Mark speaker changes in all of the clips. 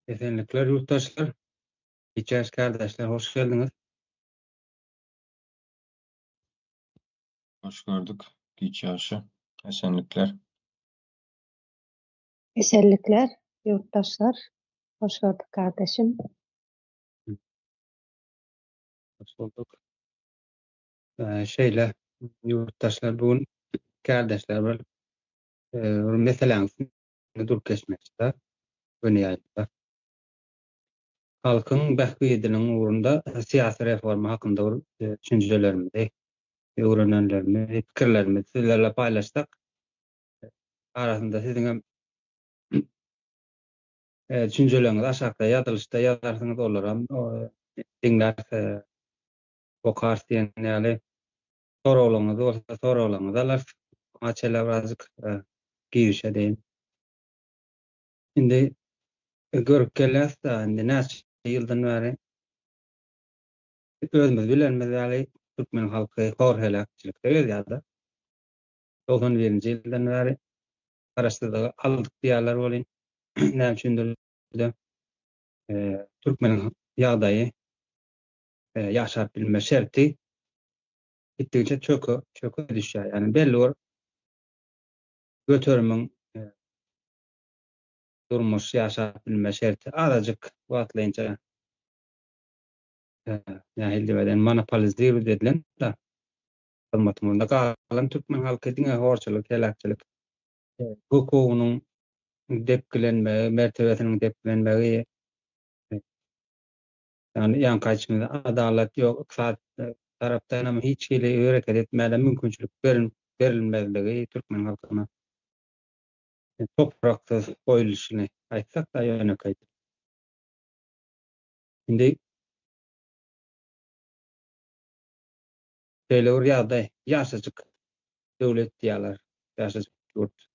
Speaker 1: Esenlikler yurttaşlar, İçeris kardeşler, hoş geldiniz.
Speaker 2: Hoş gördük. Çarşı. Esenlikler.
Speaker 3: Esenlikler, yurttaşlar. Hoş gördük kardeşim.
Speaker 1: Hoş bulduk. Yurttaşlar bugün kardeşler var. Mesela dur geçmekte, dünyada. Halkın behbudinin uğrunda siyasi reforma hakkında düşüncelerimizi, öğrenenlerimizi, fikirlerimizi sizlerle paylaştık. Arasında sizin hem düşüncelerinizi aşağıda yazılışta yazarsınız olur. Dinler, okar diyenlerle soraulaňyz bolsa soraulaňyz açela birazcık girişe deyin. Indi görüp gelýäs da indi näçe ýyldan bäri özümiz bilenmiz ýaly türkmen halky hor helakçylykda gelýärdi. 91-nji ýyldan bäri araşdyrdyk aldyk diýerler bolyn. Näme üçindir türkmen ýagdaýy ýaşap bilme şerti gitdiňçe çöke düşýär. Yani belli bir götürümüň durmuş ýaşap bilme şerti azajyk wagtlaýynça nähildi beden monopolizdir dedilen da hizmetinde galan türkmen halky diňe horçylyk, helakçylyk hukugynyň depkilenmegi, mertebesiniň depkilenmegi yani ýankaçyny adalet ýok, iksat tarapdan hem hiç hili hareket etmäle mümkinçilik berilmezligi türkmen halkyna topraksyz goýulyşyny aýtsak da ýönekeýdi. Indi şeýle bir ýagdaý ýaşadyk döwlet diýerler, ýaşadyk ýurt.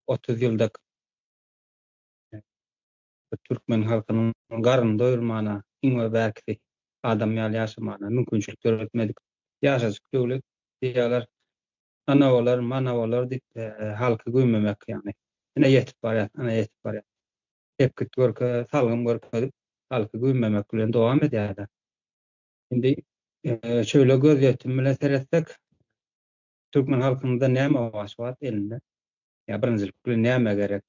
Speaker 1: 30 ýyldyk türkmen halkynyň garny doýurmana, iň we bäkdi adam ýaly ýaşamana mümkinçilik göretmedik. Ýaşadyk döwlet diýerler. Anawalar, manawalar diýip halky güýmemek ýagny. Ine ýetip barýar, ýetip barýar. Hep görke, salgym görke halky güýmemek bilen dowam edýär. Indi şöyle göz ýetim bilen seretsek, türkmen halkynda näme awaş bar elinde? Ya birinjilik bilen näme gerek?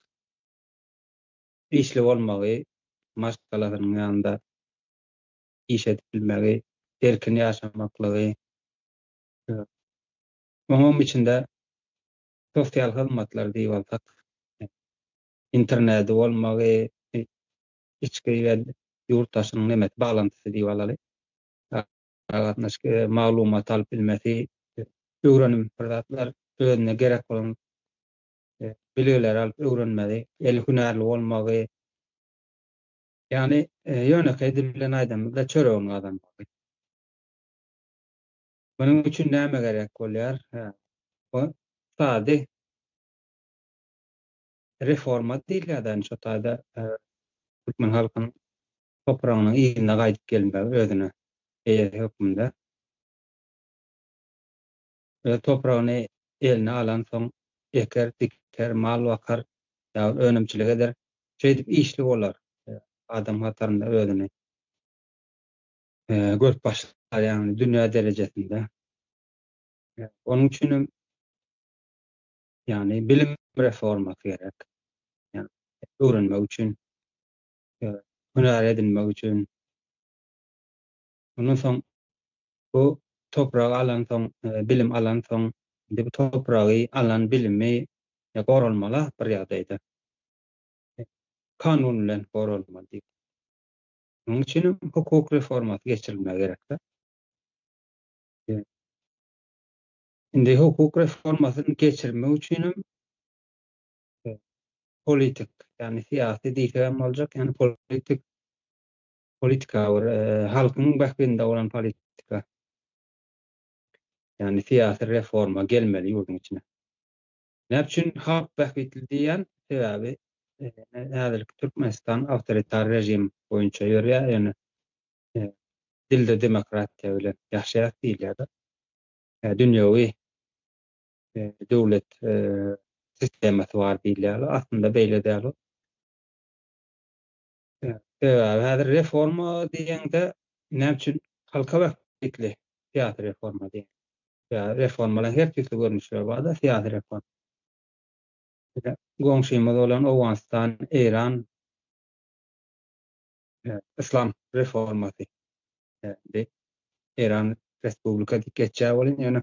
Speaker 1: İşli bolmagy, maşgalarynyň ýanynda iş edip bilmegi, erkin ýaşamaklygy. Onuň içinde sosial hyzmatlar diýip alsak, internet bolmagy, içki we ýurtdaşynyň näme baglantysı diýip alaly. Gatnaşky maglumat alyp bilmesi, öwrenim fırsatlar özüne gerek bolan bilgiler alyp öwrenmeli, el hünärli bolmagy. Yani ýönekeýdi bilen aýdymyzda çöregiň adam. Bunyň üçin näme gerek bolýar? Bu sady reforma diýilýär şu taýda türkmen halkynyň topragynyň ýygyna gaýdyp gelmegi özüne hökmünde. Topragyny eline alan soň eker, diker, mal bakar, ýa önümçilik eder. Şeýdip işli bolar. Adam hatarynda özüni göp başlar, ýani dünýä derejesinde. Onuň üçin yani bilim reformasy gerek. Yani öwrenmek üçin, hünär edinmek üçin. Ondan soň bu topragy alan soň, bilim alan soň, bu topragy alan bilimi goralmaly bir ýagdaýda. Kanun bilen goralmaly. Onuň üçin hukuk reformasy geçirilmegi gerek. Indi hukuk reformasyny geçirmek üçin politik, yani siyasi diýsem boljak, yani politika bir halkyň bahsinde bolan politika. Yani siyasi reforma gelmeli ýurdun içine. Näme üçin halk bahsitli diýen sebäbi häzirki Türkmenistan awtoritar rejim boýunça ýörýär, ýani dilde demokratiýa bilen ýaşaýar diýilýär. Dünýäwi döwlet sistematy bar diýilýär. Aslında beýle däl. Häzir reforma diýende näme üçin halka wagtly siyasi reforma diýen. Reformalar her türlü görnüşleri bar da siyasi reforma. Goňşymyz bolan Awganistan, Iran, İslam reformasy. De Iran Respublika geçýär bolan ýöne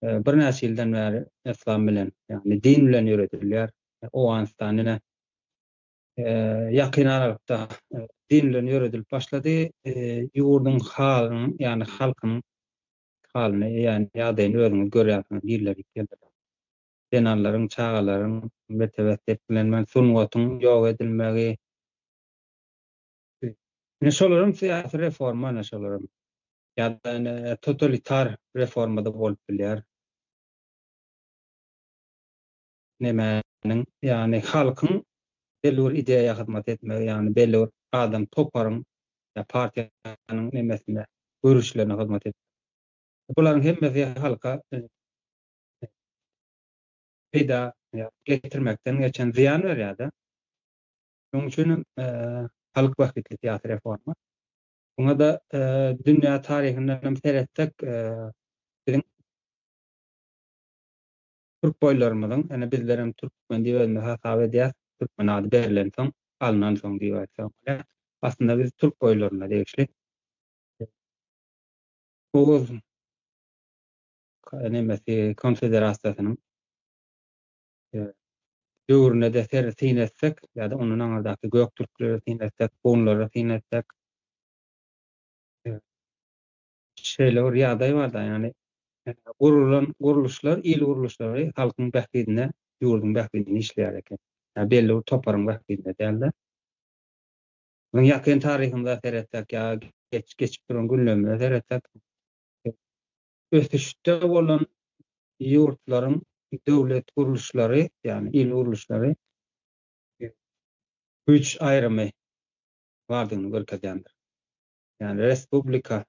Speaker 1: bir näçe ýyldan bäri İslam bilen, ýani din bilen ýöretilýär. Awganistanyna ýakyn aralykda din bilen ýöredilip başlady. Ýurdun halyny, ýani halkynyň halyny, ýani ýagdaýyny özüňiz görýärsiňiz diýilýär ikende. Denarlaryň, çagalaryň metewet bilen sunwatyň ýok edilmegi. Ne şolaryň siyasi reforma, ne şolaryň ýa-da totalitar reformada bolup bilýär. Nemäniň, ýani halkyň belli bir ideýa hyzmat etmegi, ýani belli bir adam toparyň ýa partiýanyň nemesine, görüşlerine hyzmat etmegi. Bularyň hemmesi halka peýda getirmekden geçen ziyan berýär-de. Şoň üçin halk wagtly siyasi reforma. Buna da dünýä taryhynden seretdik, biziň Türk boýlarymyzyň, ene bizlerim türkmen diýip özüňi hasap edýär. Türkmen ady berilen soň, alynan soň diýip aýtsak. Aslında biz Türk boýlaryna degişli. Oğuz nemesi konfederasiýasynyň döwrüne de sertin etsek, ýa-da onuň aňardaky gök türkleri tin etsek, bonlara tin etsek, şeýle bir ýagdaý bar da, ýani gurulan guruluşlar, il guruluşlary halkyň bähbidine, ýurdun bähbidine işleýär eken. Ýa belli bir toparyň bähbidine däl-de. Bunyň ýakyn taryhynda seretsek, ýa geçip duran günlemde seretsek, ösüşde bolan ýurtlaryň döwlet guruluşlary, ýani il guruluşlary güç aýrymy bardygyny görkezýändir. Ýani respublika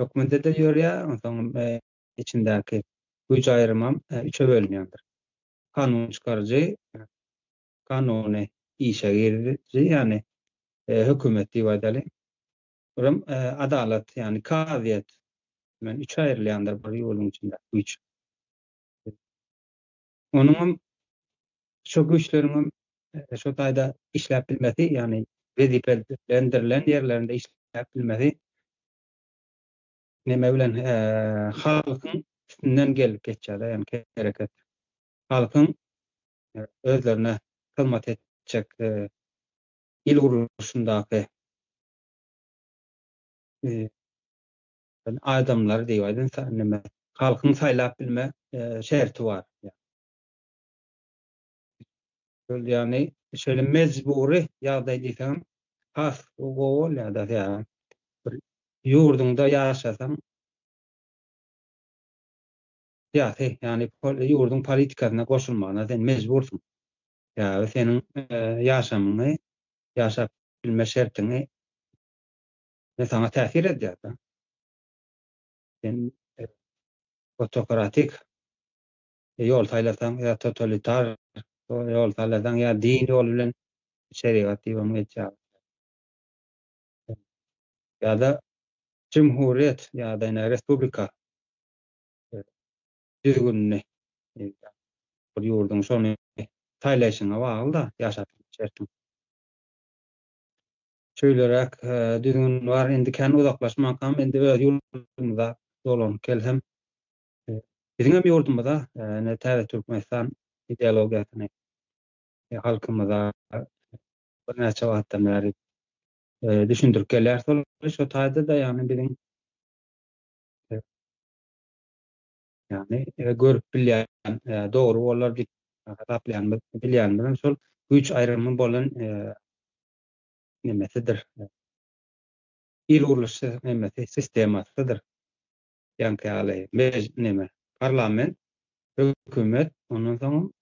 Speaker 1: dokumente de ýörýär, onuň içindäki güç aýrymam üçe bölünýändir. Kanun çykarjy, kanuny işe girýärji, ýani hökümet diýip aýdaly. Biram adalet, ýani kaziýet men üçe aýrylýandyr bir ýoluň içinde güç. Onuň şu güçleriň şu taýda işläp bilmesi, ýani wezipelendirilen ýerlerinde işläp bilmesi neme bilen halkyň üstünden gelip geçýär, ýani hereket. Halkyň özlerine hyzmat etjek il guruluşundaky adamlar diýip aýdym, neme halkyň saýlap bilme şerti bar. Ýani şeýle mezburi ýagdaý diýsem, has gowul ýa-da bir ýurdunda ýaşasaň, ýani ýurdun politikasyna goşulmagyna sen mezbursun. Ýa seniň ýaşamyny, ýaşap bilme şertini sana täsir edýär. Sen otokratik ýol taýlasaň ýa totalitar ýol taýlasaň ýa din ýol bilen şeriat diýip geçýär. Ýa-da cumhuriyet ýa-da respublika düzgünni bir ýurdun şonu taýlaşyna bagly da ýaşap şertin. Şöýlerek düzgün bar, indi kän uzaklaşmakam, indi öz ýurdumyza dolan kelsem, biziň hem ýurdumyza ne täze Türkmenistan ideologiýasyny halkymyza bir näçe wagtdan bäri düşündirip gelýär. Şu taýda da ýani biziň ýani görüp bilýän, dogry bolar diýip hasaplaýan bilýän bilen şol güç aýrymy bolan nemesidir. Il guruluşy nemesi sistemasydyr. Ýani neme parlament, hökümet, ondan soň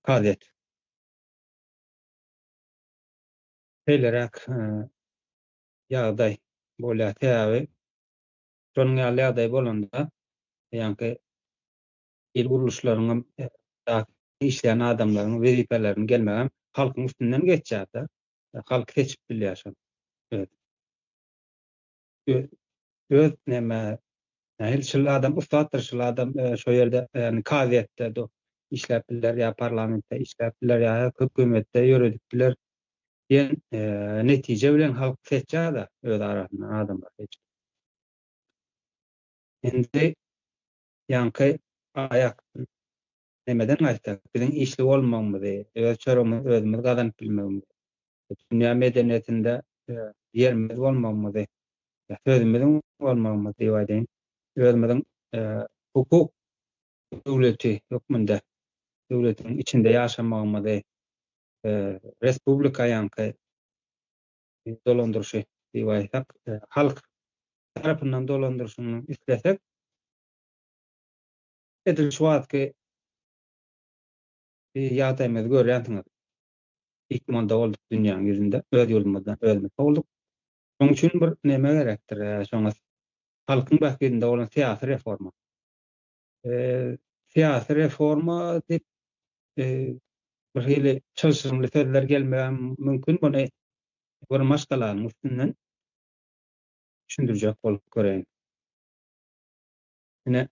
Speaker 1: kadet. Şeýlerek ýagdaý bolýar täze. Şonuň ýagdaý bolanda ýani il guruluşlarynyň işleyen adamlaryň wezipelerini gelmegem halkyň üstünden geçýär. halk seçip bilýär. Evet. Öz näme nähil şol adam ustaddyr, şol adam şo ýerde ýani kaziýetde do işläp bilýär ýa parlamentde işläp bilýär ýa hökümetde ýöredikler diýen netije bilen halk seçýär-de öz arasyndan adamlar seçip. Endi ýanky aýak nemeden gaýtsak, biziň işli bolmamyzy, öz çorumyzy özümiz gazanyp bilmegimiz, dünýä medeniýetinde ýerimiz bolmamyzy, sözümiziň bolmamagy diýip aýdyn. Özümiziň hukuk döwleti hökmünde, döwletiň içinde ýaşamagymyzy, respublika ýanky dolandyrşy diýip aýtsak, halk tarapyndan dolandyrşyny islesek, edil şu wagtky ýagdaýymyzy görýänsiňiz. İkmanda olduk dünýäniň ýüzünde, öz ýolumyzdan özümiz olduk. Şoň üçin bir neme gerekdir, şoňa halkyň bähginde bolan syýasy reforma. Syýasy reforma dip bir hili çylşyrymly sözler gelmegän mümkin, buny bir maşgalanyň üstünden düşündirjek bolup göreýin. Ine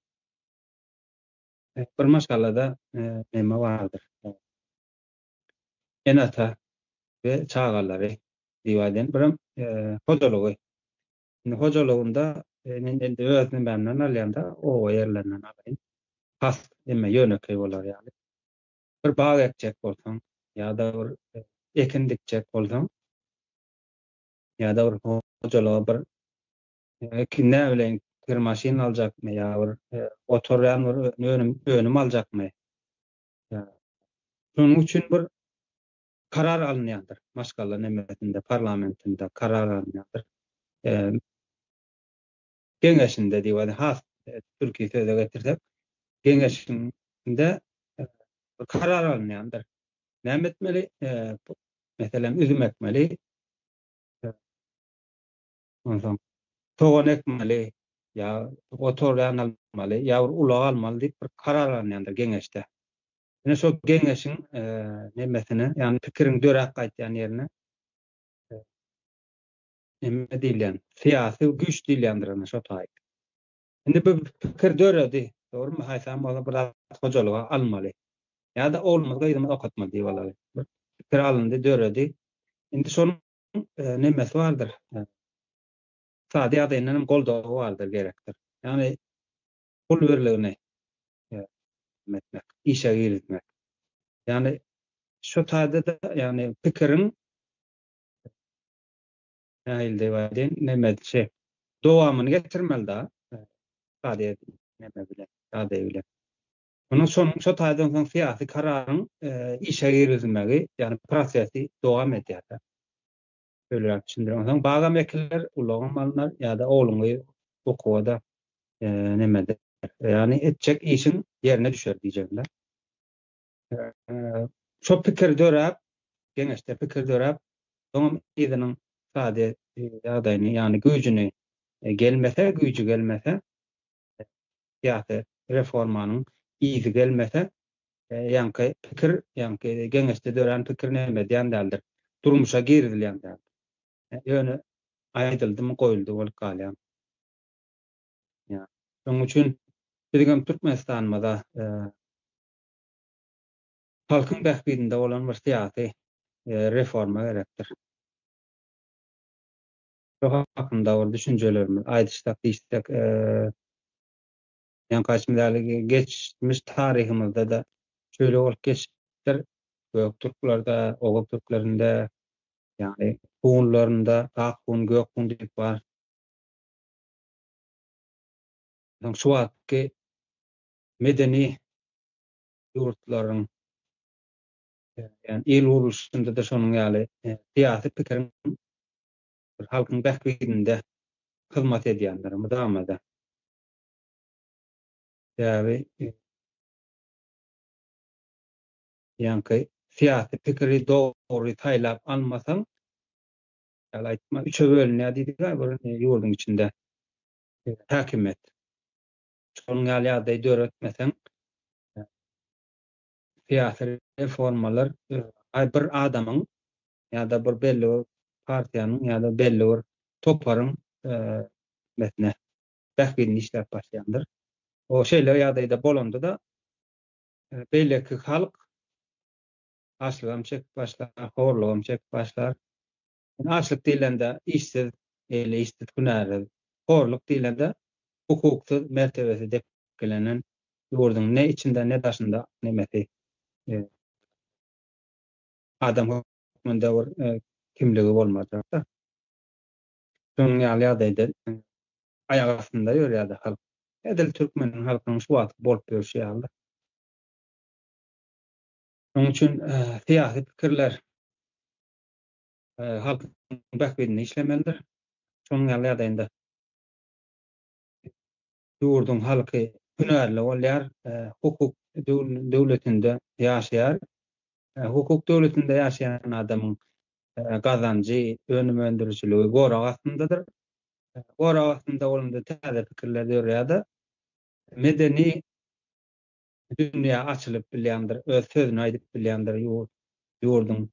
Speaker 1: bir maşgalada neme bardyr? Enata we çagalary diýýärler. Biram hojalygy. Hojalygynda endi özüni benden alýanda o ýerlerden alaýyn. Has emme ýönekli bolar ýaly. Bir bag ekjek bolsaň, ýa-da bir ekin dikjek bolsaň, ýa-da bir hojalyga bir ekinä bilen bir maşin aljakmy ýa bir oturýan bir önüm aljakmy. Şonuň üçin bir karar alınýandyr. Maşgala nemesinde, parlamentinde karar alınýandyr. Geňeşinde diýýär, has türki söze getirsek, geňeşinde karar alınýandyr. Näme etmeli? Meselem üzüm ekmeli, ondan togan ekmeli, ýa oturýan almaly, ýa ulag almaly diýip bir karar alınýandyr geňeşde. Ine şo geňeşiň nemesine, ýani pikiriň dörek gaýtýan ýerine neme diýilýär? Syýasy güç diýilýändir ana şo taýyp. Indi bu pikir döredi, dogrymy? Haýsam bola bir hojalyga almaly. Ýa-da olmagy ýa-da okatmaly diýip alary. Bir pikir alındy, döredi. Indi şonuň nemesi bardyr? Sady ýagdaýyndan goldagy bardyr gerekdir. Ýani pul berligine etmek, işe giritmek. Ýani şu taýda da ýani pikiriň nähilde diýip nemedişi dowamyny getirmeli da. Sady neme bilen, ýagdaý bilen. Onuň şu taýdan soň syýasy kararyň işe girilmegi, ýani prosesi dowam edýär. Öyle düşündürüyorum. Bazı mekiller ulan mallar ya da oğlunu okuwada nemede. Yani etçek işin yerine düşer diyecekler. Çok pikir dörep, geňeşde pikir dörep, soňam izinin sade ýagdaýyny, yani güýjüni güýjü gelmese, ýa-da reformanyň izi gelmese, ýanky pikir, ýanky geňeşde dören pikir näme diýen däldir. Durmuşa girilýän däldir. Ýöne aýdyldymy goýuldy bolup galýar. Ýa. Şoň üçin bizim Türkmenistanymyzda halkyň bähgidinde bolan bir syýasy reforma gerekdir. Şo hakynda bir düşünjelerimi aýdyşsak diýsek, ýani kaçmydalygy geçmiş taryhymyzda da şöyle bolup geçdir. Göktürklarda, Oğuz türklerinde, ýani hunlarynda Akkun, Gökun diýip bar. Şu wagtky medeni ýurtlaryň ýani el uruşunda da şonuň ýaly syýasy pikiriň halkyň bähgidinde hyzmat edýänler mudamada. Ýani ýanky syýasy pikiri dogry taýlap almasaň, ýa-da aýtma üçe bölünýär diýdik-ä bir ýurdun içinde häkimet. Şonuň ýaly döretmeseň, syýasy reformalar bir adamyň ya da bir belli bir partiýanyň ya da belli bir toparyň metne tähkirini işläp başlayandır. O şeýle ýagdaýda bolanda da beýleki halk açlygam çekip başlar, horlugam çekip başlar. Açlyk diýilende işsiz, işsiz günäri, horluk diýilende hukuksuz mertebesi dep gelenen ýurdun ne içinde ne daşynda nemeti adam hukmunda bir kimligi bolmajak da. Şonuň ýaly ýagdaýda aýak astynda ýörýärdi halk. Edil türkmeniň halkynyň şu wagt bolup ýörşýärdi. Şonuň üçin syýasy pikirler halkyň bähbedine işlemelidir. Şonuň ýaly ýagdaýynda ýurdun halky hünärli bolýar, hukuk döwletinde ýaşaýar. Hukuk döwletinde ýaşaýan adamyň gazancy, önüm öndürüçiligi gorak astyndadyr. Gorak astynda bolanda täze pikirler ýörýärdi. Medeni dünýä açylyp bilýändir, öz sözüni aýdyp bilýändir ýurdun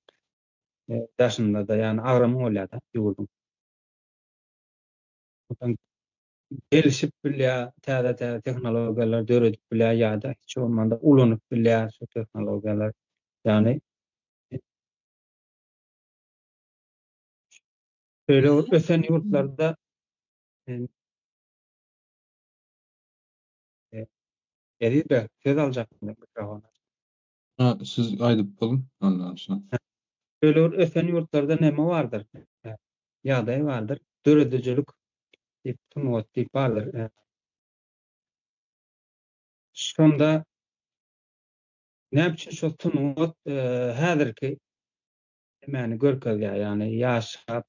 Speaker 1: daşynda da, ýani agramy bolýar da ýurdun. Gelişip bilýär, täze tehnologiýalar döredip bilýär ýa-da hiç bolmanda ulanyp bilýär şu tehnologiýalar. Ýani şöyle ösen ýurtlarda Eride söz alacaktım mikrofona.
Speaker 2: Siz aýdyp bolun. Ondan soň.
Speaker 1: Şöyle ösen ýurtlarda näme bardyr? Ýagdaý bardyr. Döredüjilik diýip tunwat diýip bardyr. Şonda näme üçin şol tunwat häzirki meni görkezýär, ýani ýaşap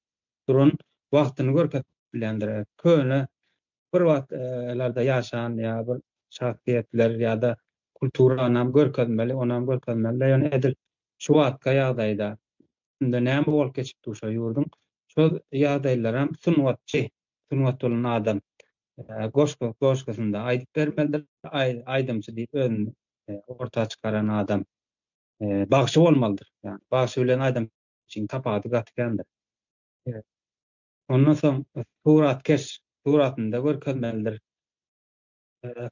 Speaker 1: durun wagtyny görkezip bilýändir. Köne bir wagtlarda ýaşan ýa bir şahsiýetler ýa-da kulturanam görkezmeli, onam görkezmeli. Ýani edil şu wagtga ýagdaýda unda näme bolup geçip durşa ýurdun. Şol ýagdaýlaram sunwatçy, sunwat bolan adam goşgosynda aýdyp bermelidir. Aýdymçy diýip özüni ortağa çykaran adam bagşy bolmalydyr. Ýani bagşy bilen aýdym için tapady gatgandyr. Ondan soň suratkeş, suratynda görkezmelidir.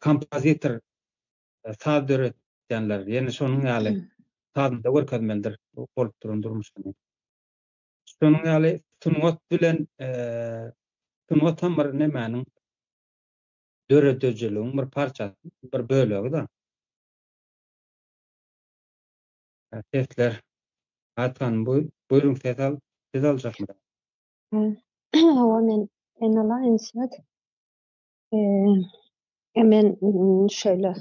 Speaker 1: Kompozitor, saz döretýänler, ýene şonuň ýaly tadynda görkezmelidir bolup duran durmuşyny. Şonuň ýaly sunwat bilen sunwat hem bir nemeniň döredejiligiň bir parçasy, bir bölegi da. Sesler atkan buyurun ses aljakmy?
Speaker 3: Hawa men enala insat. Men şöyle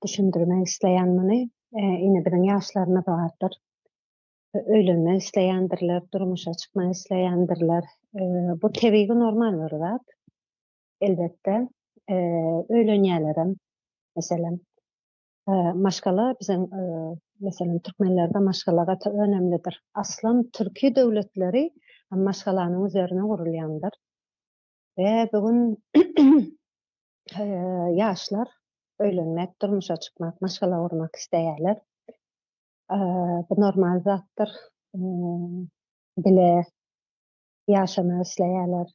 Speaker 3: düşündürmek isleýänmini, ine bilen ýaşlaryna bardyr. Öýlenmek isleýändirler, durmuşa çykmak isleýändirler. Bu tebigi normal bir zat. Elbette öýlenýärlerim. Meselem maşgala bizim meselem türkmenlerde maşgala gata önemlidir. Aslan Türkiýe döwletleri maşgalanyň üzerine gurulýandyr. Ve bugün ýaşlar öýlenmek, durmuşa çykmak, maşgala gurmak isleýärler. Bu normal zatdyr. Bile ýaşamak isleýärler.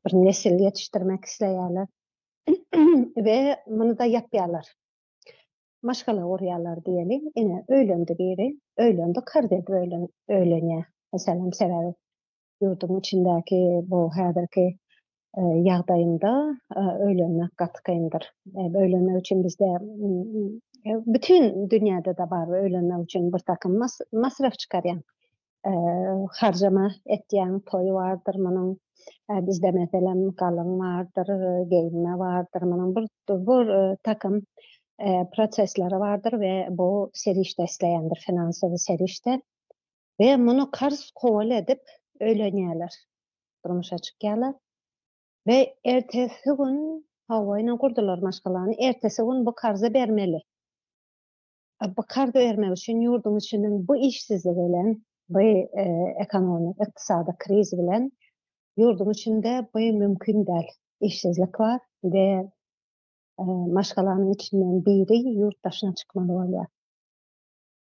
Speaker 3: Bir nesil ýetişdirmek isleýärler. Ve muny da ýapýarlar. Maşgala gurýarlar diýeli, ine öýlendi biri, öýlendi, kardep öýlenýär. Meselem sebebi ýurdun içindäki bu häzirki ýagdaýynda öýlenmek gatykyndyr. Öýlenmek üçin bizde bütün dünýäde de bar öýlenmek üçin bir takym masraf çykarýan. Harjama etýän toý bardyr munyň. Bizde meselem galyň bardyr, geyinme bardyr, munyň bir takym prosesleri vardır ve bu serişte isleýändir, finansawy serişte. Ve muny karz kowal edip öýlenýärler. Durmuşa çykýarlar. Ve ertesi gün hawaýyna gurdular maşgalany. Ertesi gün bu karza bermeli. Bu karza bermek üçin ýurdun içinden bu işsizlik bilen, bu ekonomik, ykdysady kriz bilen ýurdun içinde bu mümkin däl. İşsizlik var ve maşgalanyň içinden biri ýurtdaşyna çykmaly bolýar.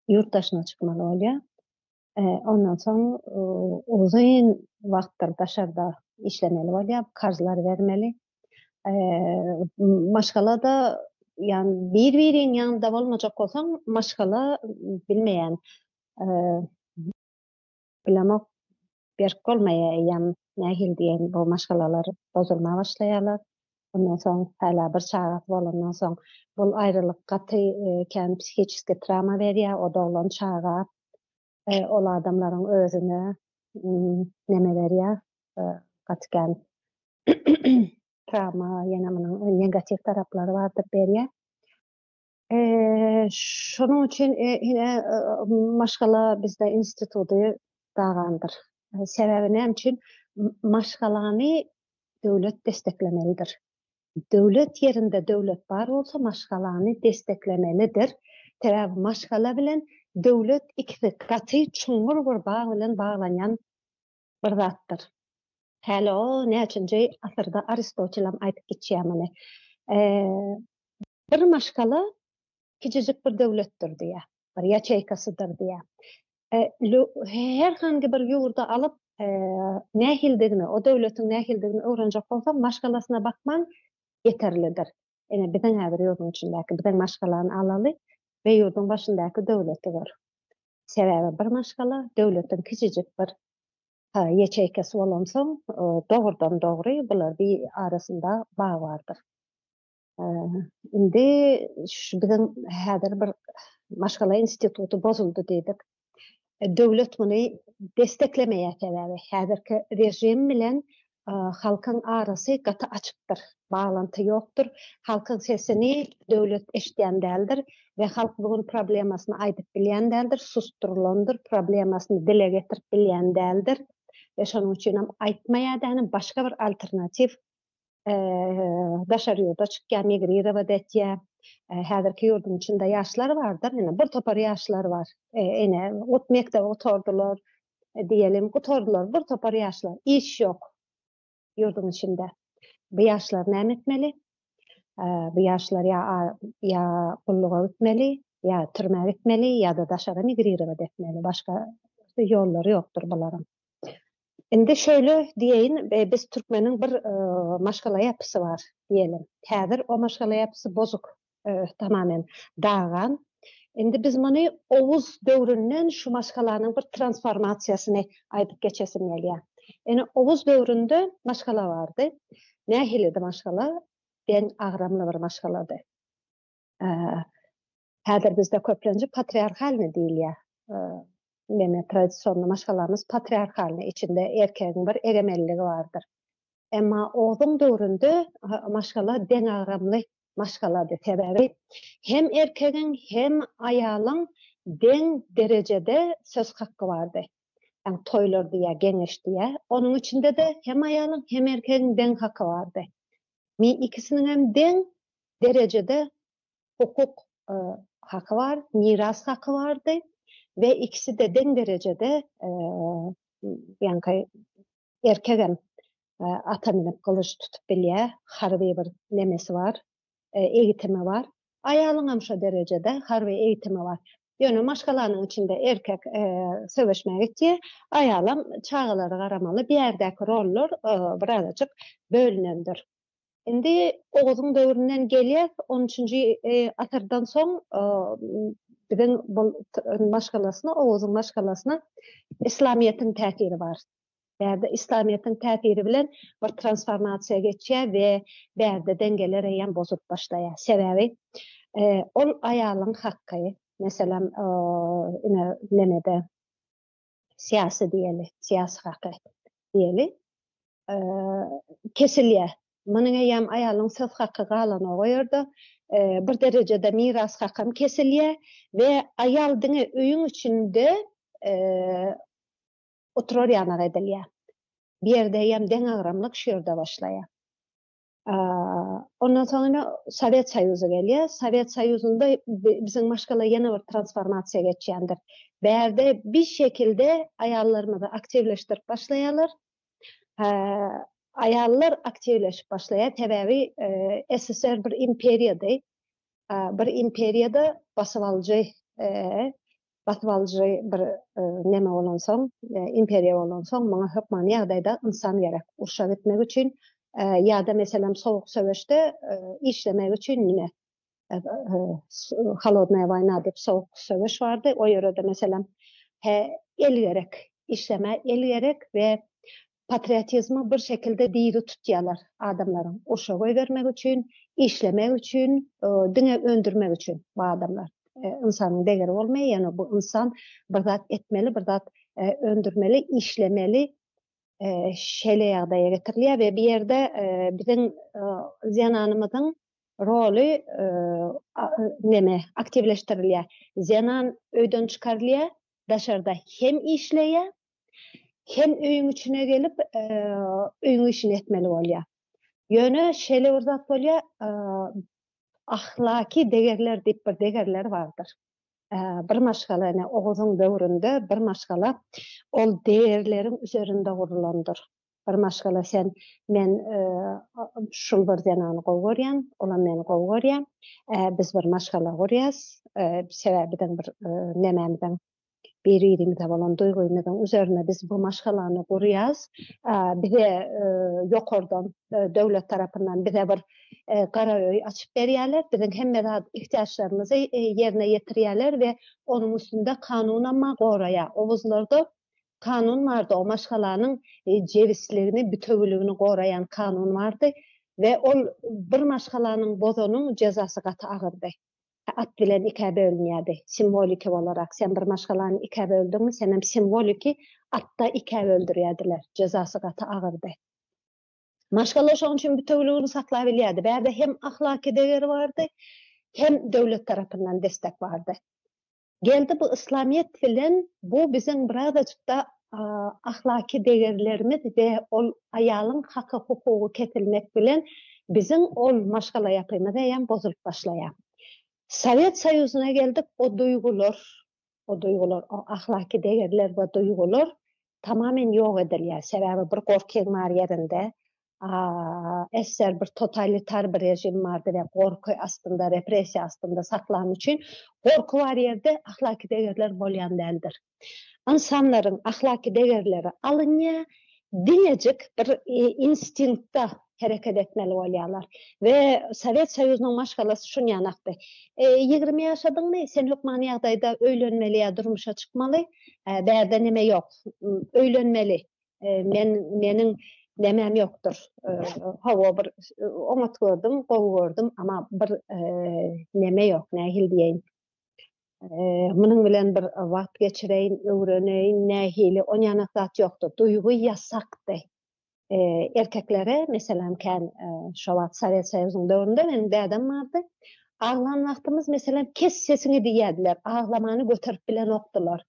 Speaker 3: Ýurtdaşyna çykmaly bolýar. Ondan soň uzun wagtlar daşarda işlemeli bolýar, karjlar bermeli. Maşgala da yani bir-biriň ýanynda bolmajak bolsaň, maşgala bilmeýän bilemek berk bolmaýan nähil diýen bu maşgalalar bozulma başlaýarlar. Ondan soň hala bir çagat bolandan soň bul aýrylyk gaty kän psihikisk travma berýär, o da olan çagat ol adamlaryň özüne neme berýär, gatykän travma ýene munyň negativ taraplary bardyr berýär. Şonuň üçin ine maşgala bizde instituty dagandyr. Sebebi näme üçin? Maşgalany döwlet desteklemelidir. Döwlet yerinde döwlet bar bolsa maşgalany desteklemelidir. Täze maşgala bilen döwlet ikisi gaty çuňur bir bağ bilen baglanýan bir zatdyr. Häle o näçinji asyrda Aristotelam aýdyp geçýär. Bir maşgala kiçijik bir döwletdir diýär. Bir ýaçeýkasydyr diýär. Her hangi bir ýurda alyp nähildigini, o döwletiň nähildigini öwrenjek bolsam, maşgalasyna bakman yeterlidir. Ene biziň häzir ýurdun içindäki biziň maşgalany alaly we ýurdun başyndaky döwleti bar. Sebebi bir maşgala döwletiň kiçijik bir ýaçeýkasy bolansoň, dogrudan dogry bular bir arasynda bağ bardyr. Indi şu biziň häzir bir maşgala instituty bozuldy diýdik. Döwlet muny desteklemeýär sebebi häzirki rejim bilen halkyň arasy gaty açykdyr, bağlanty ýokdur. Halkyň sesini döwlet eşitýän däldir we halk bugun problemasyny aýdyp bilýän däldir, susturulandyr, problemasyny dile getirip bilýän däldir. Ve şonuň üçin hem aýtmaýar, başga bir alternativ daşary ýurda çykýan migrira etýär. Häzirki ýurdun içinde ýaşlar bardyr, bir topar ýaşlar bar. Ot mektebe oturdular, diýelim, oturdular, bir topar ýaşlar. İş ýok ýurdun içinde. Bu ýaşlar näme etmeli? Bu ýaşlar ýa gulluga gitmeli, ýa türmäge gitmeli, ýa-da daşara migrira etmeli. Başga ýolları ýokdur bularyň. Indi şöyle diyeyin, biz Türkmeniň bir maşgala ýapysy bar diyelim. Häzir o maşgala ýapysy bozuk, tamamen dagan. Indi biz muny Oğuz döwründen şu maşgalanyň bir transformasiýasyny aýdyp geçesim gelýär. Oğuz döwründe maşgala bardy. Nähilidi maşgala? Ben agramly bir maşgalady. Häzir bizde köplenji patriarhalny diýilýär. Meme tradisyonlu maşgalamız patriarhalny, içinde erkegiň bir egemelligi bardyr. Emma Oğuz'un döwründe maşgala deň agramly maşgalady. Sebebi hem erkegiň hem aýalyň deň derejede söz hakkı bardy. Yani toylar diýär, geňeş diýär. Onuň içinde de hem aýalyň hem erkegiň deň hakkı bardy. Ikisiniň hem deň derejede hukuk hakkı var, miras hakkı bardy. Ve ikisi de deň derejede yani erkegem ata minip kılıç tutup bilýär, harby bir nemesi var, eğitimi var. Aýalyň hem şo derejede harby eğitimi var. Ýöne maşgalanyň içinde erkek söwüşmäge gitýär, aýalam çağalary garamaly bir ýerdäki rollar birazajyk bölünendir. Indi Oğuz'un döwründen gelýär, 13-nji asyrdan soň biziň bu maşgalasyna, Oğuz'un maşgalasyna İslamiýetiň täsiri bar. Bärde İslamiýetiň täsiri bilen bir transformasiýa geçýär we bärde dengeler ýa bozup başlaýar. Sebebi ol aýalyň hakky, meselem nemede siyasi diýeli, siyasi hakky diýeli, kesilýär. Munyň ýam aýalyň söz hakky galany goýardy. Bir derejede miras hakkym kesilýär we aýal diňe öýüň içinde oturar ýanyna edilýär. Bir ýerde ýam deň agramlyk şu ýerde başlaýar. Ondan soňra Sowet Soýuzy gelýär. Sowet Soýuzynda biziň maşgala ýene bir transformasiýa geçýändir. Bärde bir şekilde aýallarymyzy aktivleşdirip başlaýarlar. Aýallar aktivleşip başlaýar. Täbäbi SSR bir imperiýady. Bir imperiýada basyp alyjy batyp alyjy bir neme bolansoň, imperiýa bolansoň, maňa hökmany ýagdaýda insan gerek. Urşa gitmek üçin ýa-da meselem sowuk söweşde işlemek üçin nime? Холодная война dep sowuk söweş bardy. O ýerde meselem el gerek, işleme el gerek we patriotizmi bir şekilde diri tutýarlar adamlaryň. Urşa goý bermek üçin, işlemek üçin, diňe öndürmek üçin bu adamlar. İnsanyň degeri bolmaý, ýani bu insan bir zat etmeli, bir zat öndürmeli, işlemeli şeýle ýagdaýa getirilýär we bir ýerde biziň zyananymyzyň roly neme aktivleştirilýär. Zyanan öýden çykarylýar, daşarda hem işleýär, hem öýüň içine gelip öýüň işini etmeli bolýar. Ýöne şeýle bir zat bolýar, ahlaki degerler dip bir degerler bardyr. Bir maşgala Oğuz'un döwründe bir maşgala ol değerlerin üzerinde gurulandyr. Bir maşgala sen men şul bir zanany gowgorýan, olam meni gowgorýan. Biz bir maşgala gurýas, sebäbiden bir nememden birigimizde bolan duýgumyzyň üzerine biz bu maşgalany gurýas. Bize ýokardan döwlet tarapyndan bize bir gara öý açyp berýärler. Biziň hemme zat ihtiýaçlarymyzy ýerine ýetirýärler we onuň üstünde kanunama goraýar. Owuzlarda kanun bardy. O maşgalanyň jerisligini, bütewligini goraýan kanun bardy we ol bir maşgalanyň bozanyň jezasy gaty agyrdy. At bilen iki bölünýärdi. Simbolik olarak sen bir maşgalany iki böldüňmi, sen hem simboliki atda iki öldürýärdiler. Jezasy gaty agyrdy. Maşgala şoň üçin bütewligini saklap bilýärdi. Bärde hem ahlaki degeri bardy, hem döwlet tarapyndan destek bardy. Geldi bu İslamiyet bilen bu biziň birazajykda ahlaki degerlerimiz we ol aýalyň haky hukugy ketilmek bilen biziň ol maşgala ýapymyza ýa bozulyp başlaýar. Sovet Soýuzyna geldik, o duýgular, o ahlaki degerler we duýgular tamamen ýok edilýär. Sebäbi bir gorky mar ýerinde, esser bir totalitar bir rejim bardy we gorky astynda, repressiýa astynda saklan üçin gorky bar ýerde ahlaki degerler bolýan däldir. İnsanlaryň ahlaki degerleri alınýa, diňejik bir instinktda hereket etmeli bolýarlar. Ve Sovet Soýuzynyň maşgalası şunu ýanakdy. 20 ýaşadyňmy, sen hökmany ýagdaýda öýlenmeli ýa durmuşa çykmaly. Bärde neme ýok. Öýlenmeli. Meniň nemem ýokdur. Hawa bir oňat gördüm, gowy gördüm, ama bir neme ýok, nähil diýeň. Munyň bilen bir wagt geçireýin, öwreneýin, nähili on ýanak zat ýokdur. Duýgu ýasakdy. Erkeklere meselem kan şowat Sovet Soýuzynyň döwründe men bädem bardy. Ağlan wagtymyz meselem kes sesini diýerdiler. Ağlamany göterip bilen okdylar.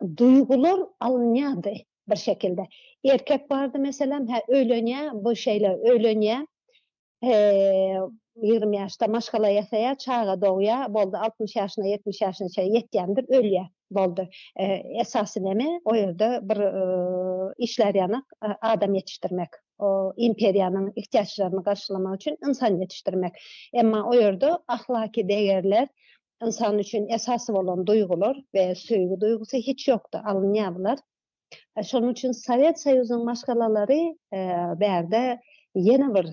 Speaker 3: Duýgular alınýardy bir şekilde. Erkek bardy meselem öýlenýär, bu şeýle öýlenýär. 20 ýaşda maşgala ýasaýar, çağa dogýar, boldy 60 ýaşyna, 70 ýaşyna ýetýändir, ölýär. Boldy. Esasy neme? O ýerde bir işler ýanak adam ýetişdirmek. O imperiýanyň ihtiýaçlaryny garşylamak üçin insan ýetişdirmek. Emma o ýerde ahlaki degerler, insan üçin esasy bolan duýgular we söýgü duýgusy hiç ýokdy, alınýarlar. Şonuň üçin Sovet Soýuzynyň maşgalalary bärde ýene bir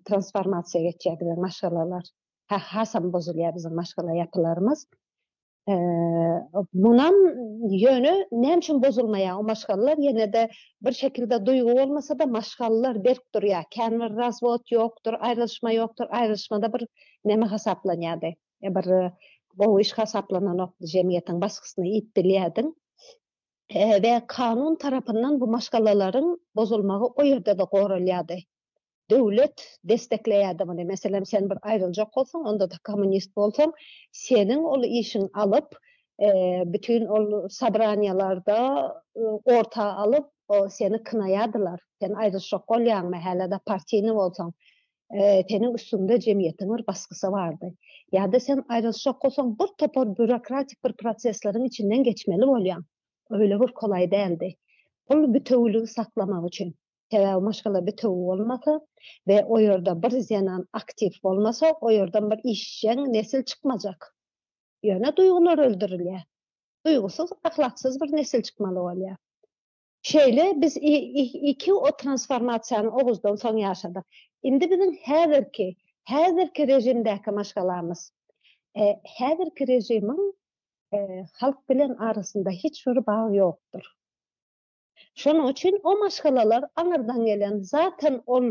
Speaker 3: transformasiýa geçýär maşgalalar. Hasam bozulýar biziň maşgala ýapylarymız. Bunun yönü ne için bozulmaya o maşgalalar yine de bir şekilde duygu olmasa da maşgalalar berk duruyor. Kendi razvot yoktur, ayrılışma yoktur. Ayrılışmada bir neme hasaplanyadı. Bir bu iş hasaplanan o cemiyetin baskısını ittiliyadın. Ve kanun tarafından bu maşgalaların bozulmağı o yerde de qorulyadı. Döwlet destekleýärdi muny. Meselem sen bir ayrıljak bolsaň, onda da kommunist bolsaň, senin ol işin alıp, bütün ol sabraniyalarda orta alıp, o seni kınaýardylar. Sen ayrıljak bolýanmy, häle de partiyny bolsaň, senin üstünde jemiyetiň bir baskysy bardy. Ýa-da sen ayrıljak bolsaň, bir topar bürokratik bir prosesleriň içinden geçmeli bolýan. Öyle bir kolay däldi. Ol bütewligi saklamak üçin. Sebäbi maşgala bütew bolmasa ve o ýerde bir zyanan aktif bolmasa, o ýerden bir işçiň nesil çykmajak. Ýöne duýgular öldürilýär. duygusuz, ahlaksız bir nesil çıkmalı bolýar. Şeýle biz iki o transformasiýany oguzdan soň ýaşadyk. Indi biziň häzirki rejimdäki maşgalamız, häzirki rejimiň halk bilen arasynda hiç bir bagy ýokdur. Şonuň üçin o maşgalalar aňyrdan gelen, zaten ol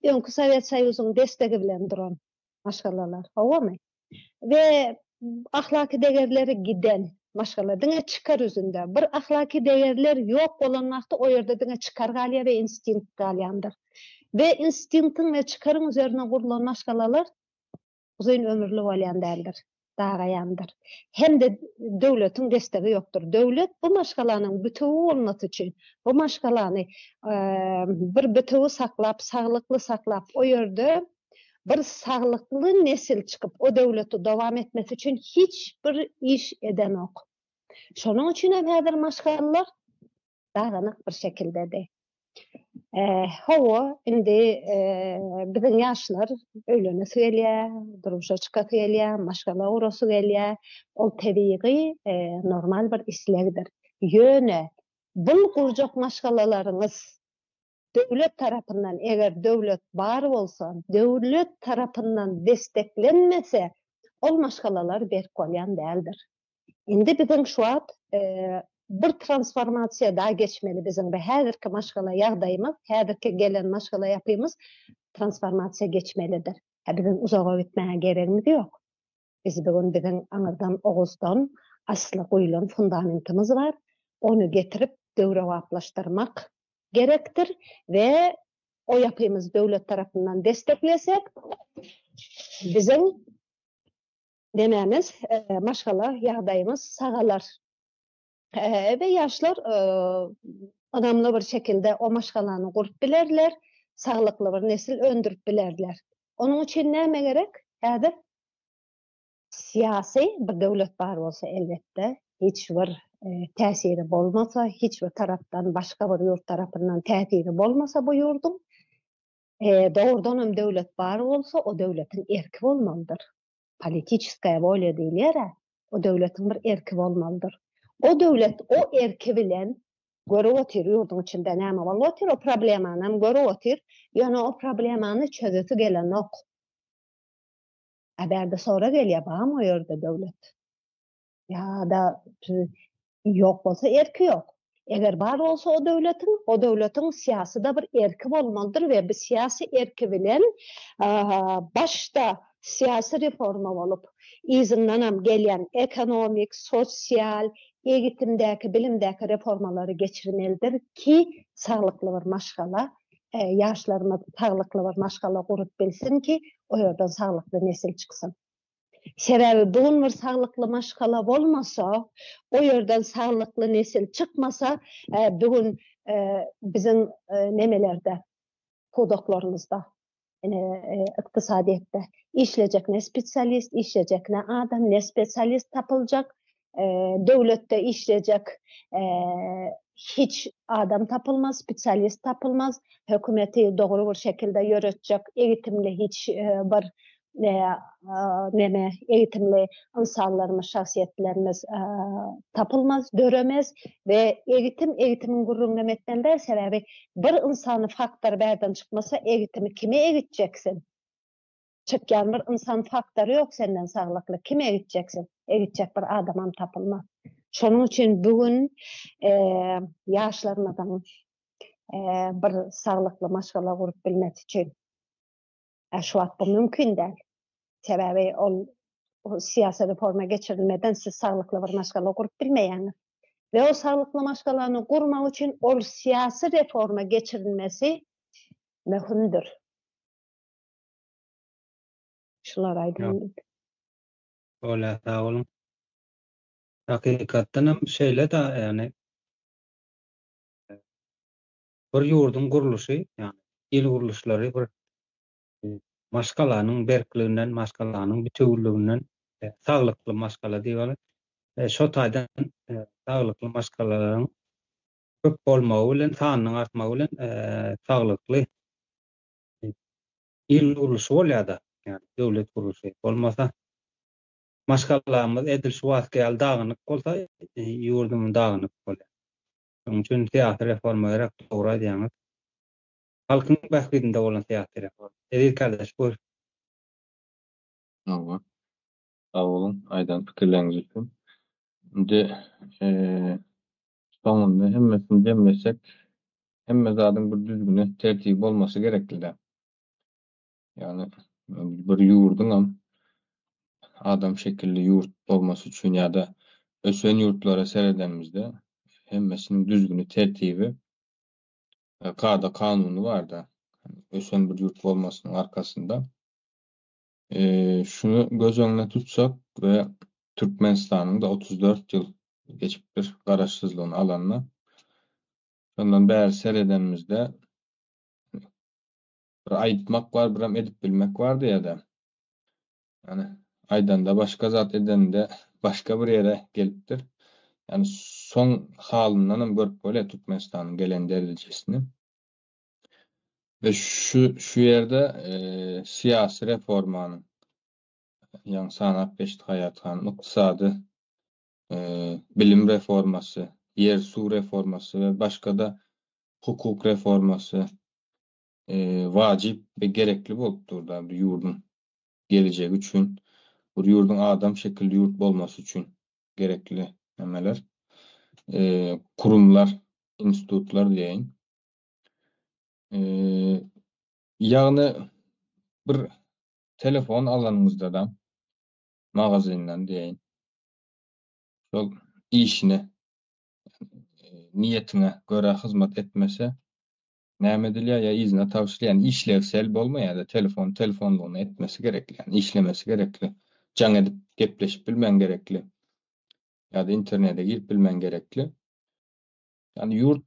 Speaker 3: öňkü Sowet Soýuzynyň destegi bilen duran maşgalalar, howamy? Ve ahlaki değerleri giden maşgala diňe çıkar üzünde. Bir ahlaki değerler ýok bolan wagtda o ýerde diňe çıkar galýar we instinkt galýandyr. Ve instinktin ve çıkarın üzerine kurulan maşgalalar uzun ömürlü bolýan däldir, dagaýandyr. Hem de döwletiň destegi ýokdur. Döwlet bu maşgalanyň bütüni bolmak üçin, bu maşgalany bir bütüni saklap, saglykly saklap, o ýerde bir saglyklly nesil çıkıp o döwleti dowam etmesi üçin hiç bir iş eden ok. Şonuň üçin hem häzir maşgalalar daganyk bir şekilde. Hawa indi biziň ýaşlar öýlene gelýär, duruşa çyka gelýär, maşgala urasy gelýär. Ol tebiği normal bir islegdir. Ýöne bu gurjak maşgalalaryňyz döwlet tarapyndan, eger döwlet bar bolsa, döwlet tarapyndan desteklenmese, ol maşgalalar berk bolýan däldir. Indi biziň şu wagt bir transformasiýa daha geçmeli bizim ve häzirki maşgala ýagdaýymyz, häzirki gelen maşgala ýapymyz transformasiýa geçmelidir. Bizim uzağa gitmäge geregimiz ýok. Biz bugün biziň aňyrdan oguzdan asly goýulan fundamentimiz var. Onu getirip döwregaplaşdyrmak gerektir ve o ýapymyz döwlet tarapyndan desteklesek bizim dememiz maşgala ýagdaýymyz sagalar. Ve yaşlar önemli bir şekilde o maşgalany gurup bilerler, saglyklly bir nesil öndürüp bilerler. Onun için näme gerek? Häzir siyasi bir döwlet bar bolsa elbette hiç bir täsiri bolmasa, hiç bir tarapdan başga bir ýurt tarapyndan täsiri bolmasa bu ýurdun doğrudan hem döwlet bar bolsa o döwletiň erki bolmalydyr. Politiskaya bolýa diýilýär. O döwletiň bir erki bolmalydyr. O döwlet o erki bilen görüp otyr ýurdun içinde näme bolup otyr, o problemany hem görüp otyr, ýöne o problemany çözesi gelen ok. Aberde sonra gelýär bagam o ýerde döwlet. Ya da ýok bolsa erki ýok. Eger bar bolsa o döwletiň siýasyda bir erki bolmalydyr we bu siýasy erki bilen başta siýasy reforma bolup, izinden hem gelýän ekonomik, sosial, eğitimdäki, bilimdäki reformalary geçirmelidir ki saglyklly bir maşgala, ýaşlarymyz saglyklly bir maşgala gurup bilsin ki o ýerden saglykly nesil çyksyn. Sebebi bugün bir saglyklly maşgala bolmasa, o ýerden saglykly nesil çykmasa, bugün biziň nemelerde, kodoklarymyzda, iqtisadiýetde işlejek ne spesialist, işlejek ne adam, ne spesialist tapıljak, döwletde işlejek hiç adam tapılmaz, spesialist tapılmaz, hökümeti dogry bir şekilde ýöretjek, eğitimli hiç bir eğitimli insanlarımız, şahsiyetlerimiz tapılmaz, döremez ve eğitimin gurrunlamaktan da sebebi bir insanı faktör berden çıkmasa eğitimi kime eğiteceksin? Çıkyan bir insan faktörü yok senden sağlıklı. Kime eğiteceksin? Eğitecek bir adamam tapılmaz. Şonun için bugün yaşlarından bir sağlıklı maşgala kurup bilmek için şu an bu mümkün değil. Sebebi o siyasi reforma geçirilmeden siz sağlıklı bir maşgala kurup bilmeýäňiz. Ve o sağlıklı maşgalany kurmak için o siyasi reforma geçirilmesi mühimdir. Şular aýdym.
Speaker 1: Öyle sağ olun. Hakikaten hem şeyle de yani bir ýurdun guruluşy, yani il guruluşlary bir maşgalanyň berkliginden, maşgalanyň bütünlüginden saglyklly maşgala diýip şo taýdan saglyklly maşgalalaryň köp bolmagy bilen, sanynyň artmagy bilen saglyklly il guruluşy bolýar-da, yani döwlet guruluşy bolmasa maşgallarymyz edil şu wagt gel daganyk bolsa ýurdumyň daganyk bolýar. Şonuň üçin teatr reforma gerek dogry diýäňiz. Halkyň bähgidinde bolan teatr reforma. Edil kardeş buyur.
Speaker 2: Ага. Sağ olun. Aydan pikirleriniz için. Şimdi sonunda hemmesini demlesek hemme zadyň bir düzgün tertip bolmasy gerekli-de. Yani bir ýurdun adam şekilli ýurt bolmasy üçin ýa-da ösen ýurtlara seredenimizde hemmesiniň düzgünü tertibi kada kanuny bar-da. Ösen bir ýurt bolmasynyň arkasynda. Şunu göz öňüne tutsak we Türkmenistanyň da 34 ýyl geçipdir garaşsyzlygyny alanyna. Ondan bäri seredenimizde bir aýtmak bar, biram edip bilmek bardy ýa-da. Yani aydan da başga zat edende başga bir ýere gelipdir. Yani son halyndan görüp böyle Türkmenistanyň gelen derejesini. Ve şu ýerde siyasi reformanyň ýa-ni sanat beşik haýatynyň ykdysady bilim reformasy, yer su reformasy we başga da hukuk reformasy wajip we gerekli bolup durdy bir ýurdun gelecegi üçin, bir ýurdun adam şekilli ýurt bolmasy üçin gerekli nemeler. Kurumlar, institutlar diýeň. Ýagny bir telefon alanyňyzda da magazynyňdan diýeň. Şol işine, niyetine göre hyzmat etmese näme edilýär ýa izne tawşylýan işlevsel bolmaýar-da telefonlugyny etmesi gerekli. Yani işlemesi gerekli. Jaň edip gepleşip bilmen gerekli. Ya da internete girip bilmen gerekli. Yani yurt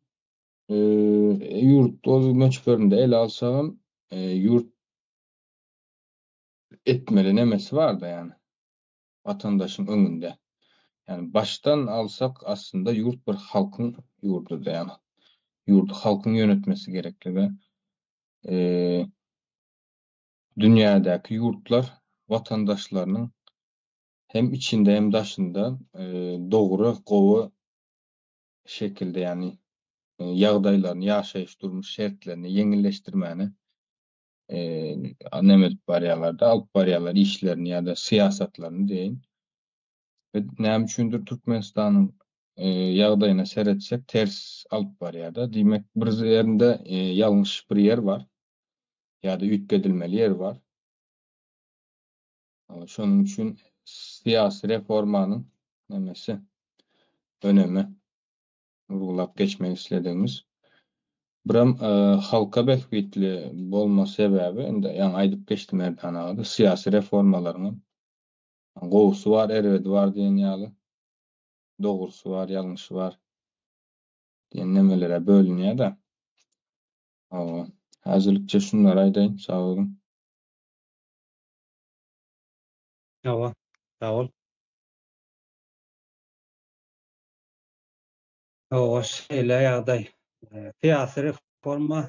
Speaker 2: o möçberinde ele alsam yurt etmeli nemesi var da yani vatandaşın öňünde. Yani baştan alsak aslında yurt bir halkın yurdudur yani. Yurdu halkın yönetmesi gerekli ve dünyadaki yurtlar vatandaşlarının hem içinde hem daşında dogry, gowy şekilde yani ýagdaýlaryny, ýaşaýyş durmuş şertlerini ýeňilleşdirmäni nemet barýarlarda alyp barýarlar işlerini ýa-da siýasatlaryny diýin. Ve näme üçindir Türkmenistanyň ýagdaýyna seretsek ters alyp barýarda. Diýmek bir ýerinde ýalňyş bir ýer bar ýa-da üýtgedilmeli ýer bar. Şonuň üçin siýasy reformanyň nemesi önemi urgulap geçmek isledimiz. Biram halka bähgitli bolma sebäbi indi ýa-ni aýdyp geçdim erdanaňda siýasy reformalaryň gowsy bar, erwedi bar diýen ýaly. Dogrusy bar, ýalňyşy bar diýen nemelere bölünýär da. Häzirlikçe şunlary aýdaýyn. Sag bolun.
Speaker 1: Ýa, sag ol. O şeýle ýagdaý. Siyasi reforma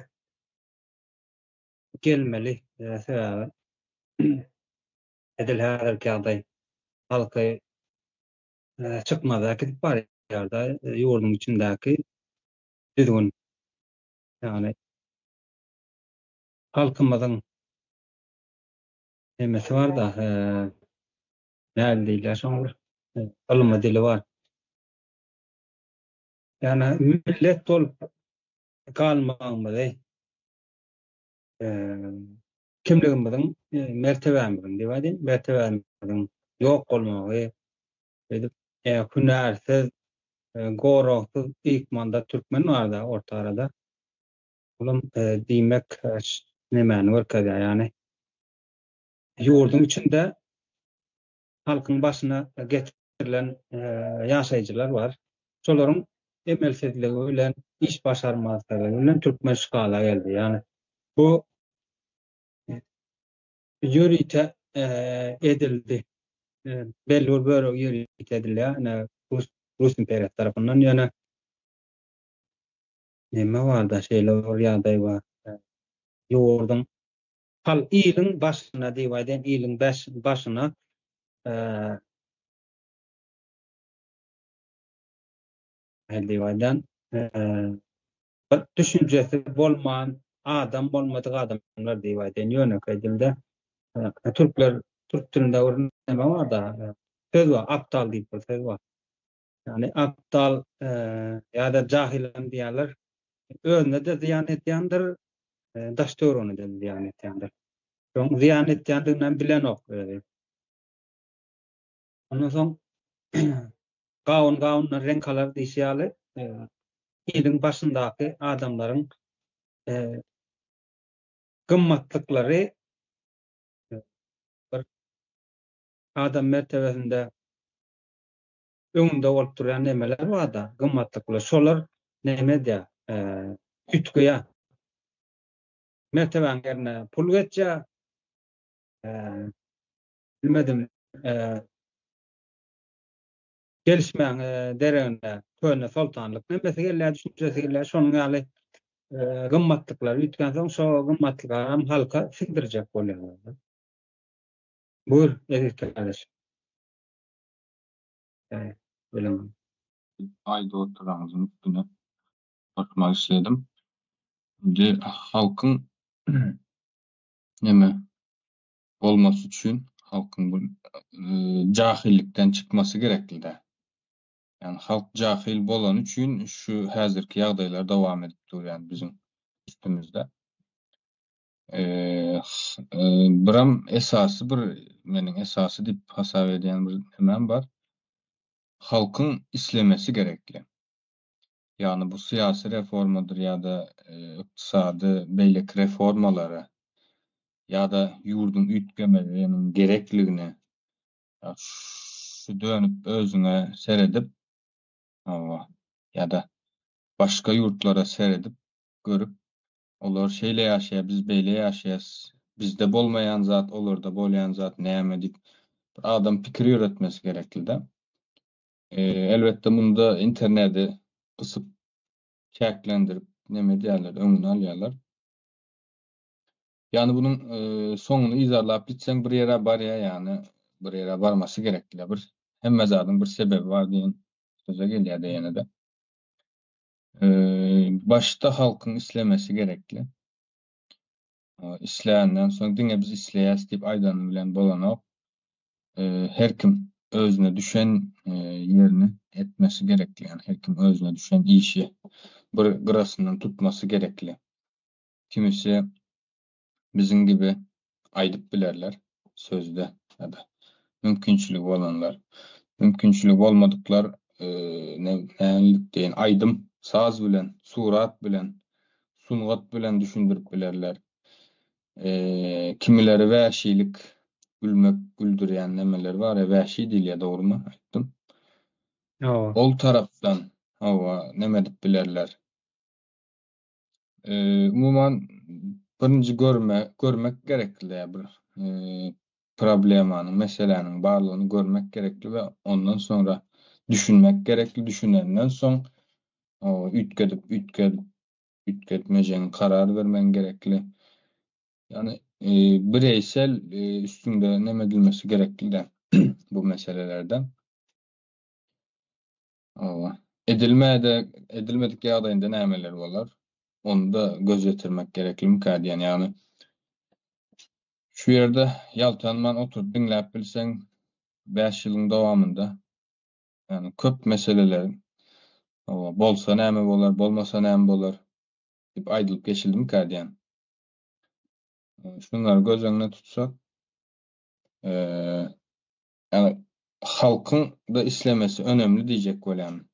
Speaker 1: gelmeli. Sebäbi edil häzirki ýagdaý halky çykmada gidip barýarda ýurdun içindäki düzgün ýagny halkymyzyň nemesi bar da näde diýler şoňa ylmy dili bar. Yani millet bolup kalmagyňyzy kimligimiziň mertebämiziň diýip mertebämiziň ýok bolmagy edip hünärsiz goragsyz ikmanda türkmen bar da orta arada. Bulun diýmek nemäni görkezýär ýani ýurdun içinde halkyň başyna getirilen ýaşaýjylar bar. Şolaryň emelsizligi bilen iş başarmazlygy bilen türkmen şykala geldi. Yani bu ýörite edildi. Belli bir bölegi ýörite edildi. Yani Rus imperiýaty tarapyndan ýana neme bar da şeýle bir ýagdaý bar. Ýurdun hal iliň başyna diýip aýdan iliň başyna diýýärler. Düşünjesi bolman adam bolmadyk adamlar diýýärler. Ýöne dilde Türk dilinde neme bar da söz var, aptal diýip bir söz bar. Yani aptal ýa-da jahilim diýerler. Özüne de ziyan etýändir, daşdör onu da ziyan etýändir. Şoň ziyan etýändiginden bilen ok. Ondan soň gawun renkalar diýýärler. Ýylyň başyndaky adamlaryň gymmatlyklary bir adam mertebesinde öňünde bolup duran nemeler bar da, gymmatlyklar. Şolar neme diýär? Ütgüýä. Merteben gerine pul geçýär. Bilmedim, gelişmeň dereginde töne sultanlyk nemesi gelýär, düşünjesi gelýär. Şonuň ýaly gymmatlyklary ütgän soň şo gymmatlyklary hem halka singdirjek bolýar. Buyur, Edip kardeş. Bilemem.
Speaker 2: Ayda oturamızın üstüne bakmak istedim. Şimdi halkın neme olması için halkın bu cahillikten çıkması gerekli de. Yani halk cahil bolan için şu hazırki ýagdaýlar dowam edip dur yani bizim üstümüzde. Biram esasy meniň esasy diýip hasap edýän bir nemem bar. Halkın islemesi gerekli. Yani bu siyasi reformadır ya da iktisadi beýleki reformaları ya da ýurdun ütgemelerinin gerekligini şu dönüp özüne seredip ya da başka yurtlara seredip görüp olar şeýle ýaşaýar, biz beýle ýaşaýas, bizde bolmaýan zat, olarda bolýan zat näme diýip adam pikir ýöretmesi gerekli de. Elbette bunda interneti kısyp çäklendirip neme diýerler, öňüne alýarlar. Yani bunun soňuny izarlap gitseň bir ýere barýar yani bir ýere barmasy gerekli bir hemme zadyň bir sebebi bar diýen söze gelýär ýene de. Başta halkyň islemesi gerekli. İsländen soň diňe biz isleýäs diýip aýdany bilen bolanok her kim özüne düşen yerini etmesi gerekli. Yani her kim özüne düşen işi bir gırasından tutması gerekli. Kimisi bizim gibi aýdyp bilerler sözde ya da mümkinçilik bolanlar. Mümkinçilik bolmadyklar nälik diýen aýdym saz bilen, surat bilen, sungat bilen düşündirip bilerler. Kimileri wäşilik gülmek, güldürýän nemeler bar ya, wäşi dil ya dogrymy aýtdym. Ol tarapdan neme dip bilerler. Umuman birinji görmek gerekli ya bir problemanyň, meseleniň barlygyny görmek gerekli we ondan sonra düşünmek gerekli. Düşünenden soň ütgetmejen karar bermen gerekli. Yani bireysel üstünde neme edilmesi gerekli de bu meselelerden. Edilmedik ýagdaýynda nämeler bolar? Onu da gözetirmek gerekli mükadiyen yani. Şu ýerde ýaltanman oturup dinläp bilseň 5 ýylyň dowamında yani köp meseleler bolsa näme bolar, bolmasa näme bolar diýip aýdylyp geçildi mükadiyen. Şunları göz öňüne tutsak yani halkyň da islemesi önemli diýjek bolýan.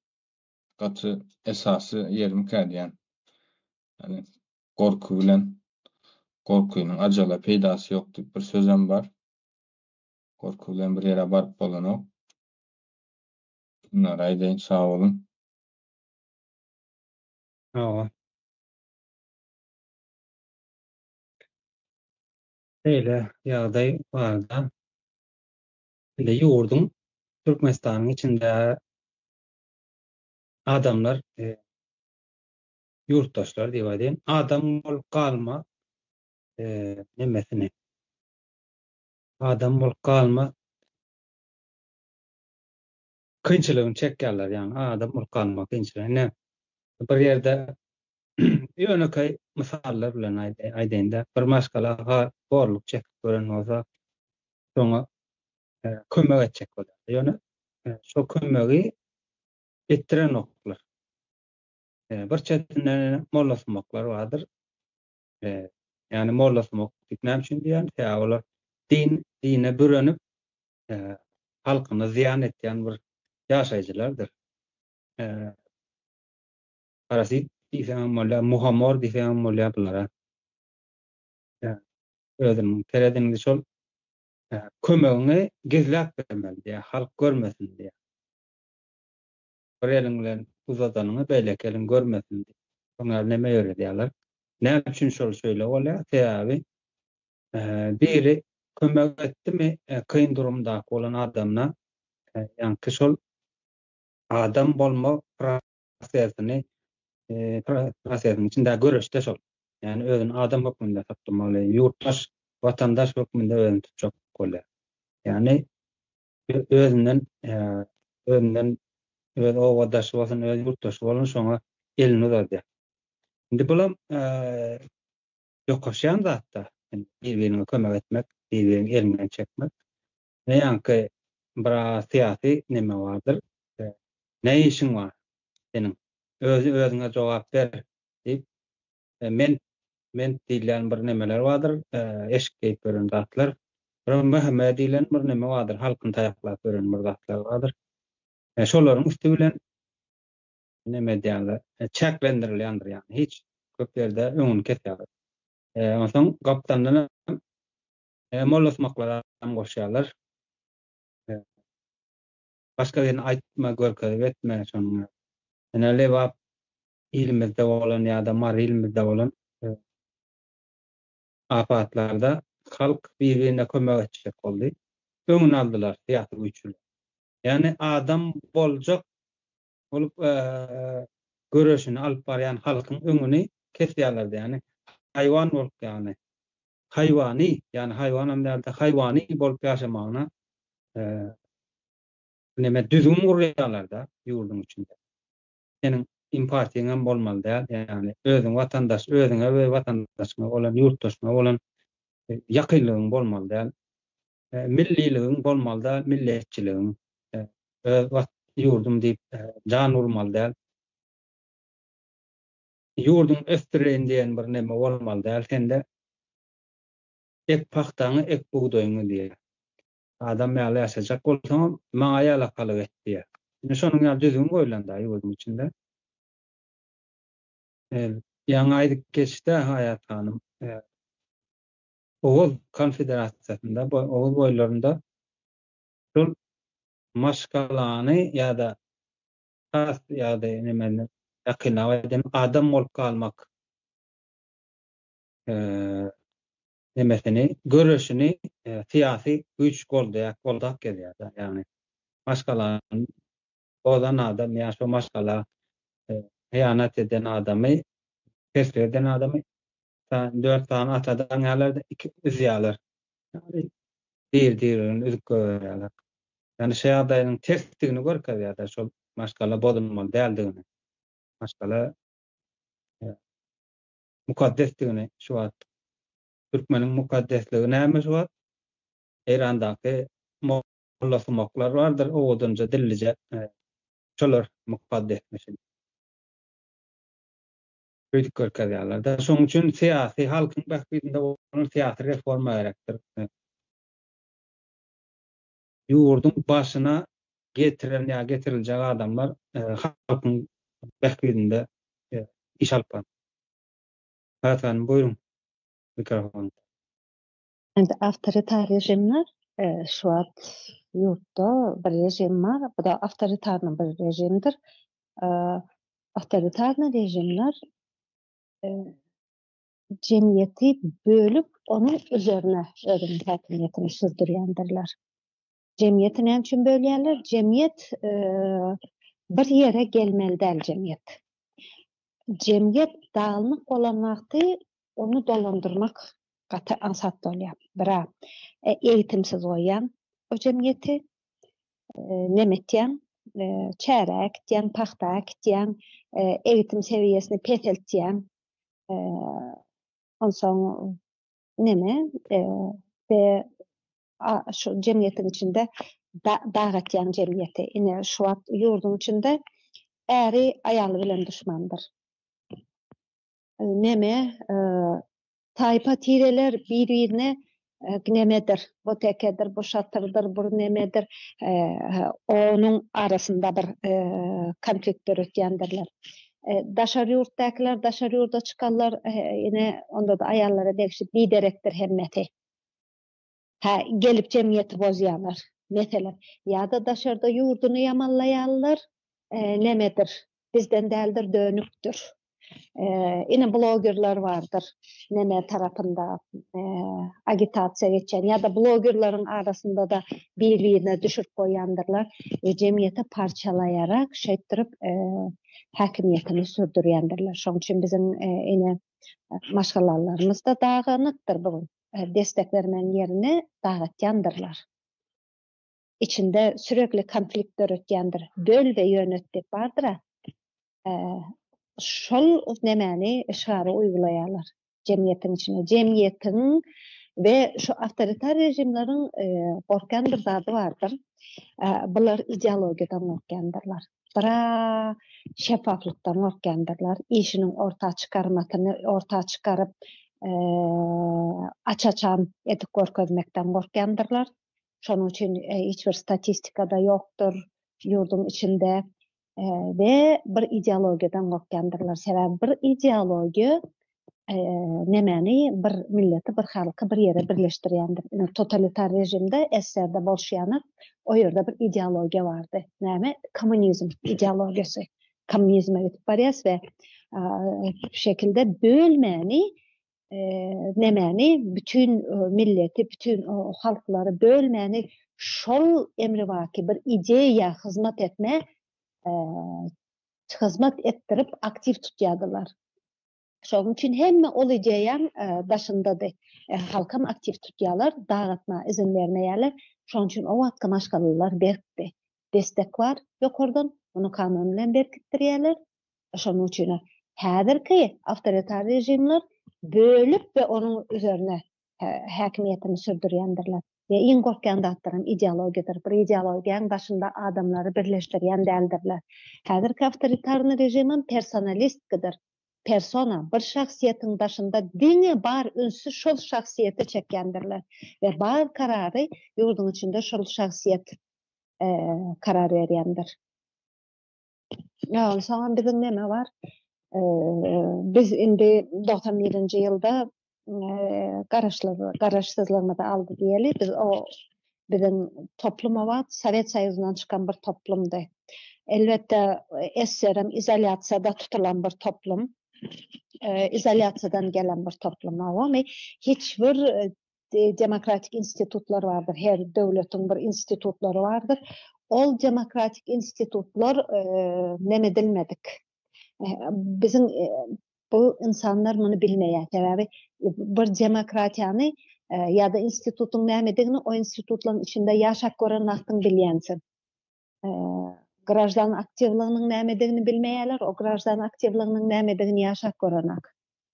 Speaker 2: Gaty esasy ýer mükadiyen. Yani korku bilen korkunyň ajala peýdasy ýok diýip bir sözem bar. Korku bilen bir ýere baryp bolanok. Bunlar aýdyn sag bolun.
Speaker 1: Eýle ýagdaý barda. Bile ýurdun Türkmenistanyň içinde adamlar yurttaşlar diýip aýdyn. Adam bolup galma nemesini. Adam bolup galma kynçylygyny çekýärler, ýani adam urkanma kynçylygyny. Bir ýerde ýönekay mysallar bilen aýdanda bir maskala gorluk çekip gören bolsa şoňa kömek etjek bolar. Ýöne şo kömegi etdiren oklar. Bir çetinden mollasmaklar vardır. Yani mollasmak näme üçin diýär? Olar dine büränip halkyna ziyan etýän bir ýaşaýjylardyr. Parasit diýsen molla, muhammor diýsen molla bulara. Özüniň teredini şol kömegini gizläp bermeli diýär, halk görmesin diýär. Bir elin bilen uzatanyny beýlek elin görmesin diýär. Onlar näme ýöre diýerler? Näme üçin şol şöyle bolýar? Täbi biri kömek etdimi kyn durumda bolan adamna ýani şol adam bolma prosesini prosesiniň içinde göreşde şol. Yani özüni adam hökmünde tutmaly, ýurtdaş, watandaş hökmünde özüni tutjak bolýar. Yani özünden öz owadaşy bolsun, öz ýurtdaşy bolsun, şoňa elini uzatýar. Indi bulam ýokaşýan zatda bir-birine kömek etmek, bir-biriniň elinden çekmek. Näýanky bir syýasy neme bardyr? Ne işin var senin? Özüňe jogap ber diýip men diýilen bir nemeler bardyr. Eşik gören zatlar. Muhammed diýilen bir neme bardyr. Halkyny taýaklap gören bir zatlar bardyr. Şolaryň üstü bilen neme diýerler? Çeklendirilýändir, ýani hiç köp ýerde öňüni kesýärler. Onsoň gapdandan mollasmaklara goşýarlar. Başka ýerine aýtma, görkezip etme şonuň. Näle bap ilimizde bolan ýa-da mar ilimizde bolan afatlarda halk bir-birine kömek etjek boldy. Öňüni aldylar syýasy güýçlü. Yani adam boljak bolup göreşini alyp barýan halkyň öňüni kesýärler. Yani haýwan bolup ýani haýwany, yani haýwan hem-de haýwany bolup ýaşamagyna neme düzgün gurýarlar da ýurdun içinde. Senin empatiýaň bolmaly däl, yani özüň watandaş, özüňe we watandaşyňa bolan, ýurtdaşyňa bolan ýakynlygyň bolmaly däl. Milliligiň bolmaly däl, milletçiligiň ýurdum diýip jan urmaly däl. Ýurdun östirýän diýen bir neme bolmaly däl. Sende ek paxtaňy, ek buğdaýyňy diýer. Adam ýaly ýaşajak bolsaň, maňa ýala kalyp etdi. Şonuň ýaly düzgün goýulanda ýurdun içinde. Ýaňy aýdyp geçdi Hayat hanym. Oğuz Konfederasiýasynda, Oğuz boýlarynda şol maşgalany ýa-da has ýa-da nemeni ýakynlap edip adam bolup kalmak nemesini, göreşini syýasy güýç goldak gelýär. Yani maşgalany bolan adam ýa şo maşgala hıyanat eden adamy, kesir eden adamy 4 tane atadan ýalarda 2 üzýärler. Yani diýirini üzüp görýärler. Yani şeý adaýynyň tersligini görkezýär şol maşgala bolanmaly däldigini. Maşgala mukaddesligini şu wagt türkmeniň mukaddesligi näme şu wagt? Erandaky mollasmaklar bardyr, owudunja dillije şolar mukaddesmişin. Büyük görkezýärler da. Şoň üçin syýasy halkyň bahsinde bolan syýasy reforma gerekdir. Ýurdun başyna getiren ýa getiriljek adamlar halkyň bahsinde iş alpan. Haýatan buyurun. Mikrofon.
Speaker 3: Endi awtoritar rejimler şu an ýurtda bir rejim var. Bu da awtoritarny bir rejimdir. Awtoritarny rejimler cemiyeti bölüp onun üzerine özünün hakimiyetini sürdürýändirler. Cemiyeti näme üçin bölýärler? Cemiyet bir yere gelmeli däl cemiyet. Cemiyet dağılmak bolan wagty onu dolandırmak gata ansat bolýar. Bira eğitimsiz goýan o cemiyeti nemetýän çärek diýen, paxta diýen, eğitim seviyesini peteltýän, onsoň neme ve şu jemgyýetiň içinde dagatýan jemgyýeti. Ine şu wagt ýurdun içinde äri aýaly bilen düşmandyr. Neme taypa tireler bir-birine nemedir, bu tekedir, bu şatırdır, bu nemedir, onun arasında bir konflikt ötýändirler. Daşary ýurtdakylar, daşary ýurda çykanlar, ine onda da aýallara degişip biderekdir hemmeti. Gelip jemgyýeti bozýarlar. Mesela ýa-da daşarda ýurduny ýamanlaýarlar, nemedir, bizden däldir, dönükdür. Ine blogerler vardır, neme tarafında agitasiya geçen ya da blogerlerin arasında da birliğine düşürüp koyandırlar ve cemiyete parçalayarak şeytirip hakimiyetini sürdürýändirler. Şoň üçin bizim ine maşgalalarımız da dağınıktır bu. Destek vermen yerine dağıtýandyrlar. İçinde sürekli konfliktler ötýändir. Böl ve yönetdik bardır. Şol nemeni işgary uygulaýarlar jemgyýetiň içine. Jemgyýetiň ve şu awtoritar rejimleriň gorkan bir zady bardyr. Bular ideologiýadan gorkandyrlar. Bira şeffaflykdan gorkandyrlar. Işiniň orta çykarmasyny orta çykaryp açaçan etip görkezmekden gorkandyrlar. Şonuň üçin hiç bir statistikada ýokdur ýurdun içinde. Ve bir ideologiýadan gorkandyrlar. Sebäbi bir ideologiýa nemeni bir milleti, bir halky bir ýere birleşdirýändir. Totalitar rejimde SSR'de bolşýany o ýerde bir ideologiýa bardy. Näme? Kommunizm ideologiýasy. Kommunizme gidip barýas we bu şekilde bölmeni nemeni bütün milleti, bütün halklary bölmeni şol emrivaki bir ideýa hyzmat etme hizmet ettirip aktiv tutýardylar. Şoň üçin hemme ol ideýaň başyndadyr. Halkam aktiv tutýarlar, dağıtma izin bermeýärler. Şoň üçin o wagtda maşgalalar berkdi. Destek var ýokurdan, onu kanun bilen berkitdirýärler. Şoň üçin häzirki awtoritar rejimler bölüp ve onun üzerine hakimiyetini sürdürýändirler. Ve iň gorkan zatlaryň ideologiýadyr. Bir ideologiýaň başynda adamlary birleşdirýän däldirler. Häzirki awtoritar rejimim personalistdir. Persona bir şahsiýetiň başynda diňe bar ünsüz şol şahsiýete çekýändirler. Ve bar karary ýurdun içinde şol şahsiýet karar berýändir. Ýa, soňra bizim neme var? Biz indi 91-nji ýylda garaşsyzlygyny da aldy diýeli. Biz o bizim topluma wat Sowet Soýuzundan çykan bir toplumdy. Elbette SSR'm izolasiýada tutulan bir toplum. İzolasiýadan gelen bir toplum. Ama hiç bir demokratik institutlar vardır. Her döwletiň bir institutlary vardır. Ol demokratik institutlar nemedilmedik. Bizim bu insanlar bunu bilmeýär. Sebäbi bir demokratiýany ya da institutun nämedigini o institutlaryň içinde ýaşap gören wagtyň bilýänsin. Grajdan aktivliğinin nämedigini bilmeýärler, o grajdan aktivliğinin nämedigini ýaşap görenek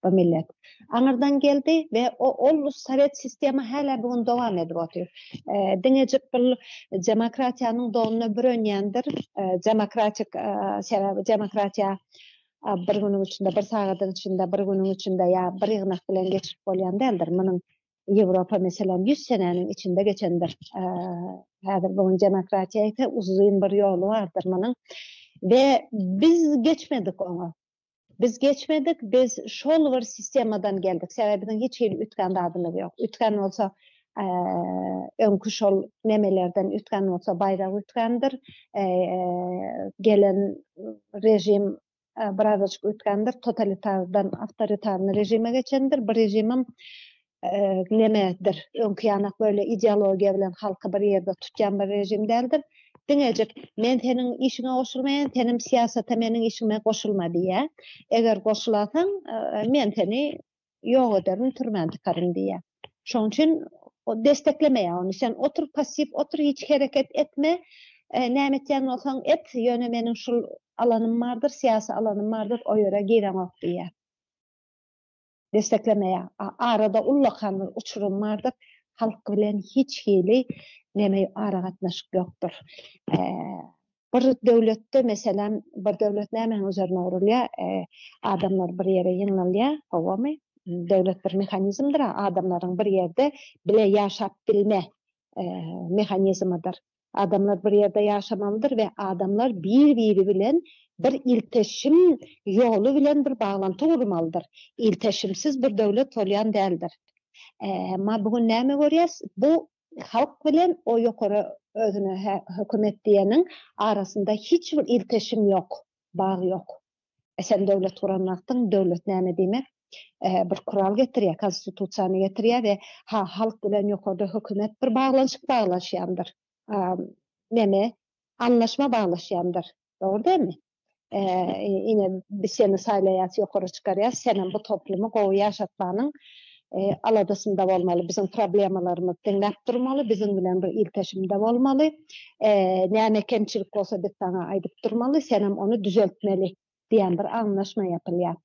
Speaker 3: bu millet. Aňyrdan geldi ve ol Sowet sistemi häle bugün dowam edip otur. Diňejik bir demokratiýanyň dowuny bürönýändir. Demokratik sebäbi demokratiýa bir günün içinde, bir sagatyň içinde, bir günün içinde ya bir ýygnak bilen geçip bolýan däldir. Munyň Ýewropa meselem 100 seneniň içinde geçendir. Häzir bugün demokratiýa uzun bir ýolu bardyr munyň. Ve biz geçmedik onu. Biz geçmedik, biz şol bir sistemadan geldik. Sebäbiň hiç ýeri ütgän dadymy ýok. Ütgän bolsa öňkü şol nemelerden ütgän bolsa baýrak ütgändir. Gelen rejim birazcık ütgändir. Totalitardan awtoritar rejime geçendir. Bir rejimim nemedir? Öňkü ýanak böyle ideologiýa bilen halky bir ýerde tutýan bir rejim däldir. Diňejik, men seniň işiňe goşulmaýan, senim siýasata meniň işime goşulma diýär. Eger goşulasaň, men seni ýok ederim, türmäde tıkarym diýär. Şoň üçin o desteklemeýär onu. Sen otur pasif, otur hiç hareket etme. nämetjen bolsaň et, ýöne meniň şul alanım bardyr, siyasi alanım bardyr, o ýöre gireňok diýär. Desteklemeýär. Arada ullakan uçurum bardyr, halk bilen hiç hili näme ara gatnaşyk ýokdur. Bir döwletde meselem bir döwlet näme üzerine urulýar? Adamlar bir ýere ýygnalýar, howamy? Döwlet bir mehanizmdir, adamlaryň bir ýerde bile ýaşap bilme mehanizmidir. Adamlar bir ýerde ýaşamalydyr we adamlar bir-biri bilen bir ilteşim ýoly bilen bir baglanty gurmalydyr. İlteşimsiz bir döwlet bolýan däldir. Ma bugün näme görýäs? Bu halk bilen o ýokary özüne hökümet diýeniň arasynda hiç bir ilteşim ýok, bag ýok. Sen döwlet guranlykdyň döwlet näme diýmek? Bir kural getirýär, konstitusiýany getirýär we halk bilen ýokary hökümet bir baglanşyk baglaşýandyr. Näme? Anlaşma baglaşýandyr. Dogry dälmi? Ine biz seni saýlaýas, ýokary çykarýas, senem bu toplumy gowy ýaşatmanyň aladasında bolmaly, bizim problemlarymyzy dinläp durmaly, bizim bilen bir ilteşimde bolmaly. Näme kemçilik bolsa biz sana aýdyp durmaly, senem onu düzeltmeli diýen bir anlaşma ýapylýar.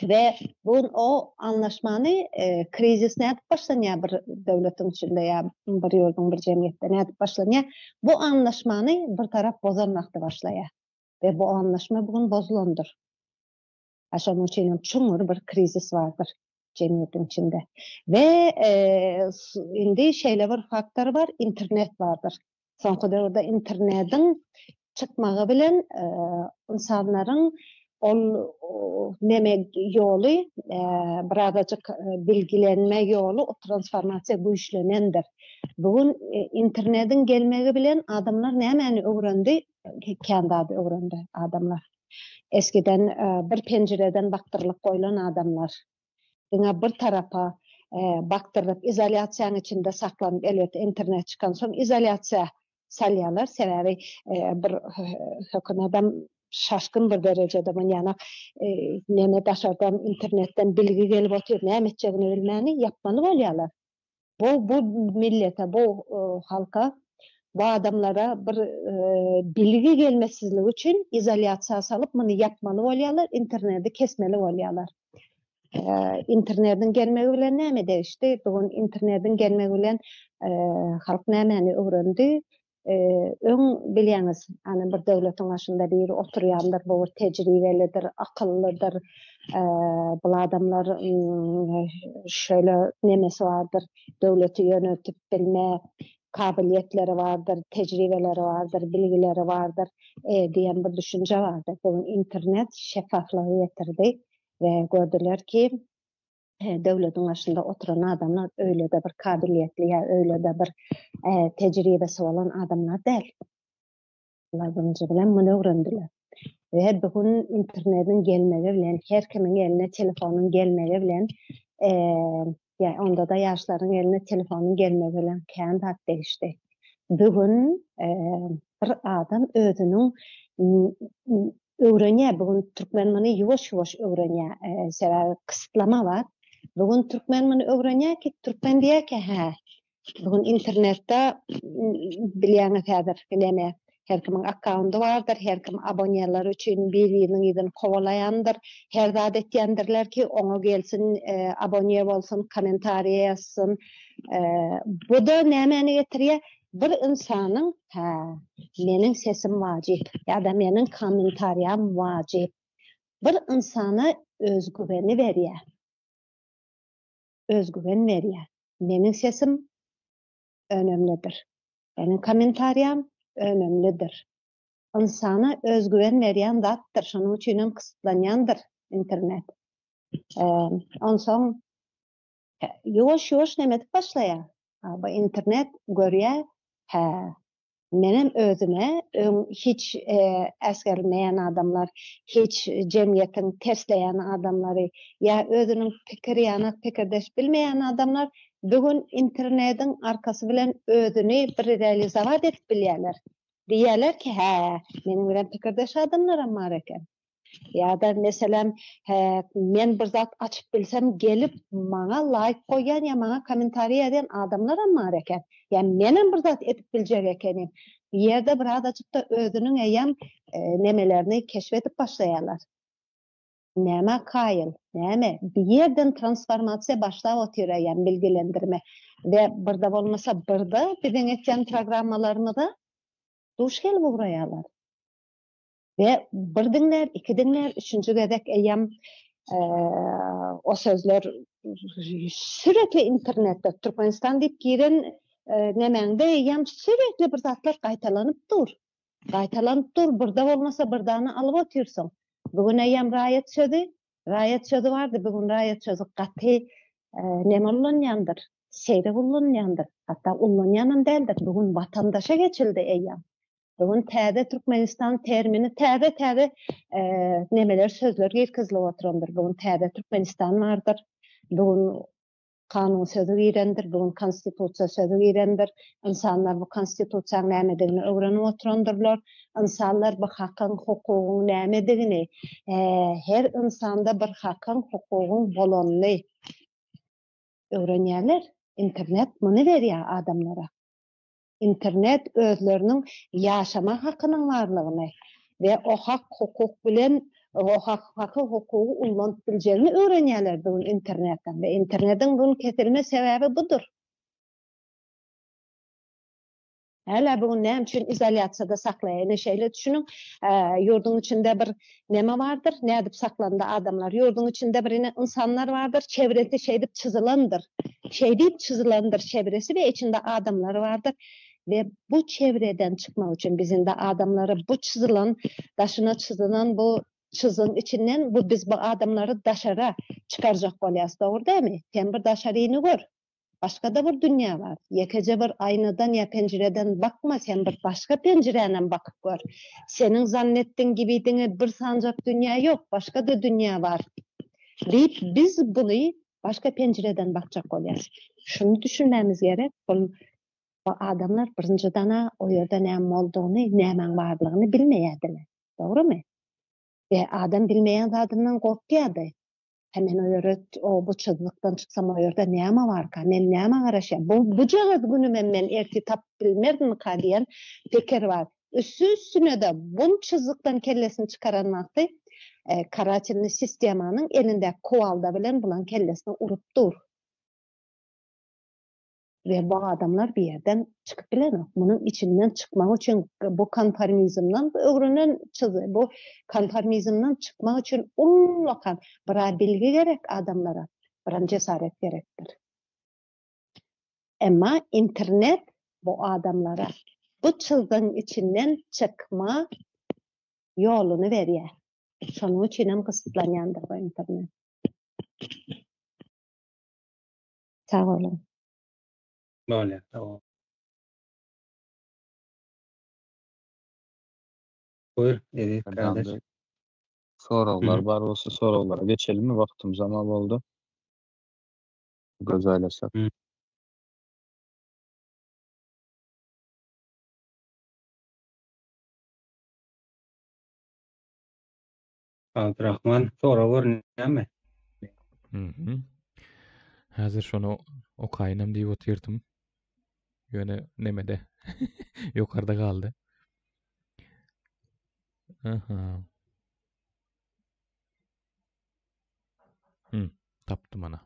Speaker 3: Ve bu o anlaşmany krizis nädip başlanýar bir döwletiň içinde ýa bir ýoldyň bir jemgyýetde nädip başlanýar? Bu anlaşmany bir tarap bozanmakda başlaýar. Ve bu anlaşma bugün bozulandyr. Aşaňyň içinde çuňur bir krizis bardyr jemgyýetiň içinde. Ve indi şeýle bir faktor bar, internet bardyr. Soňky döwürde internetiň çykmagy bilen insanlaryň ol näme ýoly, birazajyk bilgilenme ýoly, o transformasiýa güýçlenendir. Bugün internetiň gelmegi bilen adamlar nämäni öwrendi? Kendady öwrendi adamlar. Eskiden bir pencereden baktyrylyp goýulan adamlar. Diňe bir tarapa baktyryp izolasiýanyň içinde saklanyp elbetde internet çykan soň izolasiýa salýarlar. Sebäbi bir hökümetem şaşkın bir derecede ýana näme daşardan internetten bilgi gelip otur, näme etjegini bilmäni ýapmaly bolýarlar. Bu millete, bu halka, bu adamlara bir bilgi gelmesizligi üçin izolasiýa salyp muny ýapmaly bolýarlar, interneti kesmeli bolýarlar. İnternetiň gelmegi bilen näme değişdi? Bugün internetiň gelmegi bilen halk nämäni öwrendi? Öň bilýäňiz, any bir döwletiň başynda biri oturýandyr, bu tejribelidir, akyllydyr. Bu adamlar şöyle nemesi vardır, döwleti ýönetip bilme kabiliýetleri vardır, tejribeleri vardır, bilgileri vardır diýen bir düşünje vardır. Bugün internet şeffaflygy getirdi we gördüler ki döwletiň başynda oturan adamlar öyle de bir kabiliýetli ýa öyle de bir tejribesi bolan adamlar däl. Onlar bunca bilen muny öwrendiler. Ve bugün internetiň gelmegi bilen, her kimiň eline telefonyň gelmegi bilen, ýa onda da ýaşlaryň eline telefonyň gelmegi bilen kän zat değişdi. Bugün bir adam özüniň öwrenýär, bugün türkmen muny ýuwaş-ýuwaş öwrenýär, sebäbi kysıtlama bar. Bugün türkmen muny öwrenýär ki, türkmen diýär ki, bugün internetde bilýäňiz häzir näme, her kimiň akkaunty bardyr, her kim abonýalary üçin bir-biriniň ýerden kowalaýandyr, her zat etýändirler ki, oňa gelsin, abonýe bolsun, kommentariýa ýazsyn. Bu da nämäni getirýär? Bir insanyň, meniň sesim wajyp, ýa-da meniň kommentariýam wajyp. Bir insana özgüveni berýär. Özgüven berýär. Meniň sesim önemlidir. Meniň kommentariýam önemlidir. İnsana özgüven berýän zatdyr. Şonuň üçin hem kysıtlanýandyr internet. Onsoň ýuwaş-ýuwaş näme edip başlaýar? Bu internet görýär, menem özüme hiç äsgermeýän adamlar, hiç jemgyýetiň tersleýän adamlary ýa özüniň pikiri ýa pikirdeş bilmeýän adamlar bugün internetiň arkasy bilen özüni bir realizat edip bilýärler. Diýerler ki, meniň bilen pikirdeş adamlar bar eken. Ýa-da meselem men bir zat açyp bilsem gelip maňa like goýan ýa maňa kommentariýa eden adamlar bar eken. Ýa menem bir zat edip biljek ekenim. yerde bir adacık da özünün eýem nemelerini keşfedip başlaýarlar. Näme kaýıl, näme bir yerden transformasiýa başlap otyrýan bilgilendirme we birde bolmasa birde biziň etýän programmalarymyza duş gelip uğraýarlar. Ve bir dinler, iki dinler, üçüncü gedek eýem o sözler sürekli internette Türkmenistan diýip giren nemeňde eýem sürekli bir zatlar gaýtalanyp dur. Gaýtalanyp dur, birde bolmasa birdany alyp otyrsyň. Bugün eýem raýat sözü bardy. Bugün raýat sözü gaty neme ullanýandyr, seýre ullanýandyr. Hatda ullanýanym däldir. Bugün vatandaşa geçildi eýem. Bugün täze Türkmenistan termini täze nemeler sözler ýetkizilip oturandyr. Bugün täze Türkmenistan bardyr. Bugün kanun sözü girendir, bugün konstitusiýa sözü girendir. İnsanlar bu konstitusiýaň nämedigini öwrenip oturandyrlar. İnsanlar bu hakyň, hukugyň nämedigini, her insanda bir hakyň, hukugyň bolanyny öwrenýärler. İnternet muny berýär adamlara. İnternet özlerinin yaşama hakkının varlığını ve o hak hukuk bilen o hakkı hukuku ullanıp bileceğini öğrenýärler bu internetten ve internetin bunun kesilme sebebi budur. Hala bu näme üçin izolyatsiyada saklaýan şeýle düşünün. Ýurdun içinde bir neme vardır, nädip saklandı adamlar. Ýurdun içinde bir insanlar vardır, çevresi şeýdip çyzylandyr çevresi ve içinde adamlar vardır. Ve bu çevreden çıkmak için bizim de adamları bu çizilen, daşına çizilen bu çizin içinden biz bu adamları daşara çıkaracak bolýas, doğru değil mi? Sen bir daşaryny gör. Başka da bir dünya var. Yekece bir aynadan ya pencereden bakma, sen bir başka pencereden bakıp gör. Senin zannettiğin gibi bir sancak dünya yok, başka da dünya var. Deyip biz bunu başka pencereden bakacak bolýas. Şunu düşünmemiz gerek. Bu adamlar birinciden o yerde näme boldugyny, näme barlygyny bilmeýärdiler. Dogrymy? Ve adam bilmeýän adamdan gorkýardy. Hemen o yerde bu çyzlykdan çıksam o yerde näme barka, men näme garaşam? Bu jagat günü men erti tap bilmerdim diýen pikir var. Üstüne de bu çyzlykdan kellesini çıkaran wagty Karaçinli sistemanyň elinde kuvalda bilen bulan kellesini urup dur. Ve bu adamlar bir yerden çıkıp bilen. Bunun içinden çıkmak için bu konformizmden öwrenen bu konformizmden çıkmak için ullakan bir bilgi gerek adamlara. Bir cesaret gerektir. Ama internet bu adamlara bu çılgın içinden çıkma yolunu veriyor. Şonun için hem kısıtlanyandır bu internet. Sağ olun.
Speaker 1: Böyle, tamam. Buyur, Edip kardeş.
Speaker 2: Sorular var olsa sorulara geçelim mi? Vaktimiz ama oldu. Göz aylasak.
Speaker 1: Abdurrahman, soru var näme?
Speaker 4: Häzir şonu okaýnam diýip otyrdım. Ýöne nemede ýokarda galdy. Tapdym ana.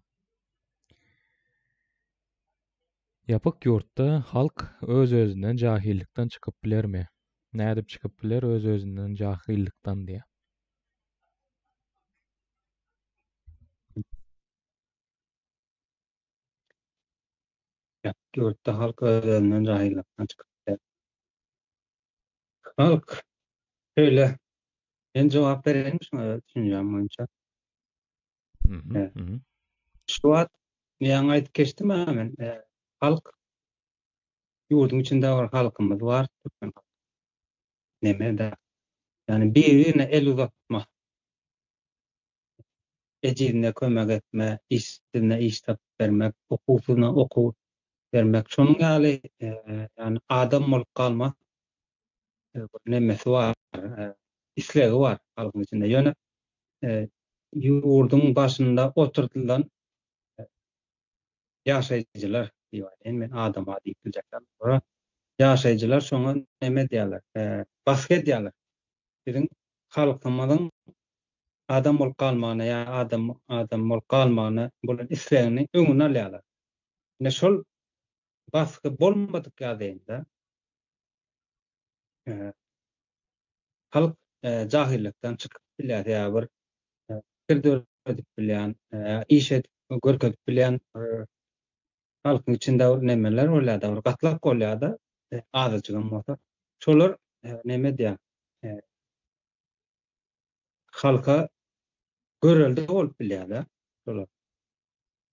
Speaker 4: Ýapyk ýurtda halk öz-özünden jahillikden çykyp bilermi? Nädip çykyp biler öz-özünden jahillikden diýe.
Speaker 1: Yurtta halk özünden jahillikden çykyp biler. Halk öyle. Ben cevap bereyim şuna düşünýän boýunça. Şu wagt ýa-ni aýdyp geçdim men. Halk ýurdun içinde bir halkymyz var. Neme de yani birine el uzatma. Ejirine kömek etme, işine iş tap vermek, okufuna oku vermek. Şonun ýaly yani adam bolup kalma nemesi var, islegi var halkın içinde. Ýöne ýurdun başynda oturtulan ýaşaýjylar diýip men adama diýip biljekler. ýaşaýjylar şoňa näme diýerler? Basket diýerler. Biziň halkymyzyň adam bolup galmagyna ýa adam bolup galmagyna bolan islegini öňüne alýarlar. Ne şol baskı bolmadyk ýa-da halk jahillikden çykyp bilýär ýa bir fikir edip bilýän, iş edip görkezip bilýän halkyň içinde nemeler bolýar da, bir gatlak bolýar da, azyjygan bolsa. Şolar neme diýär? Halka göreldi bolup bilýär da. Şolar.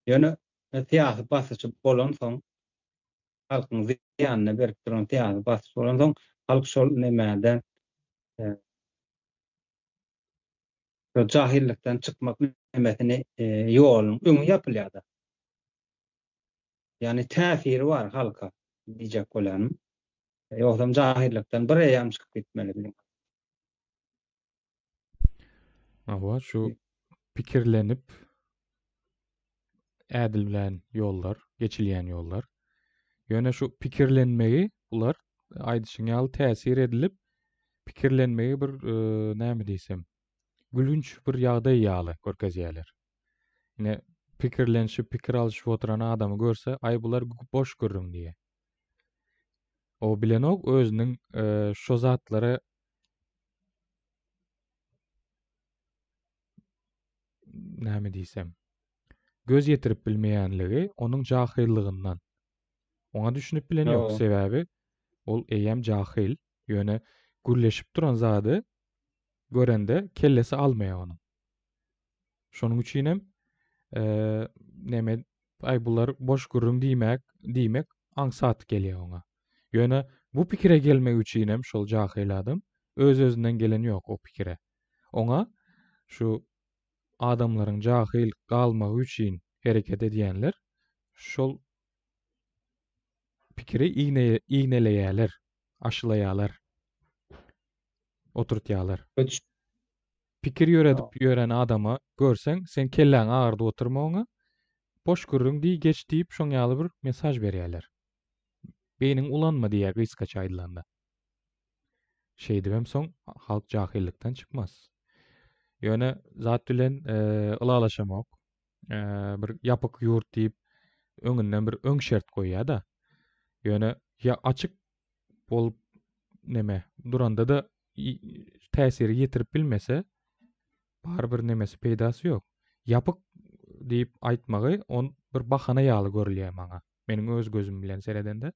Speaker 1: Ýöne tiýasy basyjy bolan soň halkyň ziýanyna berip duran tiýasy basyjy bolan soň halk şol nemeden jahillikden çykmak nemesini ýoluň öňü ýapylýar da. Yani täsiri var halka diýjek bolanym. Ýogsa jahillikden bir ýam çykyp gitmeli bilen.
Speaker 4: Awa şu pikirlenip ädil bilen ýollar, geçilýän ýollar. Ýöne şu pikirlenmegi ular aýdyşyň ýaly täsir edilip pikirlenmegi bir näme diýsem, gülünç bir ýagdaý ýaly görkezýärler. Ine pikirlenşip pikir alşyp oturan adamy görse, ay bular boş görüň diýe. O bilenok özüniň şo zatlary näme diýsem, göz ýetirip bilmeýänligi onuň jahillygyndan. Oňa düşünüp bilen ýok,
Speaker 1: Oo.
Speaker 4: sebäbi ol eýem jahil, ýöne gürleşip duran zady görende kellesi almaýar onuň. Şonuň üçinem neme ay bular boş görüň diýmek aňsat gelýär oňa. Ýöne bu pikire gelmek üçinem şol jahil adam öz-özünden gelen ýok o pikire. Oňa şu adamlaryň jahil galmagy üçin hereket edýänler şol pikiri iğneleýärler, aşylaýarlar, oturtýarlar. Pikir ýören adama görseň, sen kelläň agyrdy oturma oňa, boş görüň diýip geç diýip şoň ýaly bir mesaj berýärler. Beyniň ulanma diýär gysgaça aýdylanda. Şeýdi hem soň halk jahillikden çykmaz. Ýöne zat bilen ylalaşamak, bir ýapyk ýurt diýip öňünden bir öň şert goýýar da. Ýöne ýa açyk bolup neme duranda da täsiri ýetirip bilmese bar bir nemesi peýdasy ýok. Ýapyk diýip aýtmagy on bir bahana ýaly görülýär maňa. Meniň öz gözüm bilen seredende.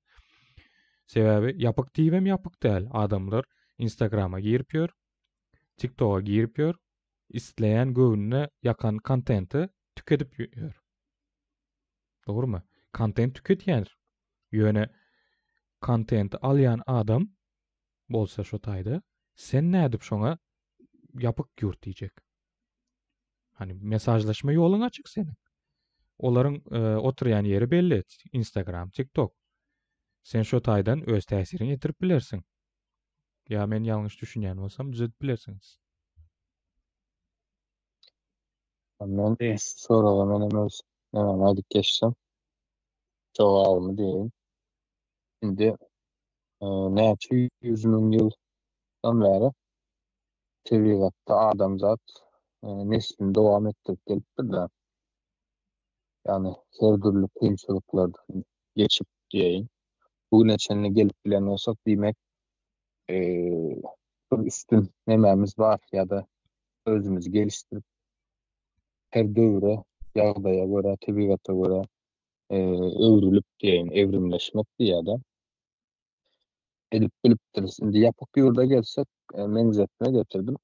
Speaker 4: Sebäbi ýapyk diýibem ýapyk däl. Adamlar Instagrama girip ýör, TikTok'a girip ýör, isleýän göwnüne ýakan kontenti tüketip ýör. Dogrymy? Kontent tüketýär. Ýöne kontenti alýan adam bolsa şo taýda, sen nädip şoňa ýapyk ýurt diýjek. Hani mesajlaşma ýoluň açyk senin. Olaryň oturýan ýeri belli. Instagram, TikTok. Sen şo taýdan öz täsirini ýetirip bilersiň. Ya men ýalňyş düşünýän bolsam düzeltip bilersiňiz.
Speaker 2: Men soraga menem öz nämem aýdyp geçsem. Jogabymy diýin. Indi näçe 100 000 ýyldan bäri tebigatda adamzat neslini dowam etdirip gelipdir da. Yani her türlü kynçylyklardan geçip diýeýin. Bugüne çenine gelip bilen bolsak diýmek bir üstün nememiz bar ýa-da özümüzi geliştirip her döwre ýagdaýa görä, tebigata görä öwrülip diýeýin, evrimleşmek diýär-de. Edip bilipdir. Indi ýapyk ýurda gelsek, meňzetme getirdim.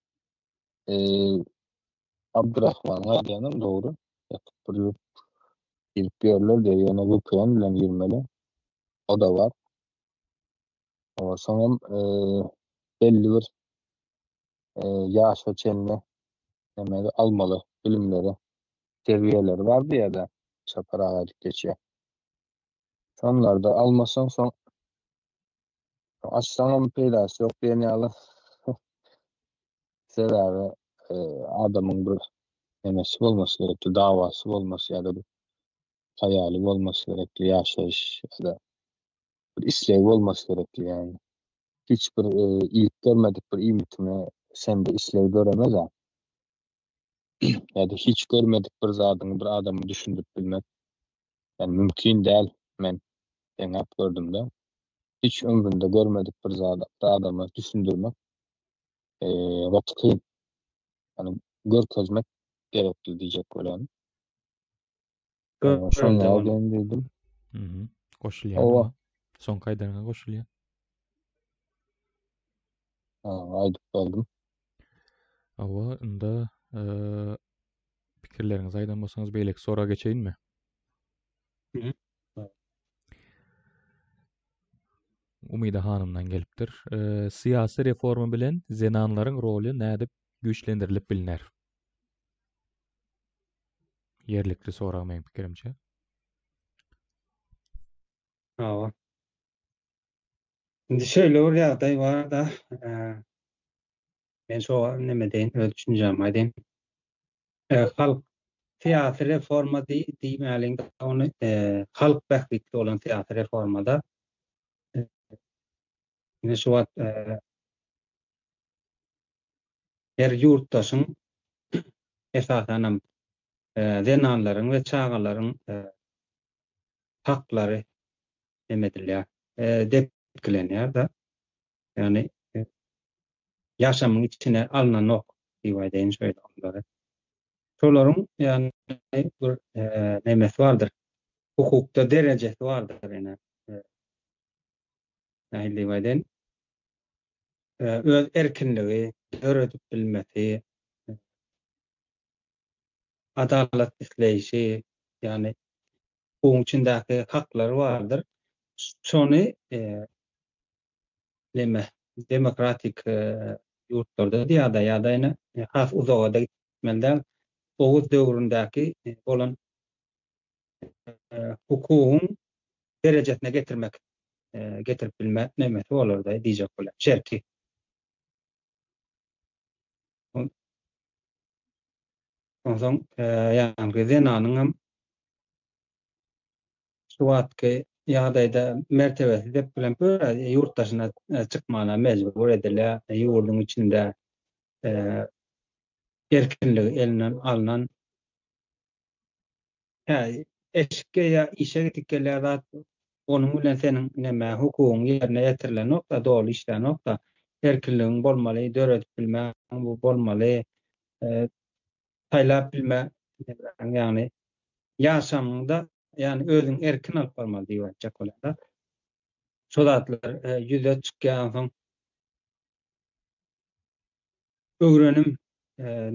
Speaker 2: Abdurrahman Adyanyň dogry ýapyk bir ýurt girip ýörler diýe, ýöne VPN bilen girmeli. O da var. O soňam belli bir ýaşa çenine nemeli almaly bilimleri, sewiýeleri bar diýär-de. Çaparaga edip geçýär. Şonlarda almasaň soň açsaňam peýdasy ýok diýen ýaly. Sebäbi adamyň bir nemesi bolmasy gerekli, dawasy bolmasy ýa-da bir haýaly bolmasy gerekli ýaşaýyş ýa-da bir isleği bolmasy gerekli ýani. Hiç bir ilk görmedik bir imitime sen de isleği göremez ha. Ýa-da hiç görmedik bir zadyny bir adamy düşündirip bilmek yani mümkin däl. Men eňap gördüm-de. Hiç ömründe görmedik bir adamy düşündirmek wagt kyn. Yani görkezmek gerekli diýjek bolam. Şoň
Speaker 1: Gördüm onu.
Speaker 2: ýaly dedim.
Speaker 4: Goşulýan
Speaker 2: Owa,
Speaker 4: ama son kaýdaryna goşulýan.
Speaker 2: aýdyp boldum.
Speaker 4: Awa unda pikirleriňizi aýdan bolsaňyz beýleki sora geçeýinmi?
Speaker 1: Hı hı.
Speaker 4: Umyda hanymdan gelipdir. Syýasy reforma bilen zenanlaryň roly nädip güýçlendirilip bilinär? Yerlikli soragy meň pikirimçe.
Speaker 1: Awa. Indi şöyle bir ýagdaý bar da, men şo neme deýin, öz düşünjämi aýdym. Halk syýasy reforma diýmäliň onu halk bählikli olan syýasy reformada ine şu wagt her ýurtdaşyň esasanam zenanlaryň we çagalaryň haklary emedilýär, depkilenýär da. Yani yaşamın içine alınan ok diýip aýdyn şöyle onlara. Şolaryň yani bir nemesi vardır. Hukukda derecesi vardır ene. Nähili diýip aýdyn? Öz erkinligi, öwredip bilmesi, adalet isleýişi, yani buň içindäki haklary vardır. Şonu neme demokratik ýurtlarda ýa-da ene has uzaga da gitmeliler. Oğuz döwründäki bolan hukugyň derejesine getirmek, getirip bilmek nemesi bolar da diýjek bolar. Şerki. Onsoň ýa-ni zenanyň şu wagtky ýagdaýda mertebesi dep bilen ýurtdaşyna çykmana mejbur edilýär. Ýurdun içinde erkinligi elinden alınan eşikge ýa işe gittikleri zat onuň bilen seniň näme hukugyň ýerine ýetirilen nokta, dogry işleýän nokta, erkinligiň bolmaly, döredip bilmäň bu bolmaly, taýlap bilme, ýani ýaşamyňda ýani özüň erkin alyp barmaly diýip aýtjak bolar. Şo zatlar ýüze çykýan soň öwrenim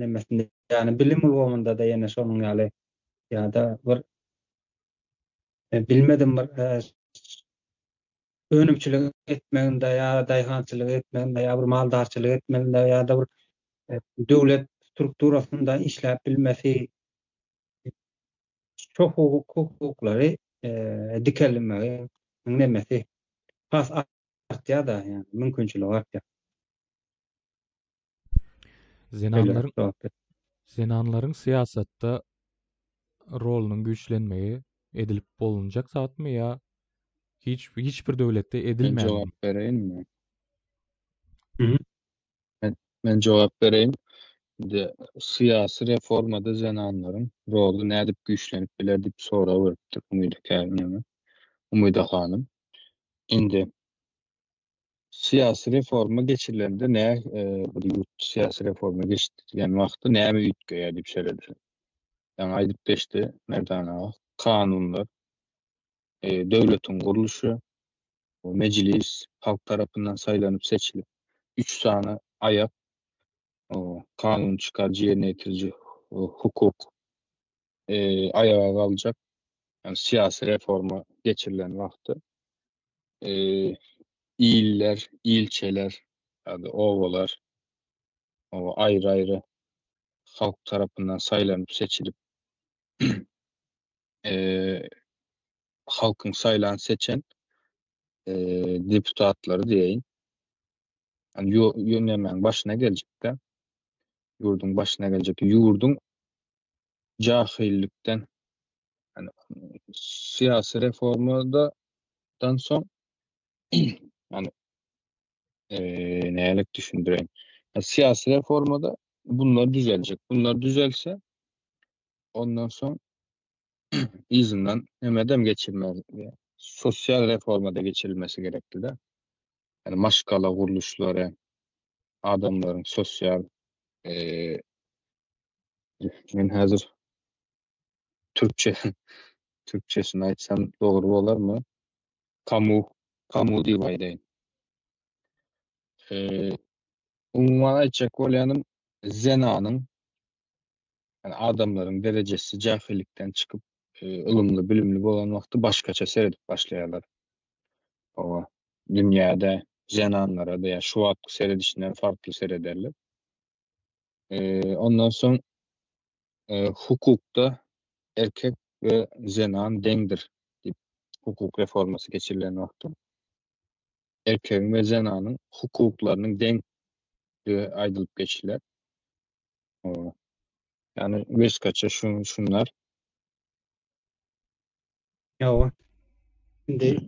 Speaker 1: nemesinde ýani bilim ulgamynda da ýene şonuň ýaly ýa-da bir bilmedim bir önümçilik etmeginde ýa-da daýhançylyk etmeginde ýa bir maldarçylyk etmeginde ýa-da bir döwlet strukturasynda işläp bilmesi çok hukuklary dikelmegi nemesi has artýar da ýani mümkinçiligi artýar.
Speaker 4: Zenanlaryň syýasatda rolunyň güýçlenmegi edilip bolunjak zatmy ýa hiçbir döwletde
Speaker 2: Men
Speaker 4: edilmän?
Speaker 2: jogap bereyinmi?
Speaker 1: Hı.
Speaker 2: Men jogap bereyim. De syýasy reformada zenanlaryň rolu nädip güýçlenip biler diýip sora beripdir Umyda Kärimeme. Umyda hanym. Indi syýasy reforma geçirilende bir ýurt syýasy reforma geçirilgen wagtda näme üýtgeýär diýip söyledi. Yani aýdyp geçdi, merdana kanunlar, döwletiň guruluşy, o meclis halk tarapyndan saýlanyp seçilip 3 sany aýap o kanun çykarjy ýerine ýetiriji hukuk aýaga galjak. Yani syýasy reforma geçirilen wagtda iller, ilçeler, ýa-da owalar, o aýry-aýry halk tarapyndan saýlanyp seçilip halkyň saýlan seçen deputatlary diýeýin. Yani ýönemäň başyna geljek-de. Ýurdun başyna geljek. Ýurdun jahillikden yani syýasy reformadadan soň Yani neyelik düşündüreyim. Siyasi reformada bunlar düzelecek. Bunlar düzelse ondan sonra izinden hem geçilmez. Sosyal reformada geçirilmesi gerekli de. Yani maşgala kuruluşları, adamların sosyal men hazır Türkçesini aytsam doğru bolar mı? Kamu diýip aýdaýyn. Umuman aýtjak bolýanym zenanyň, yani adamlaryň derejesi jahillikden çykyp ilimli, bilimli bolan wagty başgaça seredip başlaýarlar. Owa dünýäde zenanlara da şu wagtky seredişinden farkly serederler. Ondan soň hukukda erkek we zenan deňdir diýip hukuk reformasy geçirilen wagty erkegiň we zenanyň hukuklarynyň deň aýdylyp geçiler. Yani beşkaça şunlar.
Speaker 1: Ýa-wa. Indi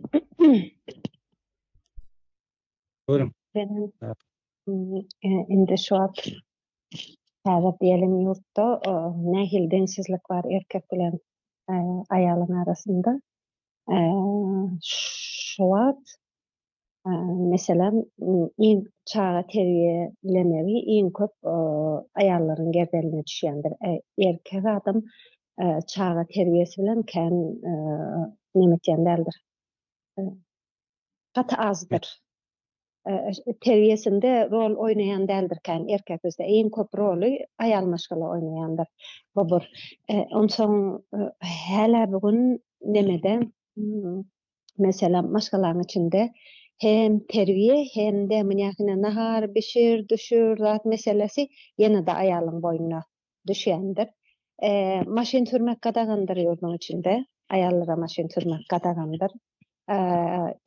Speaker 1: görüm.
Speaker 3: Benim
Speaker 1: Evet.
Speaker 3: indi şu an häzir diýelim ýurtda nähil deňsizlik bar erkek bilen aýalyň arasynda. Şu an meselem iň çağa terbiýelemegi iň köp aýallaryň gerdeline düşýändir. Erkek adam çağa terbiyesi bilen kän nemetýändir. Gata azdyr. Terbiyesinde rol oynayan däldir kän erkek bizde iň köp roly aýal maşgala oynaýandyr. Bu bir onsoň häle bugün nemede mesela maşgalaryň içinde hem terbiye hem de münäkine nahar, bişir, düşür, zat meselesi ýene-de aýalyň boýnuna düşýändir. Maşin sürmek gadagandyr ýurdun içinde. Aýallara maşin sürmek gadagandyr.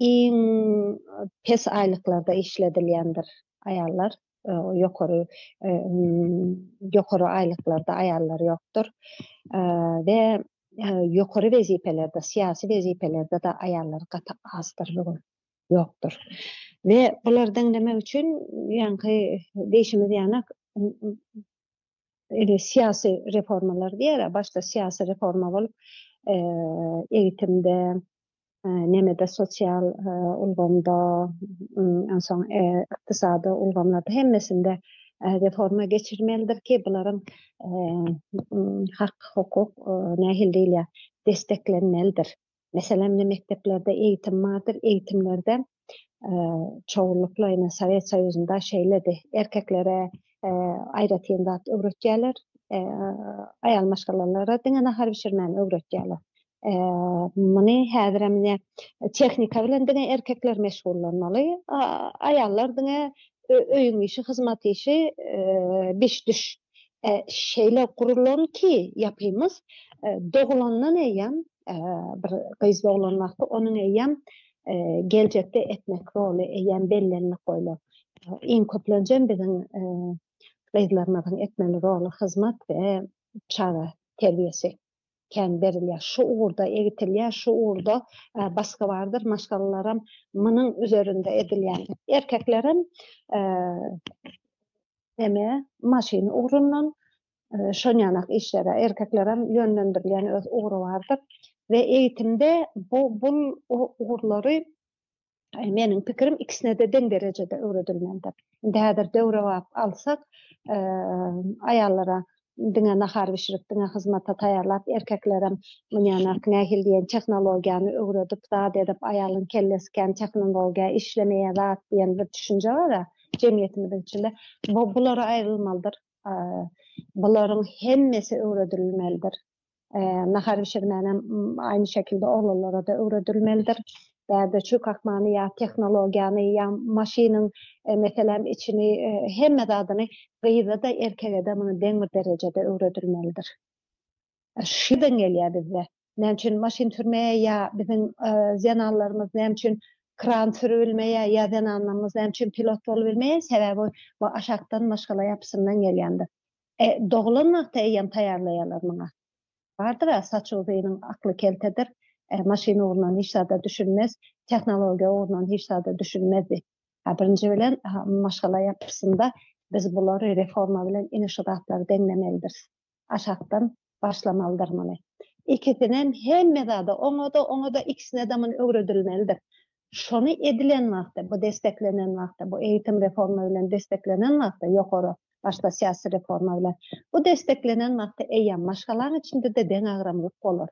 Speaker 3: Iň pes aýlyklarda işledilýändir aýallar. Ýokary aýlyklarda aýallar ýokdur. Ve ýokary wezipelerde, siýasy wezipelerde de aýallar gata azdyr bugün. Ýokdur. Ve bulardan demek üçin ýanky deýişimiz ýanak siýasy reformalar diýer, başda siýasy reforma bolup eğitimde, nemede sosial ulgamda, onsoň ykdysady ulgamlarda hemmesinde reforma geçirmelidir ki buların hak, hukuk nähil diýilýär desteklenmelidir. Mesela mekteplerde eğitim vardır. Eğitimlerde çoğunlukla yine Sovet Soýuzyna şeýledi. Erkeklere aýratyn zat öwretýärler. Aýal maşgalalara diňe nahar bişirmäni öwretýärler. Muny häzir emine tehnika bilen diňe erkekler meşgullanmaly. Aýallar diňe öýüň işi, hyzmat işi, biş düş şeýle gurulan ki yapymyz. Doglandan eýem bir gyz doglan wagty onuň eýem geljekde etmek roly eýem bellenip goýular. Iň köplenjem biziň gyzlarymyzyň etmeli roly hyzmat we çağa terbiyesi kän berilýär. Şu uğurda egitilýär, şu uğurda baskı vardır. Maşgalalarym munyň üzerinde edilýär. Erkeklerim maşyny uğrundan şonyanak işlere erkeklerim yönlendirilýän öz uğru vardır. Ve eğitimde bu uğurlary meniň pikirim ikisine de deň derejede öwredilmelidir. Häzir döwre alsak aýallara diňe nahar bişirip diňe hyzmata taýýarlap erkeklerim münýanak nähil diýen tehnologiýany öwredip zat edip aýalyň kellesi kän tehnologiýa işlemeýe zat diýen bir düşünje bar. Jemgyýetimiziň içinde bulara aýrylmalydyr. Buların hemmesi öwredilmelidir. Nahar bişirmänem aynı şekilde oglanlara da öwredilmelidir. Bäde şu kakmany ya tehnologiýany ya maşynyň meselem içini hemme zadyny gyýda da erkege de muny deň bir derejede öwredilmelidir. Şudan gelýär bizde. Näçin maşyn sürmeýe ya biziň zenanlarymyz näçin kran sürülmeýe ya zenanlarymyz näçin pilot bolup bilmeýe sebäbi bu aşakdan maşgala ýapysyndan gelýändir. Doglan wagty eýem taýýarlaýarlar muňa. Bardyr saç uzynyň akly keltedir. maşina uğrundan hiç zada düşünmez, teknologiya uğrundan hiç zada düşünmezdi. Birinci bilen maşgala yapısında biz bunları reforma bilen inşaatları denlemelidir. Aşaktan başlamalıdır mı? İkisinin hemme zada ona da ikisine de öğretilmelidir. Şonu edilen wagtda, bu desteklenen wagtda, bu eğitim reforma bilen desteklenen wagtda, ýokary başga siyasi reforma bilen bu desteklenen wagtda eýýän maşgalaryň içinde de deň agramlyk bolar.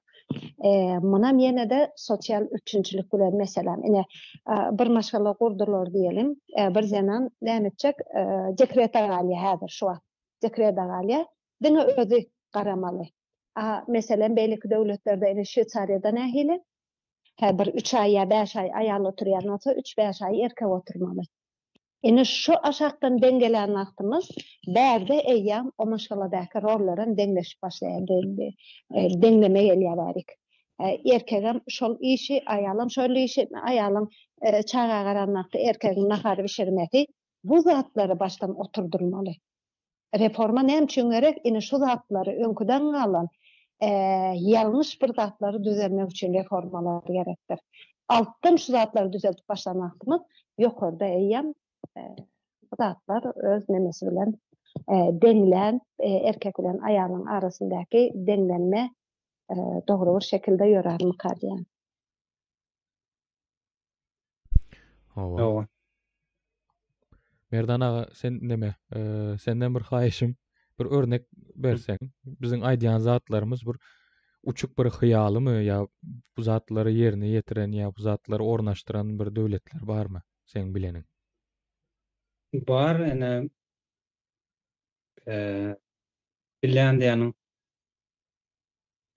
Speaker 3: Muna mene de sosial üçinçilik bilen meselem. Ine bir maşgala gurdular diýelim. Bir zaman nämetjek sekretariýa häzir şu wagt. Sekretariýa diňe özü garamaly. Meselem beýleki döwletlerde ine Şwýçariýada nähili? Bir 3 ay ya 5 ay ayal oturýan olsa 3-5 ay erkek oturmaly. Ine şu aşakdan dengelen wagtymyz bärde eýýän o maşgaladaky rollaryň deňleşip başlaýan dengleme gelýärik. Erkegem şol işi, aýalym şol işi, aýalym çağa garanmakda erkegim nahary bişirmeki bu zatlary baştan oturdurmaly. Reforma näme üçin gerek? Ine şu zatlary öňküden galan yanlış bir zatları düzelmek için reformalar gerektir. Alttan şu zatları düzeltip başlamakmız ýokarda eýýän zatlar öz nemesi bilen deňlen erkek bilen aýalyň arasyndaky deňlenme dogry bir şekilde ýörer mukaddiýan.
Speaker 4: Hawa. Merdan ağa sen neme? Senden bir haýyşym, bir örnek berseň. Biziň aýdýan zatlarymyz bir uçuk bir hyýalymy ýa bu zatlary ýerine ýetiren ýa bu zatlary ornaşdyran bir döwletler barmy sen bilenin?
Speaker 1: Bar ene Finlandiýanyň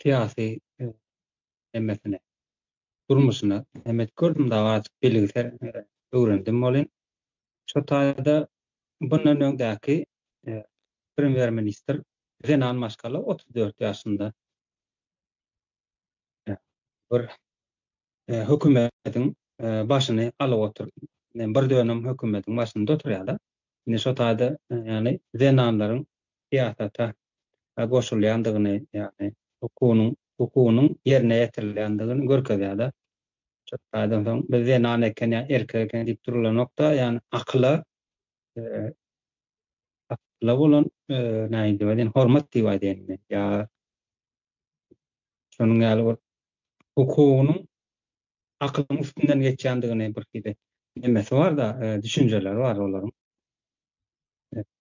Speaker 1: siyasi emmesine durmuşyna hemet gördüm da açyk belgiler öwrendim bolyn. Şu taýda bundan öňdäki Premier Minister Renan Maşgala 34 ýaşynda bir hökümetiň başyny alyp otur. Bir dönem hökümetiň başynda oturýar-da. Ine şu taýda ýani Renanlaryň siyasata goşulýandygyny ýani hukunyň ýerine ýetirilýändigini görkezýär-da. Şu taýdan soň biz Renan eken erkek eken diýip durulan nokta ýani akla bolan näme diýip hormat diýip aýdýan ýa şonuň ýaly hukunyň aklyň üstünden geçýändigine bir kide nemesi bar da düşünjeler bar olaryň.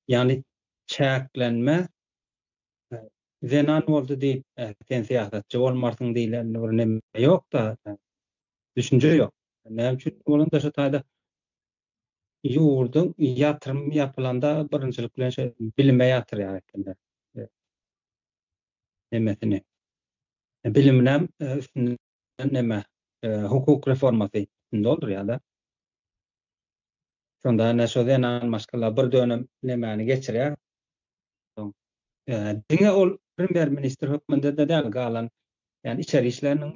Speaker 1: Ýani çäklenme zenan boldy diýip sen siýasatçy bolmarsyň diýilen bir neme ýok da düşünje ýok. Näme üçin bolanda şu taýda ýurdun ýatyrym ýapylanda birinçilik bilen bilime ýatyrýar ekender. Nemesini biliminem üstünden neme hukuk reformasy doldurýar-da. Şonda näşodenan maşgala bir dönem nemeni geçirýär. Diňe ol Premier Minister höküminde de däl galan, yani içeri işleriniň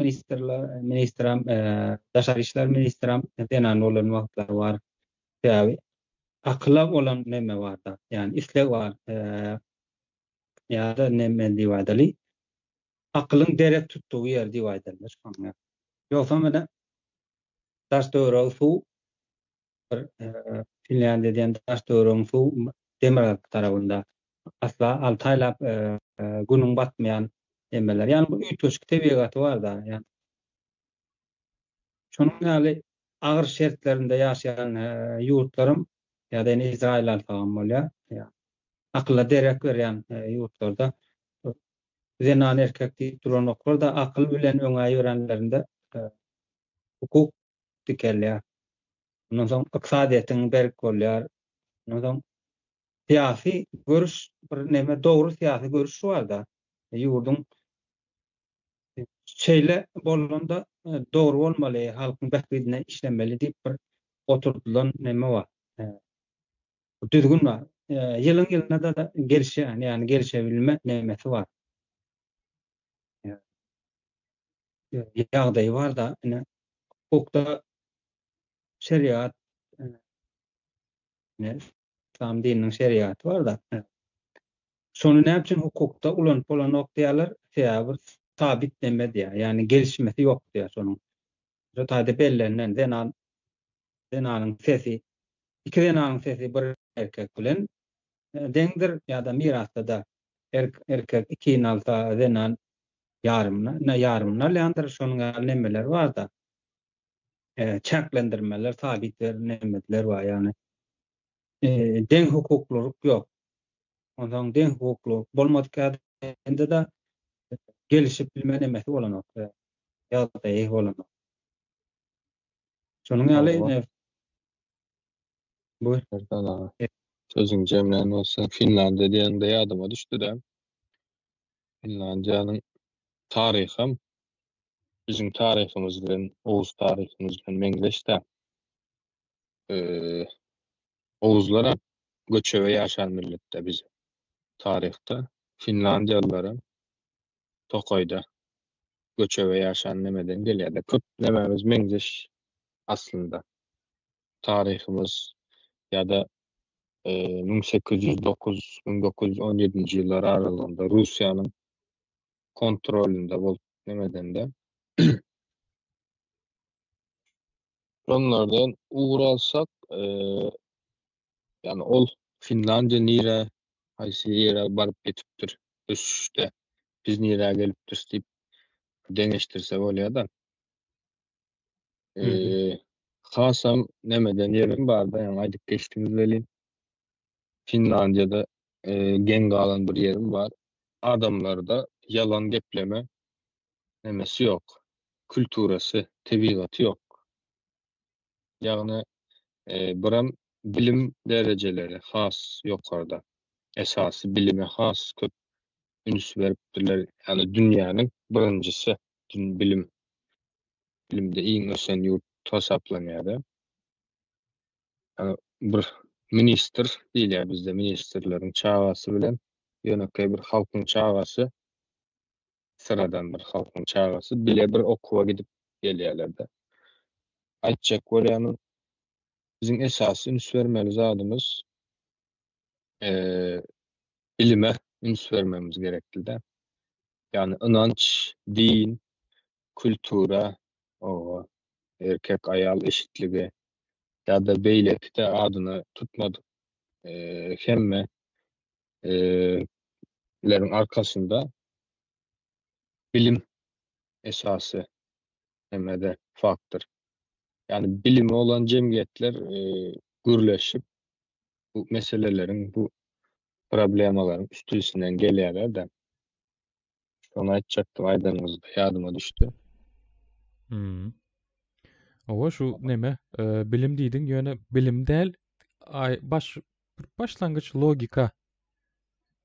Speaker 1: ministram, daşary işler ministram denan bolan wagtlar bar. Ýa-ni akla bolan neme bar-da, yani isleg bar. Ýa-da neme diýip aýdaly? Aklyň derek tutduğu ýer diýip aýdylýar şoňa. Ýoksa mene daş döwrüň suw bir Finlandiýadan daş döwrüň suw Demirek tarabynda asla altaýlap günüň batmaýan emmeler. Yani bu üýtgeçlik tebigaty bar da. Yani şonuň ýaly agyr şertlerinde ýaşaýan ýurtlarym ýa-da Izrail alfagam bolýar. Akla derek berýän ýurtlarda zenan erkek diýip duran oklar da akyl bilen öňe ýörenlerinde hukuk dikelýär. Ondan soň yksadyýetyň berk bolýar. Ondan soň siyasi görüş bir neme dogry siyasi görüş bar da. Ýurdun şeýle bolanda dogry bolmaly, halkyň bähbidine işlemeli diýip bir oturdulan neme bar. Düzgün bar. Ýylyň da gelişe, yani gelişebilme nemesi bar. Ýagdaý bar da, hukukda şeriat, İslam dininiň şeriaty bar da. Şonu näme üçin hukukda ulanıp bolan noktalar, bir sabit demedi ya. Yani gelişmesi yok diyor sonun. Rotayda bellenen zenanın sesi, iki zenanın sesi bir erkek bilen deňdir ýa-da mirasda da erkek iki nalta zenan yarımna leýandyr şonuň ýaly nemeler bar da çäklendirmeler, sabitler, nemediler bar ýani. Deň hukuklulyk ýok. Ondan deň hukuklu bolmadyk ende de gelişip bilme nemesi bolanok. Ýa-da iyi bolanok. Şonuň
Speaker 2: Owa,
Speaker 1: ýaly bu
Speaker 2: Erkan sözüň jemlen bolsa Finlandiýa diýende ýadyma düşdi-de. Finlandiýanyň taryhym bizim taryhymyz bilen, Oğuz taryhymyz bilen meňzeşde. Oğuzlara göçebe ýaşan milletde biz taryhda. Finlandiýalılara Tokoyda göçebe ýaşan nemeden gelýär. Köp nememiz meňzeş aslında. Taryhymyz ýa-da 1809-1917 ýyllar aralygynda Russiýanyň kontrolünde bolup nemeden de onlardan uğur alsak yani ol Finlandiya nire haýsy ýere baryp getipdir ösüşde biz nire gelipdir diýip deňeşdirse bolýar da hasam nemeden ýerim bar da ýani aýdyp geçdiňiz welin Finlandiýada geň galan bir ýerim bar. Adamlarda yalan gepleme nemesi ýok. Kulturasy, tebigaty ýok. Ýagny biram bilim dereceleri has ýokarda. Esasy bilime has köp üns beripdirler. Yani dünýäniň birinjisi bilimde iň ösen ýurt tasaplanýar. Yani bir minister diýilýär bizde ministerleriň çagasy bilen ýönekde bir halkyň çagasy sıradan bir halkyň çagasy bile bir okuwa gidip gelýärler-de. Aýtjak bolýany bizim esasy üns bermeli zadymyz bilime üns bermemiz gerekli-de. Yani inanç, din, kultura, o erkek ayal eşitligi ýa-da beýlekde adyny tutmadyk hemme lerin arkasında bilim esasy hemmede faktor. Yani bilimi olan cemiyetler gürleşip bu meselelerin, bu problemaların üstesinden gelýärler de. Onu aýtjaktym aýdanymyzda ýadyma düşdi.
Speaker 4: Owa şu neme bilim diýdiň ýöne bilim däl başlangyç logika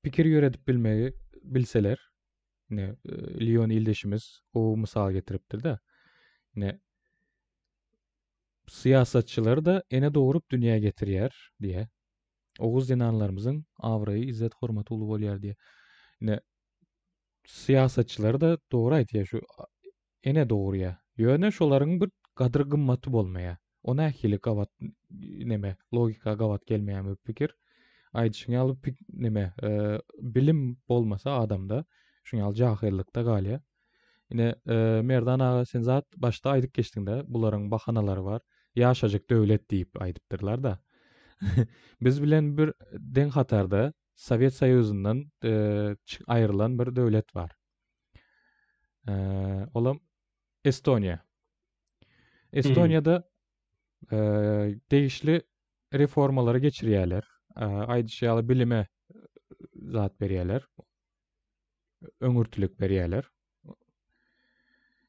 Speaker 4: pikir ýöredip bilseler ne Lyon ildeşimiz o mysal getiripdir da ne siýasatçylary da ene doğurup dünýäge getirýär diye. Oğuz dinanlarımızın awraý, izzet, hormaty uly bolýar diye. Ne siýasatçylary da dogry aýtýar şu ene dogruya. Ýöne şolaryň bir gadyr gymmaty bolmaýa. Ona ähili gawat neme logika gawat gelmeýän bir pikir. Aýdyşyň ýaly neme bilim bolmasa adamda şuň ýaly jahillykda galýar. Ine Merdan aga sen zat başda aýdyp geçdiňde bularyň bahanalary bar. Ýaşajak döwlet diýip aýdypdyrlar da. Biz bilen bir deň hatarda Sovet Soýuzundan aýrylan bir döwlet bar. Olam Estoniýa. Estoniýada değişli reformalary geçirýärler. Aýdyşy ýaly bilime zat berýärler. Öňürtülük berýärler.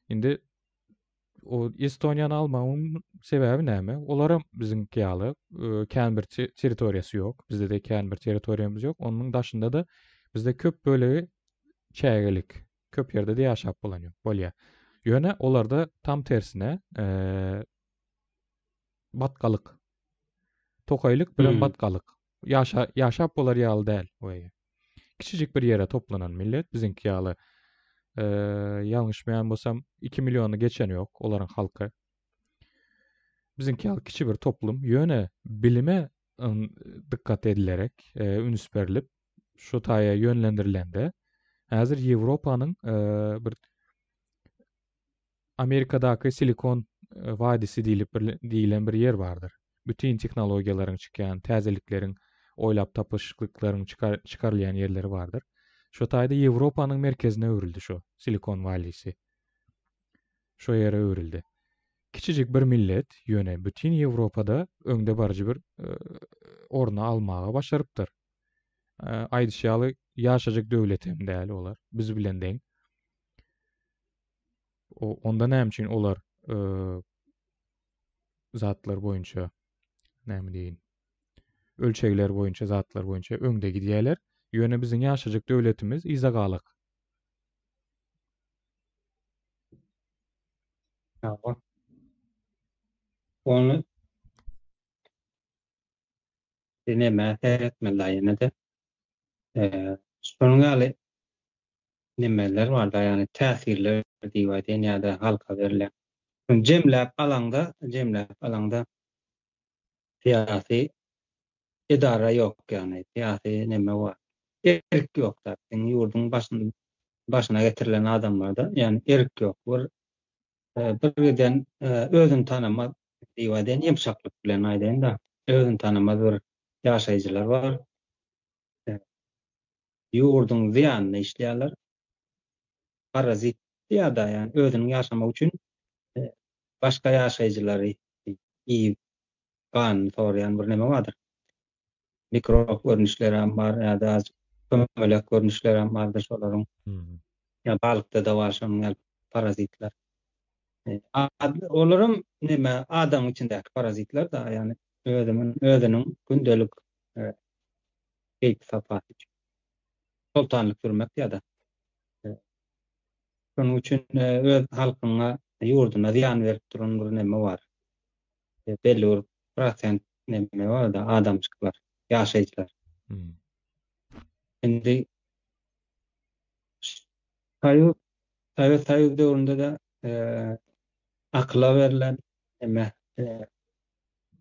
Speaker 4: Indi o Estoniýany almamyň sebebi näme? Olara bizimki ýaly kän bir territoriýasy ýok. Bizde de kän bir territoriýamyz ýok. Onuň daşynda da bizde köp böyle çägelik, köp ýerde de ýaşap bolýar. Ýöne olarda tam tersine batgalyk. Tokaýlyk bilen batgalyk. Ýaşap bolar ýaly däl oýa. Kiçijik bir ýere toplanan millet bizimki ýaly ýalňyşmaýan bolsam 2 milyony geçen ýok olaryň halky. Bizimki ýaly kiçi bir toplum ýöne bilime dikkat edilerek üns berilip şu taýa ýönlendirilende häzir Ýewropanyň bir Amerika'daki Silikon Vadisi diýilen bir yer bardyr. Bütün teknologiýalaryň çykýan, täzeliklerin, oýlap tapyşyklyklaryň çykarylýan yerleri bardyr. Şo taýda Ýewropanyň merkezine öwrüldi şo Silikon Vadisi. Şo ýere öwrüldi. Kiçijik bir millet ýöne bütün Ýewropada öňde barjy bir orna almaga başarypdyr. Aýdyşýaly ýaşajak döwlet hem däl olar. Biz bilen deň. Onda näme üçin olar zatlar boýunça näme diýin? Ölçegler boýunça, zatlar boýunça öňde gidýärler. Ýöne biziň ýaşajak döwletimiz izagalyk.
Speaker 1: Ýa-da. Onu dineme etmeli ýene de. Şonuň ýaly nimeler bar da, ýani täsirler diýýärden ýa-da halka berilen. Jemläp alanda siyasi idara ýok, ýani siyasi nime bar. Erk ýok da, ýurdun başyna getirilen adamlarda, ýani erk ýok. Birden özüni tanama diýýärden ýumşaklyk bilen aýdyn da, özüni tanama bir ýaşaýjylar bar. Ýurdun ziýanyny işleýärler. Parazit ýa-da ýani özüniň ýaşamak üçin başga ýaşaýjylary iýip gan sorayan bir neme bardyr. Mikrop görnüşleri hem bar, ýa-da az kömelek görnüşleri hem bardyr şolaryň. Ya balykda da bar şonuň parazitler. Olaryň neme adam içindäki parazitler da ýani özüniň gündelik geyik sapaty üçin sultanlyk sürmek ýa-da şonuň üçin öz halkyna, ýurduna ziýan berip duran bir neme bar. Belli bir prosent neme bar da adamçyklar, ýaşaýjylar. Indi Sovet döwründe de akla verilen neme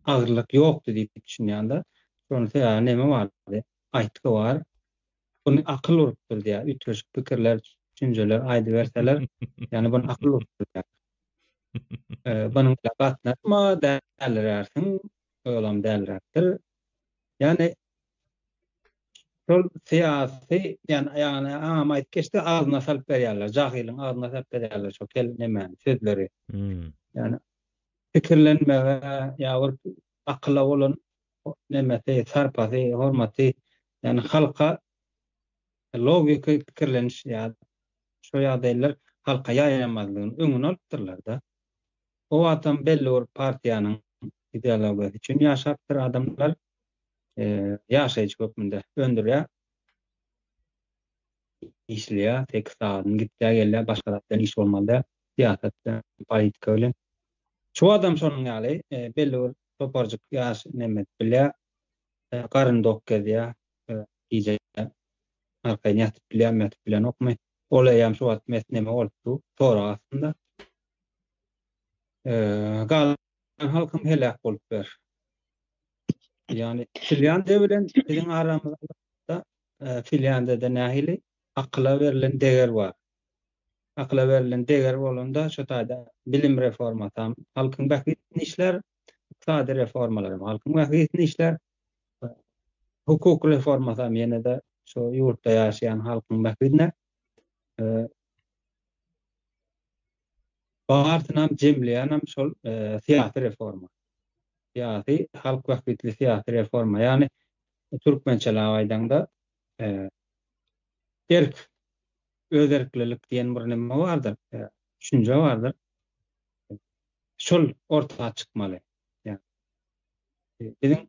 Speaker 1: agyrlyk ýokdy diýip düşünýände şonu neme bardy? Aýtgy bar. Bunu akıl urupdyr diýär. Ütreşik pikirler, düşünjeler aýdy berseler, ýani bunu akıl urupdyr diýär. Bunun gatnaşma dällerärsiň, olam dällerdir. Ýani şol siyasi, ýani ama aýtgeçde agyna salyp berýärler, jahylyň agyna salyp berýärler şo neme sözleri. Ýani pikirlenmege ýa bir akla bolan neme sarpasy, hormaty, ýani halka logika pikirleniş ýa şo ýagdaýlar halka ýaýlanmalygyny öňüne alypdyrlar da. O adam belli bir partiýanyň ideologiýasy üçin ýaşapdyr adamlar. Ýaşaýjy köpünde öndürýär. İşleýär, tek saatyn gitdiýär gelýär, başgalardan iş bolmaly, siýasatda, politika bilen. Şu adam şonuň ýaly belli bir toparjyk ýaş neme bilýär, garyn dok gezýär, iýje arkaýy ýatyp bilen okmy. Olaýam şu wagt mesneme bolupdy, sonra aslında galan halkym helak bolup ber. Yani Finlandiýa bilen biziň aramyzda Finlandiýada nähili akla verilen deger bar. Akla verilen deger bolanda şo taýda bilim reformasy, halkyň bähitini işler, iqtisady reformalar, halkyň bähitini işler, hukuk reformasy ýene de şo ýurtda ýaşaýan halkyň bähitine bartynam jemleýänam şol siýasy reforma. Siýasy halk bähitli siýasy reforma, ýani türkmençeläp aýdanda özerklilik diýen bir neme bardyr, düşünje bardyr. Şol ortaga çykmaly. Ýani biziň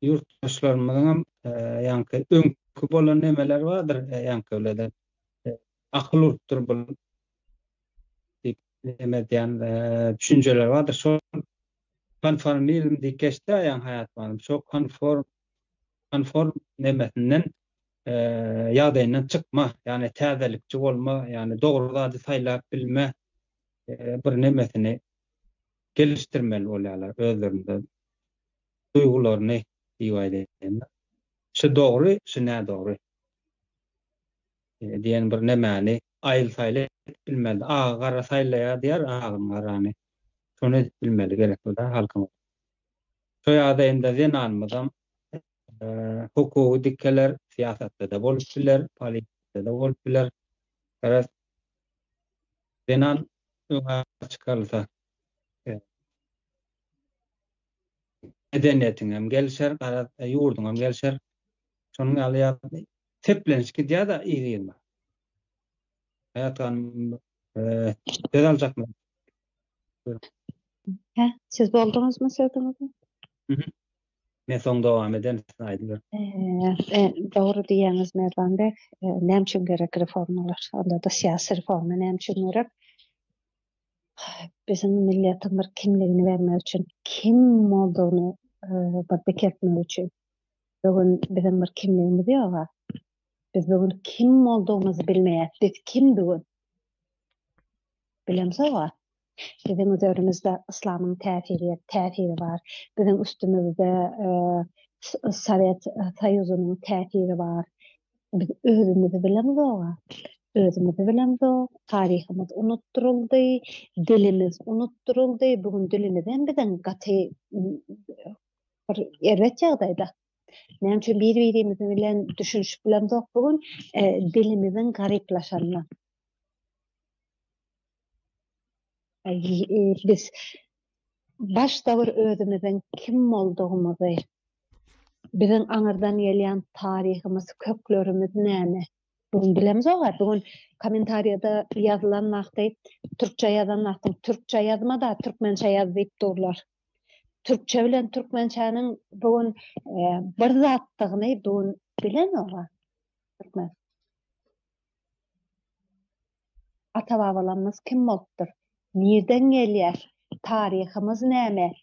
Speaker 1: ýurtdaşlarymyzyň ýanky öňkü bolan nemeler bardyr, ýanky öyle akıl urupdyr bol neme diýen düşünjeler bardyr. Şol konformizm diýip geçdi ýan hayat barym. Şo konform nemesinden ýagdaýyndan çykma, ýani täzelikçi bolma, ýani dogry zady saýlap bilme bir nemesini gelişdirmeli bolýarlar özlerinde. Duýgularyny diýýärler. Şu dogry, şu nä dogry diýen bir nemeni aýyl saýly bilmeli. Gara saýlaya diýer, agyn garany. Şonu edip bilmeli gerek bu da halkymyz. Şo ýa-da ende zenanmyzam hukuky dikkeler siýasatda da bolup biler, politikada da bolup biler. Garas zenan öňe çykarylsa medeniýetiň hem gelişer, garas ýurduň hem gelişer. Şonuň ýaly teplenişki diýär-de ýygyma. Hayatdan söz alacakmı?
Speaker 3: Siz boldunuzmu sözünüzü?
Speaker 1: Men soň dowam eden aýdyr.
Speaker 3: Doğru diýeniz Merdanbek. Nämçe gerek reformalar? Onda da siyasi reforma nämçe gerek? Bizim milletiň bir kimligini bermek üçin, kim boldugyny beketmek üçin. Bugün bizim bir kimligimiz ýok. Biz bugün kim boldugymizy bilmeýär. Biz kim bugün? Bilemsizmi? Bizim üzerimizde İslam'ın täsiri var. Bizim üstümüzde Sovet Soýuzynyň täsiri var. Biz özümüzi bilemizmi? Özümüzi bilemizmi? Taryhymy unutturuldy, dilimiz unutturuldy. Bugün dilimizden bizen gaty bir erwet ýagdaýda. Näçe bir-birimiz bilen düşünüp bilemizok bugün dilimizin garyplaşanyna. Biz başda bir özümizden kim boldugymizy, biziň aňyrdan gelýän taryhymyz, köklerimiz näme? Bugün bilemizok. Bugün kommentariýada ýazylan wagty türkçe ýazan wagty türkçe ýazmada türkmençe ýazyp durlar. Türkçe bilen türkmençäniň bugün bir zatdygyny bugün bilemok. Türkmen. Ata-babalarymyz kim bolupdyr? Nerden gelýär? Taryhymyz näme?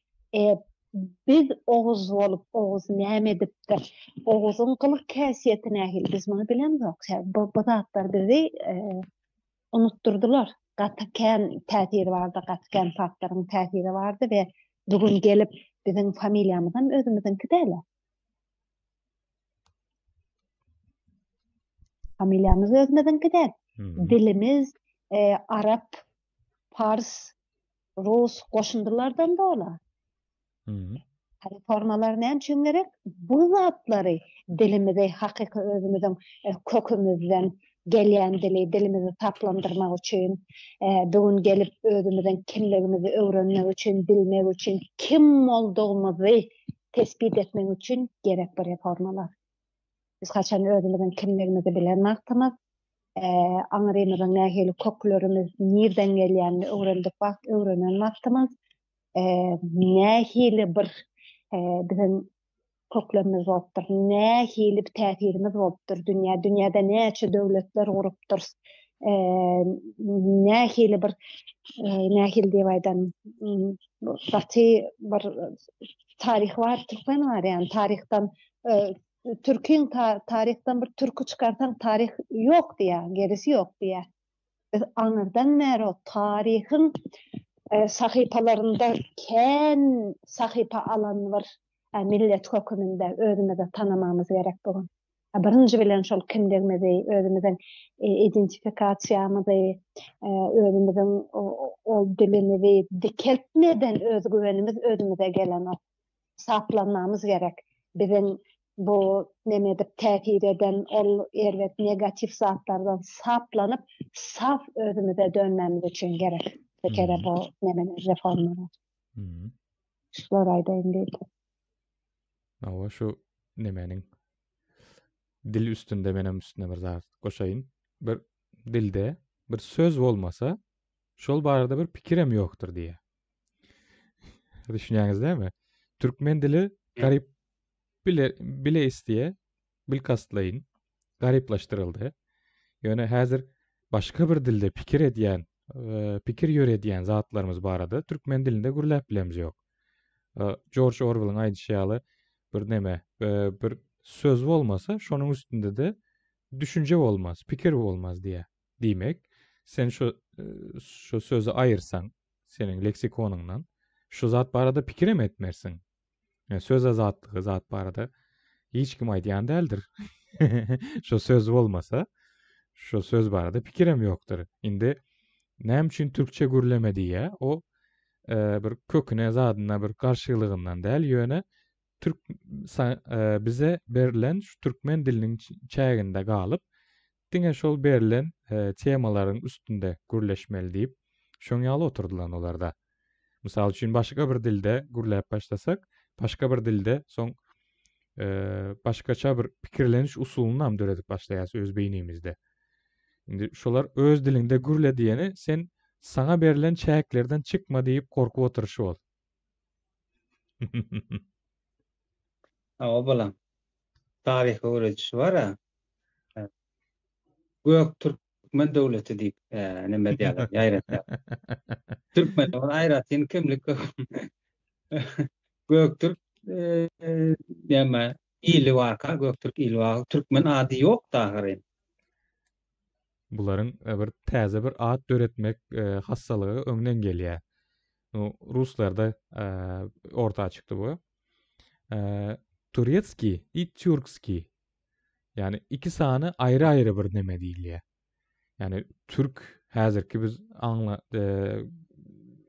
Speaker 3: Biz Oğuz bolup Oğuz näme edipdir? Oğuzyň gylyk käsiýeti nähil? Biz muny bilemizok. Bu zatlar bizi unutturdular. Gatykän täsiri bardy, gatykän faktoryň täsiri bardy we bugün gelip biziň familiýamyzdan özümiziňki däle. Familiýamyz özümiziňki däl. Dilimiz Arap, Fars, Rus goşundulardan dola. Reformalar näçe gerek? Bu zatlary dilimizi hakyky özümiziň kökümizden gelýän dilimizi taplandyrmak üçin, bugün gelip özümiziň kimligimizi öwrenmek üçin, bilmek üçin, kim boldugymizy tespit etmek üçin gerek bir reformalar. Biz haçan özümiziň kimligimizi bilen wagtymyz, aňrymyzyň nähili köklerimiz nerden gelýänini öwrenen wagtymyz, nähili bir biziň köklerimiz bolupdyr, nähili bir täsirimiz bolupdyr dünýäde näçe döwletler gurupdyr, nähili bir nähil diýip aýdan gaty bir taryh var, türkmen var ýani taryhdan Türk'ün tarihten bir türkü çıkartan tarih yok diye, gerisi yok diye. Biz anırdan nero tarihin sahipalarında ken sahipa alan var. Millet kökümünde özümüzü tanımamız gerek bugün. Birinci bilen şol kimligimizi, özümüzün identifikasiyamızı, özümüzün o dilimizi dikeltmeden özgüvenimiz özümüze gelen o. Saplanmamız gerek. Bizim bu nemedip täsir eden ol erwet negatif zatlardan saplanıp saf özümüze dönmemiz için gerek. Bir kere bu reformalar. Şular aýdaýyn.
Speaker 4: Awa şu nemeniň dil üstünde menem üstüne bir zat goşaýyn. Bir dilde bir söz bolmasa şol barada bir pikirem ýokdur diye. Düşünýäňiz dälmi? Türkmen dili garip bile isteye bilkastlayın gariplaştırıldı. Yani häzir başka bir dilde pikir ýörediýän zatlarımız barada Türkmen dilinde gürläp bilemiz ýok. George Orwell'ın aýdýaşaly bir neme bir söz bolmasa şonuň üstünde de düşünce bolmaz, pikir bolmaz diye diýmek. Sen şu sözü aýyrsaň senin leksikonundan şu zat barada pikir em etmersin. Yani söz azatlığı zat barada hiç kim aýdýan däldir. Şu söz bolmasa Şu söz barada pikirim ýokdur. Indi näme üçin türkçe gürlemedi ýa? O bir köküne zadyna bir garşylygyndan däl ýöne Türk bize berilen şu Türkmen dilinin çäginde galyp diňe şol berilen temalaryň üstünde gürleşmeli diýip şoňaly oturdular olarda. Misal üçin başga bir dilde gürläp başlasak, başga bir dilde soň başgaça bir pikirleniş usulundan döredip başlaýas öz beýnimizde. Indi şolar öz dilinde gürle diýeni sen sana berilen çäklerden çykma diýip korkup oturşy bol.
Speaker 1: O bolan taryhy öwredişi bar ha. Gök Türkmen döwleti diýip neme diýerler, ýaýratlar. Türkmen aýratyn kimlik Göktürk näme ili barka, Göktürk ili bar. Türkmen ady ýok dagry.
Speaker 4: Bularyň bir täze bir ad döretmek hassalygy öňden gelýär. Ruslarda orta çykdy bu. Turetski, Türkski. Yani iki sany ayrı-ayrı bir neme diýilýär. Yani Türk häzirki biz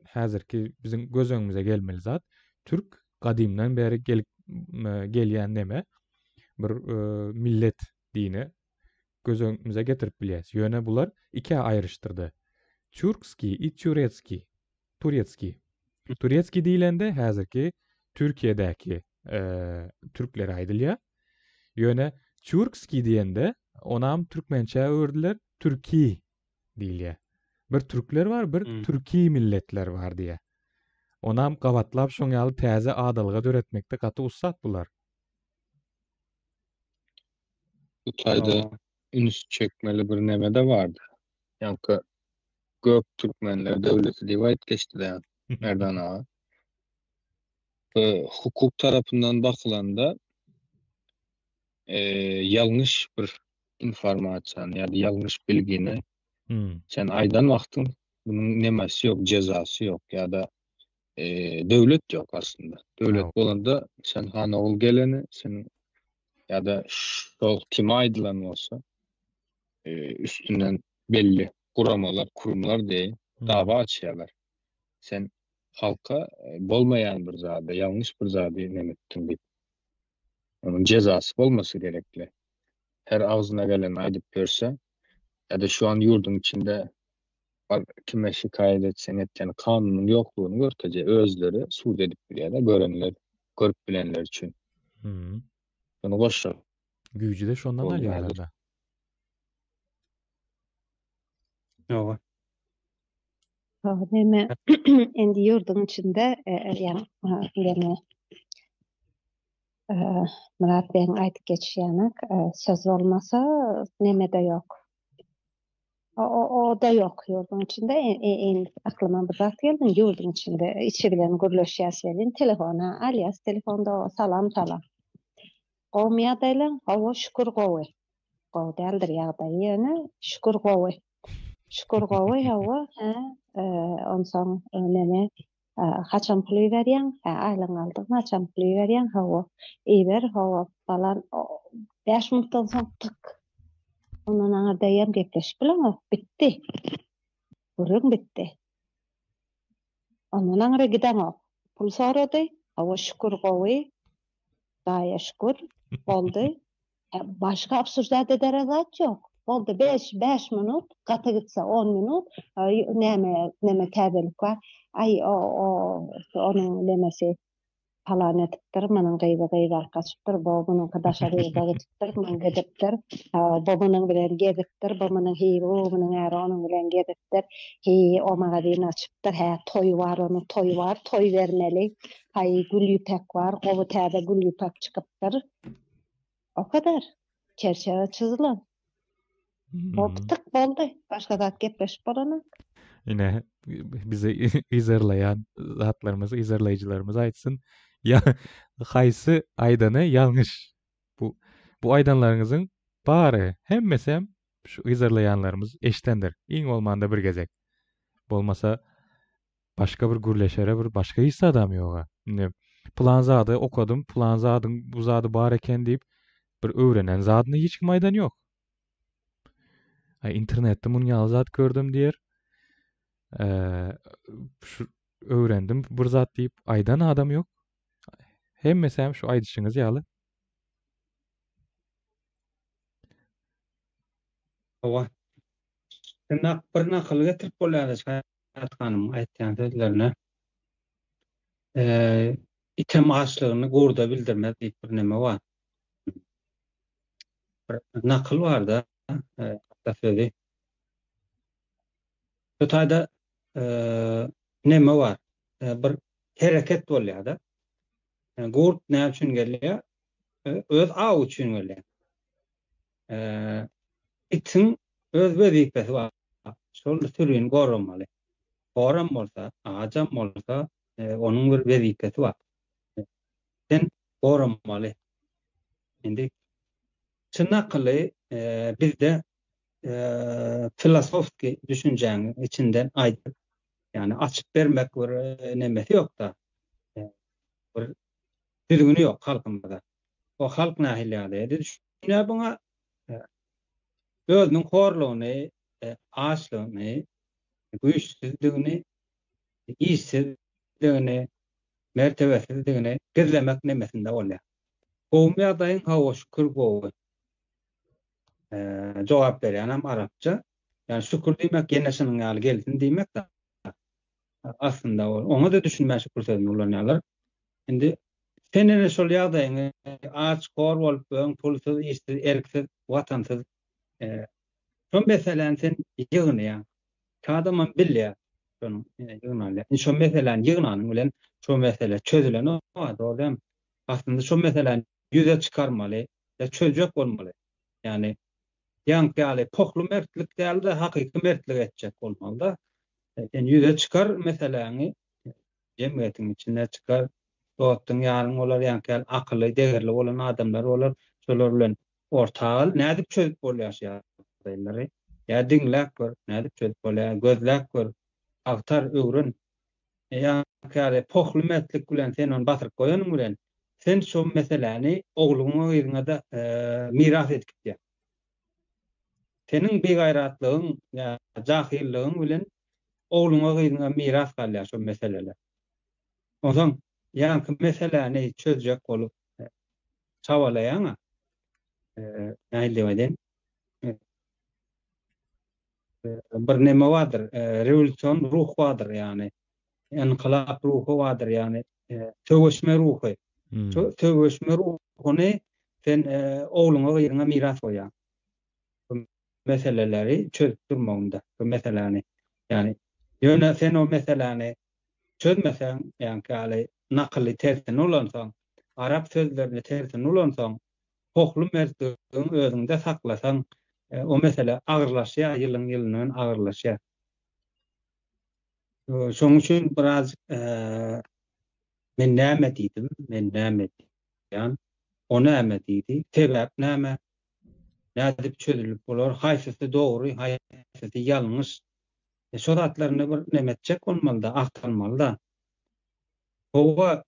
Speaker 4: häzirki bizim göz öňümüze gelmeli zat. Türk gadymdan beri gelýän neme bir millet diýini göz öňümüze getirip bilýäs. Ýöne bular iki aýryşdyrdy. Türkski, Turetski. Turetski diýilende häzirki Türkiýedäki Türkler aýdylýar. Ýöne Türkski diýende onam türkmençe öwürdiler, Türki diýilýär. Bir türkler var, bir Türki milletler var diýe. Onam gabatlap şoňaly täze adalga döretmekde gaty ussat bular.
Speaker 2: Bu taýda üns çekmeli bir neme de vardı. Ýa-ni Gök Türkmenler döwleti diýip aýt geçdi Merdan ağa. Hukuk tarapyndan bakylanda ýalňyş bir informasiýany ýa-da ýalňyş bilgini sen aýdan wagtyň bunyň nemesi ýok, jezasy ýok ýa-da döwlet ýok aslında. Döwlet bolanda sen hana ol geleni sen ýa-da şol kime aýdylan bolsa üstünden belli guramalar, kurumlar diýip dava açýarlar. Sen halka bolmayan bir zady, ýalňyş bir zady nemetdiň diýip. Onun jezasy bolmasy gerekli. Her ağzına gelen aýdyp görse ýa-da şu an ýurdun içinde kime şikayet etsen etken kanunyň ýoklugyny görteje özleri suud edip bilýärler, görenler, görüp bilenler üçin. Bunu goşar.
Speaker 4: Güýji de şondan alýarlar da.
Speaker 1: Ýok.
Speaker 3: Neme endi yurdun içinde yani Murat Bey'in aýtyp geçýäni söz olmasa neme de yok. O da yok yurdun içinde. Endi aklyma bir zat geldi. Yurdun içinde içi bilen gürleşýärsiň telefona alias telefonda salam. Gowmya diýlen, hawa şükür gowy. Gowy däldir ýa-da ýene şükür gowy. Şükür gowy hawa onsoň neme haçan puly berýän, aýlyň aldyň haçan puly berýän hawa. Eýber hawa balan 5 minutdan soň tık. Ondan aňardaýam gepleşip bilen bitdi. Gürüm bitdi. Ondan aňara giden o. Pul sorady, hawa şükür gowy. Daýa şükür boldy. Başga absurda dedere zat ýok. Boldy 5 minut, gaty gitse 10 minut, näme täzelik bar. Ay onun nemesi falan etipdir, manyň gyýby arkaçypdyr, bu munyň kadaşa gyýby etipdir, men gedipdir, bu munyň bilen gezipdir, bu munyň munyň ýa-da bilen gezipdir, o magazin açypdyr, toý bar, onu toý bermeli, gül ýüpek bar, gowy täze gül ýüpek çykypdyr. O kadar. Çerçeve çyzylan. Tık boldy. Başga zat gepleşip bolanyk.
Speaker 4: Yine bize izarlayan zatlarımız, izarlayıcılarımız aýtsyn. Ya haýsy aýdany ýalňyş. Bu aýdanlaryňyzyň bary hemmesem şu izarlayanlarımız eşdendir. Iň bolmanda bir gezek. Bolmasa başga bir gürleşere bir başga his adam ýoga. Plan zady okudum, plan zadyň bu zady bar eken diýip bir öwrenen zadyny hiç kim aýdan ýok. internetde mun ýaly zat gördüm diýer. Şu öwrendim bir zat diýip aýdan adam ýok. Hemmesem şu aýdyşyňyz ýaly.
Speaker 1: Owa. Bir nakıl getirip bolýar şaýatkanym aýtýan sözlerine. İtem açlygyny gurda bildirmez diýip bir neme bar. Bir nakıl bar da, sözü. Şu taýda neme bar? Bir hereket bolýar da. Gurt näme üçin gelýär? Öz aw üçin gelýär. İtin öz wezipesi bar. Şol türüni goramaly. Goram bolsa, ajam bolsa, onuň bir wezipesi bar. Sen goramaly. Endi çynakly bizde filosofik düşünjeň içinden aýdyp, yani açyp bermek bir nemesi ýok da. Bir düzgünü ýok halkymyzda. O halk nähilýärde düşünýär buňa özüniň horlugyny, açlygyny, güýçsizligini, iyisizligini, mertebesizligini gizlemek nemesinde bolýar. Bu ýagdaýyň hawa şükür gowy. Jogap berýänam arapça. Yani şükür diýmek genesiniň ýaly gelsin diýmek de. Aslında onu da düşünmä şükür sözüni ullanýarlar. Endi senene şol ýagdaýyňy aç, hor bolup, pulsuz, işsiz, erksiz, watansyz, şo meselen sen ýygnaýan. Kadamam bilýär şonu ýygnaýan. Şo meselen ýygnanyň bilen şo mesele çözülen o doğru. Aslında şo meselen ýüze çykarmaly, ya çözjek bolmaly. Yani ýanky poklu mertlik däl de hakyky mertlik etjek bolmaly da. Yani ýüze çykar meseleňi jemgyýetiň içinde çykar. Doýatdyň ýalyň olar ýanky akylly, degirli bolan adamlar olar. Şolar bilen ortagal nädip çözüp bolýar ýaly. Ya diňläp gör, nädip çözüp bolýar, gözläp gör, agtar öwrün. Ýanky poklu mertlik bilen sen onu batyryp goýanyň bilen sen şo meseleni ogluňa ýerine de miras edip gitýär. Senin begaýratlygyň, ya jahilligiň bilen ogluňa ýerine miras galýar şo meseleler. Oňa ýanky meseleni çözjek bolup çabalaýaňa nähili diýen bir neme vardır, revolüsyon ruh vardır yani. İnkılap ruhu vardır yani. Töweşme ruhu. Töweşme ruhuny sen oğluňa ýerine miras goýan. Bu meseleleri çözüp durmagynda. Bu meseleni yani ýöne sen o meseleni çözmesen ýanky nakly tersin ulansaň, arap sözlerini tersin ulansaň, hoklu mertligiň özüňde saklasaň, o mesele agyrlaşýar, ýylyň agyrlaşýar. Şoň üçin biraz men näme diýdim, ýan o näme diýdi, sebäp näme, nädip çözülüp bolar, haýsysy dogry, haýsysy ýalňyş. Şo zatlaryny bir nemetjek bolmaly da, aktarmaly da. Owa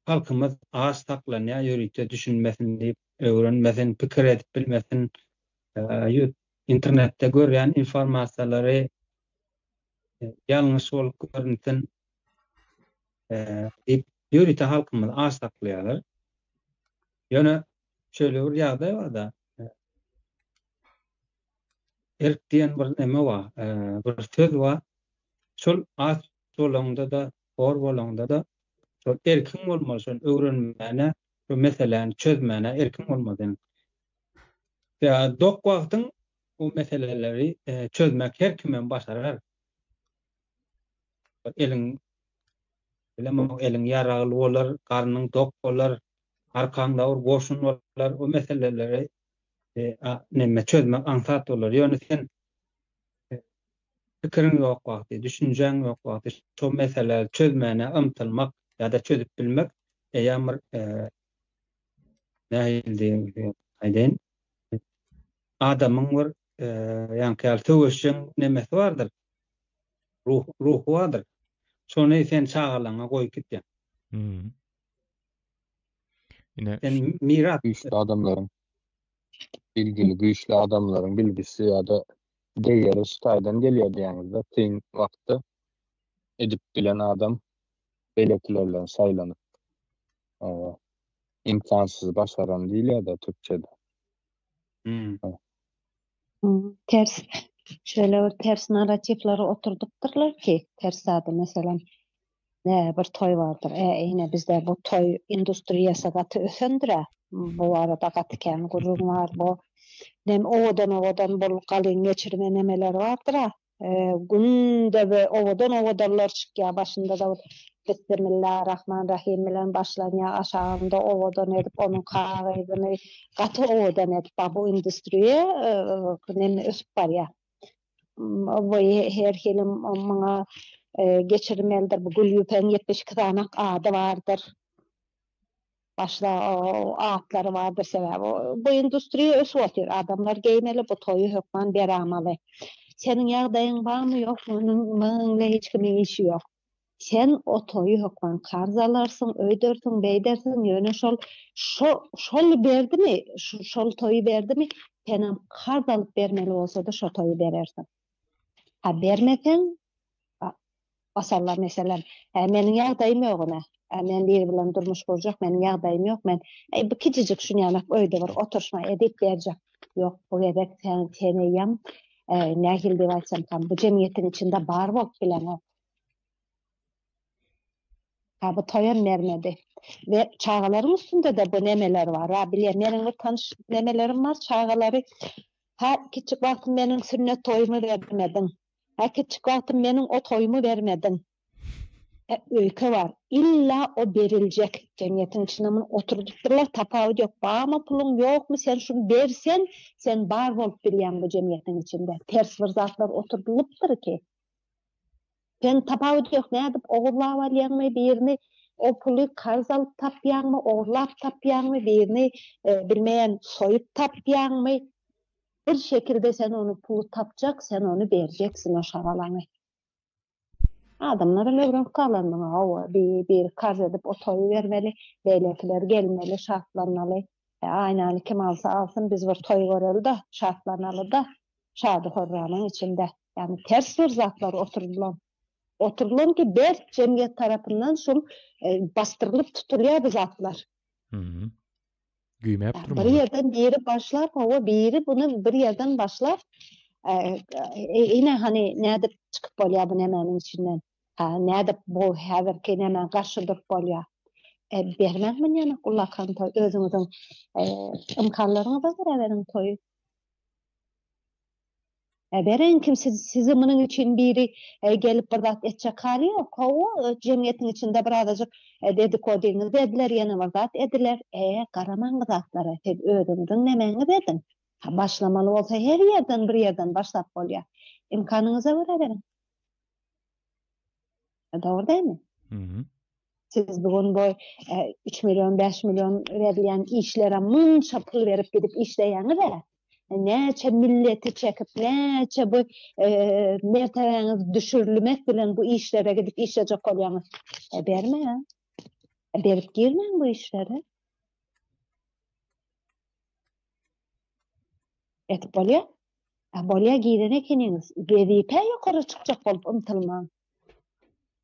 Speaker 1: halkymyz az saklanýar, ýörükde düşünmesin diýip, öwrenmesin, pikir edip bilmesin, internette görýän informasiýalary ýalňyş bolup görünsin diýip ýörükde halkymyz az saklaýarlar. Ýöne şöyle bir ýagdaý bar da, erk diýen bir neme bar, bir söz bar. Şol az bolanda da, hor bolanda da şol erkin bolmaly, şol öwrenmäne, şo meseleni çözmäne erkin bolmaly. Ya dok wagtyň bu meseleleri çözmek her kimden başarar. Eliň ýaragly bolar, garnyň dok bolar, arkaňda bir goşun bolar, o meseleleri neme çözmek ansat bolar. Ýöne sen pikiriň ýok wagty, düşünjeň ýok wagty şo meseleleri çözmäne ymtylmak ýa-da çözüp bilmek ýa-da nähili diýen adamyň bir ýanky töweşiň nemesi bardyr. Ruhu bardyr. Şonu sen çağalaňa goýup gitýän.
Speaker 4: Ine
Speaker 1: Sen miras
Speaker 2: Güýçli adamlaryň. bilgili, güýçli adamlaryň bilgisi ýa-da degeri Şytaýdan gelýär diýäňizde. Kyn wagtda edip bilen adam beleklerle saýlanyp imkansyz başaran diýilýär-de türkçede.
Speaker 3: Ters şöyle bir ters naratifleri oturdukdurlar ki ters adı mesela bir toy vardır. Yine bizde bu toy industriyası gatı ösendire. Bu arada gatıken gurur var bu. Nem ovadan bol kalın geçirme nemeler vardır. Günde ve ovadanlar çıkıyor. Başında da Bismillahirrahmanirrahim bilen başlanıyor. Aşağında ovadan edip onun kahvesini gatı ovadan edip bu industriye nem ösüp var ya. Bu her helim bana geçirmelidir. Bu Gülüpen 72 tane adı vardır. Başta atları vardır sebep. Bu endüstriye ösüyor. Adamlar giymeli, bu toyu hükman beramalı. Senin yağdayın var mı yok mu? Onunla hiç kimin işi yok. Sen o toyu hükman karz alarsın, öydürsün, beydersin, yöne şol berdi mi? Şol toyu berdi mi? Senin karz alıp vermeli olsa da şol toyu berersin. Ha bermesen basarlar mesela. Menin yağdayım yok ona. Men bir bilen durmuş bolacak, menin yağdayım yok. Men bu küçücük şunyanak öýde var, oturşma edip berjek. Yok, bu gedek seneyem nähil diýip aýtsam tam bu jemgyýetin içinde bar bolup bilen o. Ha bu toyan vermedi. Ve çağaların üstünde de bu nemeler var. Ha bilen menin bir tanış nemelerim var, çağaları. Ha küçük wagtym menin sünnet toyumu vermedin. Ha küçük wagtym menin o toyumu vermedin. Öykü var. İlla o berilecek. Cemiyetin içinde bunu oturduklarlar. Tapağı yok. Bağma pulun yok mu? Sen şunu versen sen bar bolup bilýän bu cemiyetin içinde. Ters fırsatlar oturdulupdyr ki. Sen tapağı yok. Ne edip oğurlap alýanmy birini? O pulu karz alıp tapýanmy? Oğurlap tapýanmy? Birini bilmeyen soyup tapýanmy? Bir şekilde sen onu pulu tapacak, sen onu berjeksin o şaralany. Adamlara öwrenip kalandyň. Bir karz edip o toyu vermeli, beýlekiler gelmeli, şartlanmaly. Aynaly kim alsa alsın, biz bir toy göreli da, şartlanaly da, şady horranyň içinde. Yani ters fırsatlar oturulan ki ber cemiyet tarapyndan şol bastırılıp tutulýar bu zatlar.
Speaker 4: Güýmep durmaly.
Speaker 3: Bir yerden biri başlar, o biri bunu bir yerden başlar. Yine hani nädip çıkıp bolýar bu nemenin içinden. Nädip bu häzirki neme garşydyp bolýar. Bermekmi ýa-da ulakan toy özüňiziň imkanlaryňyza görä beriň toyu. Beren kim sizi bunun için biri gelip birdat etjek hali yok. O cemiyetin içinde birazcık dedikodyňyz dediler, ýene birdat ediler. Garamaň zatlara, siz özüňiziň nemeňiz edin. Başlamaly bolsa her yerden bir yerden başlap bolýar. İmkanyňyza görä berin. Doğru değil mi? Siz bugün bu 3 milyon, 5 milyon verilýän işlere munça pul verip gidip işleýäňiz näçe milleti çekip, näçe bu mertebeňiz düşürilmek bilen bu işlere gidip işlejek bolýaňyz. Berme. Berip girmeň bu işlere. Bolýar. Bolýar giýdene keniňiz. Gezipe ýokary çykjak bolup umtylmaň.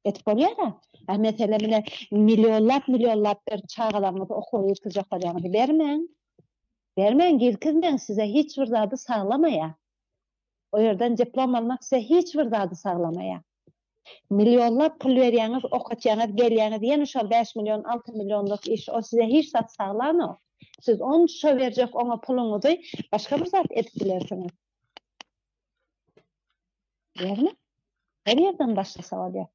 Speaker 3: Bolýar. Mesele bile milyonlap bir çağalarymyzy okuw ýetirjek bolýaňyzy bermeň. Bermeň girkizmeň size hiç bir zady saglamaya. O yerden diplom almak size hiç bir zady saglamaya. Milyonlap pul berýäňiz, okutýaňyz, gelýäňiz, ýene şol 5 milyon, 6 milyonluk iş o size hiç zat saglano. Siz onu şo berjek oňa puluňyzy başga bir zat edip bilersiňiz. Berme. Her yerden başlasa bolýar.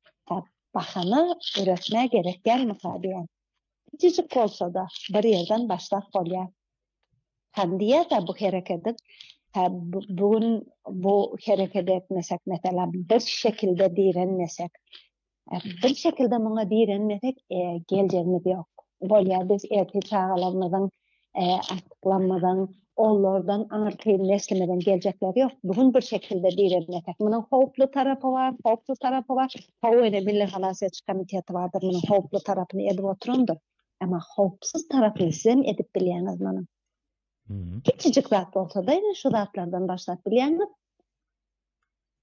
Speaker 3: Bahana öğretmeye gerek gelmez diyen. Küçücük olsa da bir yerden başlap bolýar. Handiye da bu hareketin bugün bu hareket etmesek mesela bir şekilde direnmesek bir şekilde buna direnmesek geleceğimiz yok. Bolýar biz erki çağalarymyzyň aklanmadan onlardan arky neslimden gelecekler yok. Bugün bir şekilde direnmesek. Bunun hoplu tarafı var. Howene Milli Halaset Komiteti vardır. Bunun hoplu tarafını edip oturundur. Ama hopsuz tarafını siz edip bilýäňiz muny. Küçücük zat bolsa da ine şu zatlardan başlap bilýäňiz.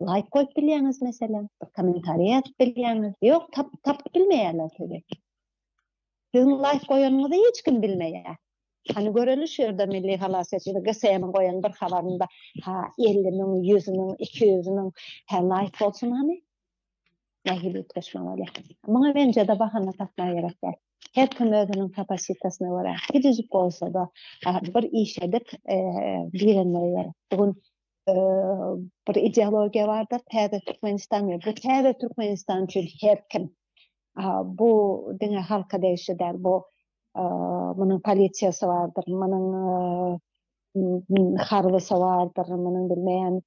Speaker 3: Like koyup bilýäňiz meselem, bir kommentariýa ýazyp bilýäňiz. Ýok, tap bilmeýärler tabii. Sizin like koýanyňyzy hiç kim bilmeýär. Hani göreli şu ýerde milli halasyatçyda GSM goýan bir habarynda 50.000, 100.000, 200.000 like bolsun hani. Nähili ütgeşmeli. Maňa bence de bahana tapmagy gerekler. Her kim özüniň kapasitesyna görä, küçücük bolsa da bir iş edip bilenleri. Bugun bir ideologiya bardır. Täze Türkmenistan we bu täze Türkmenistan üçin her kim bu diňe halka değişider. Bu munyň polisiýasy bardyr, munyň harwysy bardyr, munyň bilmeýän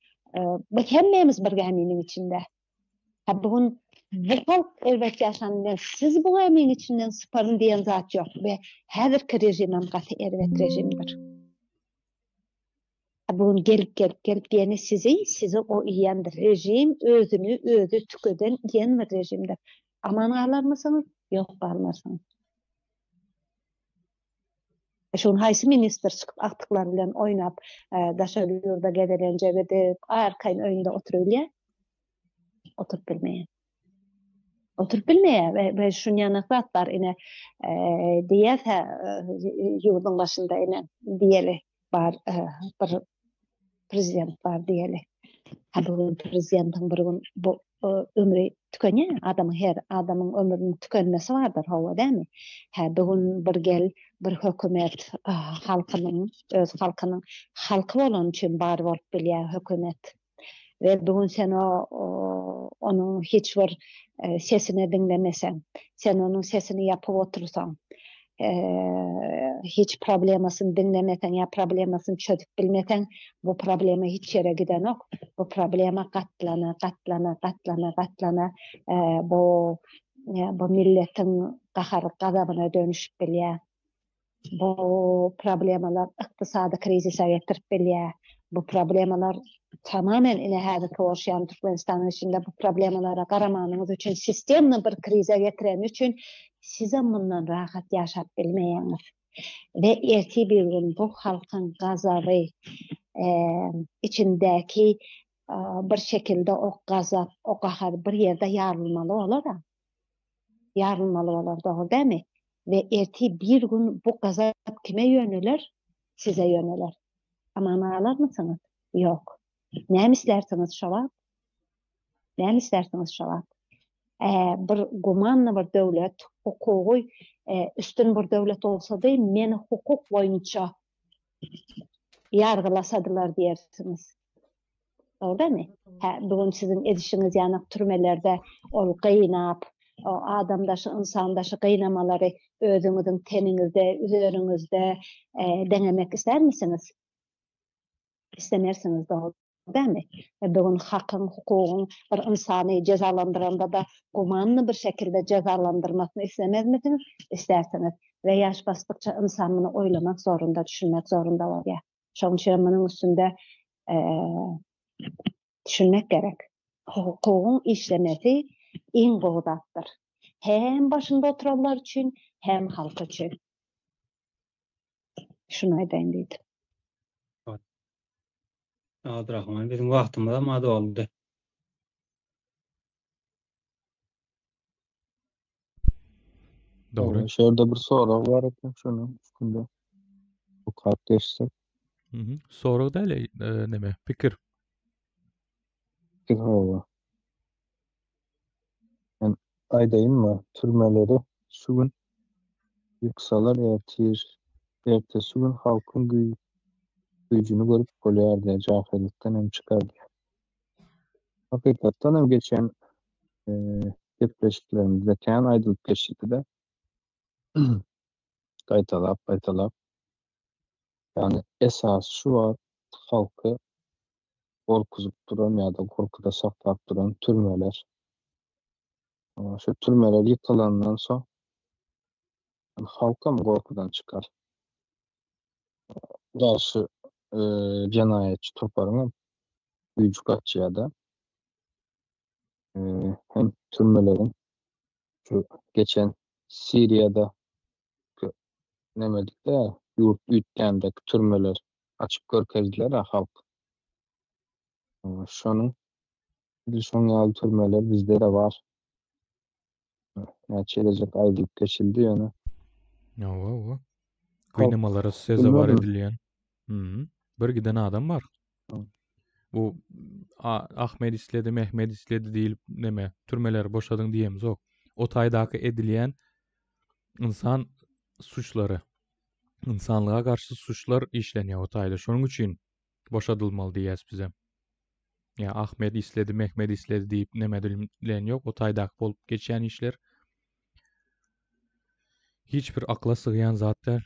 Speaker 3: bu hemmemiz bir geminiň içinde. Bugun bu halk elbette yaşanýan siz bu geminiň içinden syparyn diýen zat ýok we häzirki rejimem gaty elbet rejimdir. Bugun gelip diýeni sizi o iýendir. Rejim özünü özü tükeden iýen bir rejimdir. Aman alarmysyňyz? Ýok, barmasyňyz. Şoň haýsy minister çykyp akdyklar bilen oýnap, daşary ýurda gedelenje edip, arkaýyn öýünde oturýar. Oturup bilmeýär. Ve şuň ýanaklar bar ine diýär ýurdun başynda ine diýeli bar bir prezident bar diýeli. Bu prezidentin bir gün bu ömrü tükenýär, her adamyň ömrüniň tükenmesi bardyr, hawa dämi? Bugun bir gel bir hökümet halkynyň, öz halkynyň halky bolan üçin bar bolup bilýär hökümet. Ve bugun sen onun hiç bir sesini dinlemesen, sen onun sesini yapıp otursan, hiç problemasını dinlemesen ya problemasını çözüp bilmesen, bu problema hiç yere giden yok. Bu problema katlana, bu milletin kahar gazabına dönüşüp bilýär. Bu problemalar ykdysady krizise getirip bilýär. Bu problemalar tamamen ine häzirki orşýan Türkmenistanyň içinde bu problemalara garamanyňyz üçin sistemni bir krize getiren üçin size bundan rahat ýaşap bilmeýäňiz. Ve erti bir gün bu halkyň gazaby içindäki bir şekilde o gazap, o gahar bir ýerde ýarylmaly bolar. Ýarylmaly bolar, dogry dämi? Ve erti bir gün bu gazap kime ýöneler? Size ýöneler. Amana alarmysyňyz? Ýok. Näme islersiňiz şowap? Bir gumanly bir döwlet, hukuky üstün bir döwlet bolsa-da, meni hukuk boýunça ýargylasadylar diýersiňiz. Dogrymy? Bugun sizin edişiňiz ýanak türmelerde ol gynap, o adamdaşy, insandaşy gynamalary özüňiziň teniňizde, üzeriňizde denemek ister misiniz? İstemersiniz, dogrymy? Bugun hakyň, hukugyň bir insany cezalandyranda da gumanly bir şekilde cezalandyrmasyny islemezmisiniz? İstersiniz. Ve ýaş basdykça insan muny oýlamak zorunda, düşünmek zorunda bolýar. Şoň üçin munyň üstünde düşünmek gerek. Hukugyň işlemesi iň gowdatdyr. Hem başynda oturanlar üçin, hem halk üçin. Şunu aýdaýyn diýdim.
Speaker 1: Abdurrahman, bizim wagtymyz da mada boldy.
Speaker 4: Dogry.
Speaker 2: Şerde bir sorak bar eken şunun üstünde. Bu kardeşsek.
Speaker 4: Sorag däl neme? Pikir.
Speaker 2: Hava. Yani aýdaýynmy, türmeleri şu gün yüksalar ertesi gün halkın güýjüni görüp bolýar diye jahillikden hem çıkardı. Hakykatdan hem geçen depreşiklerimizde kän aýdylyp geçdi de gaýtalap yani esas şu var, halkı korkutup duran ýa-da korkuda saklap duran türmeler. Şu türmeler yıkılandan soň halka mı korkudan çıkar? Garşy jenayetçi toparına güýjü gaçýar-da. Hem türmelerin şu geçen Siriýada nemedik de ýurt ütgändeki türmeler açıp görkezdiler halk. Şonun bir son ýaly türmeler bizde de var. Näçe gelecek aýdyp geçildi ýöne.
Speaker 4: Owa.
Speaker 2: Halk
Speaker 4: Gynamalara sezabar
Speaker 2: bilmedim.
Speaker 4: edilýän. Bir giden adam bar. Bu Ahmed isledi, Mehmed isledi diýilip neme türmeler boşadyň diýemiz ok. O taýdaky edilýän insan suçlary, insanlyğa garşy suçlar işlenýär o taýda. Şonuň üçin boşadylmaly diýäs bize. Ya Ahmed isledi, Mehmed isledi diýip neme dilen ýok. O taýdaky bolup geçýän işler hiç bir akla sığýan zat däl.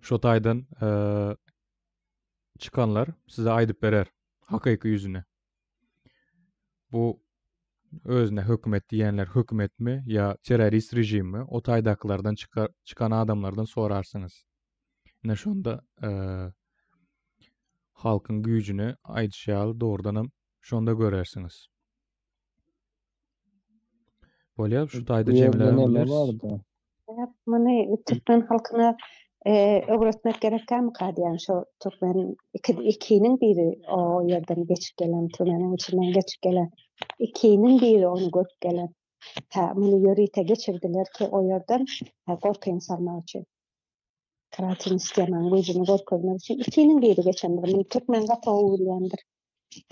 Speaker 4: Şo taýdan çıkanlar size aýdyp berer hakyky ýüzüne. Bu özüne hökümet diýenler hökümetmi ya terörist rejimmi? O taýdakylardan çıkan adamlardan sorarsınız. Ne şonda halkın güýjüni aýdýaly doğrudanam şonda görersiniz. Bolýar şu taýda jemlerim bileriz.
Speaker 3: Many Türkmen halkyna öwretmek gerekkämi kadýan şu Türkmen ikiniň biri o ýerden geçip gelen, Türkmeniň içinden geçip gelen ikiniň biri onu görüp gelen. Muny ýörite geçirdiler ki o ýerden gorky insanlar üçin. Karatyn istemän gözüni görkezmek üçin ikiniň biri geçendir. Muny Türkmen gatawy bilýändir.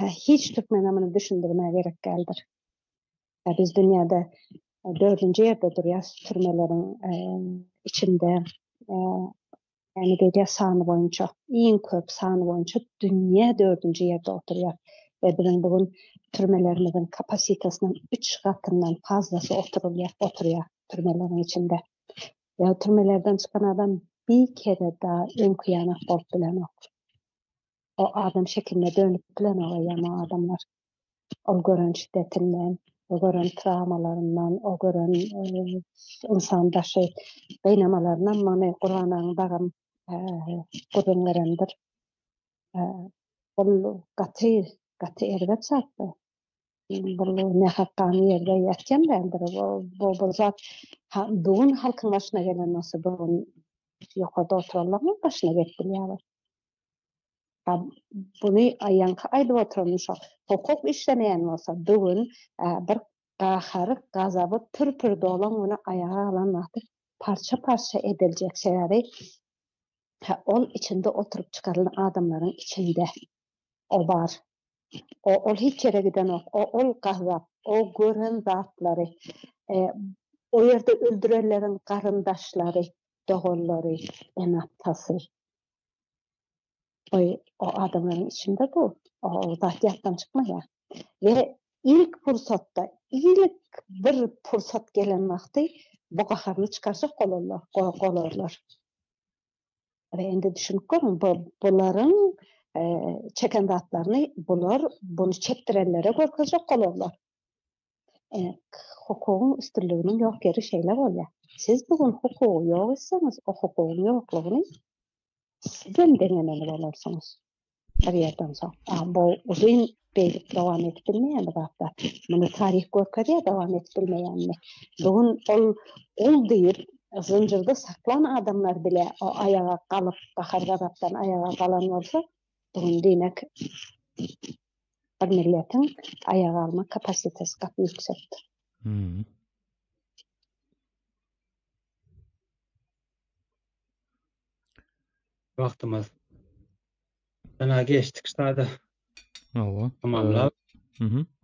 Speaker 3: Hiç Türkmen amyny düşündirmäge gerek geldir. Biz dünýäde 4-nji ýerde durýas türmeleriň içinde yani gece sany boyunça iň köp sany boyunça dünýä 4-nji ýerde oturýar we biziň bugün türmelerimizin kapasitesinden 3 gatyndan fazlasy oturýar türmelerin içinde. Ya türmelerden çıkan adam bir kere daha ön kıyanak bolup bilen ok. O adam şekline dönüp bilen o adamlar. O gören şiddetinden, o gören travmalarından, o gören insandaşy beýnamalaryndan many Kur'anyň bagam gurrunlarandyr. Ol gaty erbet satdy. Bu ne hakkany ýerde ýatgan däldir. Bu zat bugün halkyň başyna gelen bolsa bugün ýokarda oturanlaryň başyna gepdirýär. Buny aýanka aýdyp oturmuş. Hukuk işlemeýän bolsa bugün bir gaharyk gazaby pür dolan onu ayağa alan wagty parça ediljek şeýle ol içinde oturup çıkarılan adamların içinde o bar. O hiç yere giden ok. O gazap, o gören zatları, o yerde öldürenlerin karındaşları, doğulları, enatası. O adamların içinde bu. O zatiyattan çıkmaya. Ve ilk bir fırsat gelen vakti bu gaharını çıkarsa kolorlar. Ve indi düşünüp görün, bunların çeken zatlarını bunu çektirenlere görkezek kolorlar. Hukukun üstünlüğünün yok yeri şeyler oluyor. Siz bugün hukuku yok etseniz, o hukukun yokluğunu sizden denemeli olursunuz. Bir yerden sonra. Bu uzun beylik devam ettirmeyen bir hafta. Bunu tarih görkediye devam ettirmeyen mi? Bugün ol deyip zincirde saklan adamlar bile o ayağa kalıp bahar garaptan ayağa kalan olsa bugün demek bir milletin ayağa alma kapasitesi çok yüksektir.
Speaker 1: Wagtymyz ana geçdik sada.
Speaker 4: Tamamla.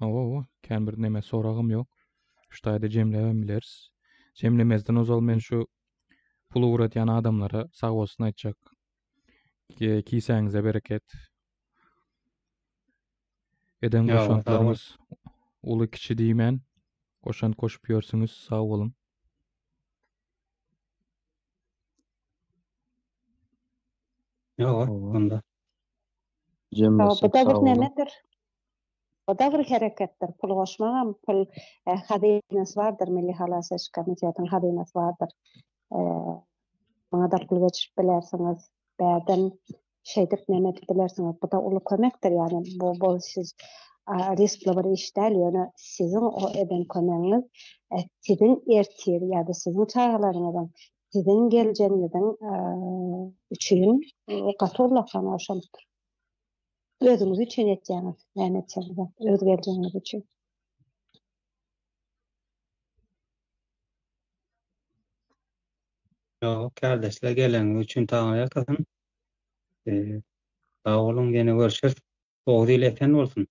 Speaker 4: Owa. Kän bir neme soragym ýok. Şu taýda jemleben bileriz. Jemlemezden ozal men şu pul uğratýan adamlara sag bolsun aýtjak. Kiýsäňize bereket. Eden goşantlarymız uly kiçi diýmen. Goşant koşup ýörsiňiz sag bolun.
Speaker 1: Ýok, onda.
Speaker 3: Bu da bir nemedir? O da bir hareketdir. Pul goşmagam, pul hazinesi vardır, Milli Halasaj Komitetining hazinesi vardır. Bana da pul geçip bilersiňiz, bäden şeydip nemet bilersiňiz. Bu da uly kömekdir, yani bu siz riskli bir iş däl, ýöne sizin o eden kömegiňiz siziň ertir ýa-da siziň çaralaryňyzdan sizin geleceğinizden üçün gatolakan aşamdır. Özünüz için etýäňiz, näme etseňiz, öz geleceğiniz için.
Speaker 1: Ýok, kardeşler geleňiz üçin taňa ýakasyn. Sag bolun, gene görüşürüz. Oğuz ile esen bolsun.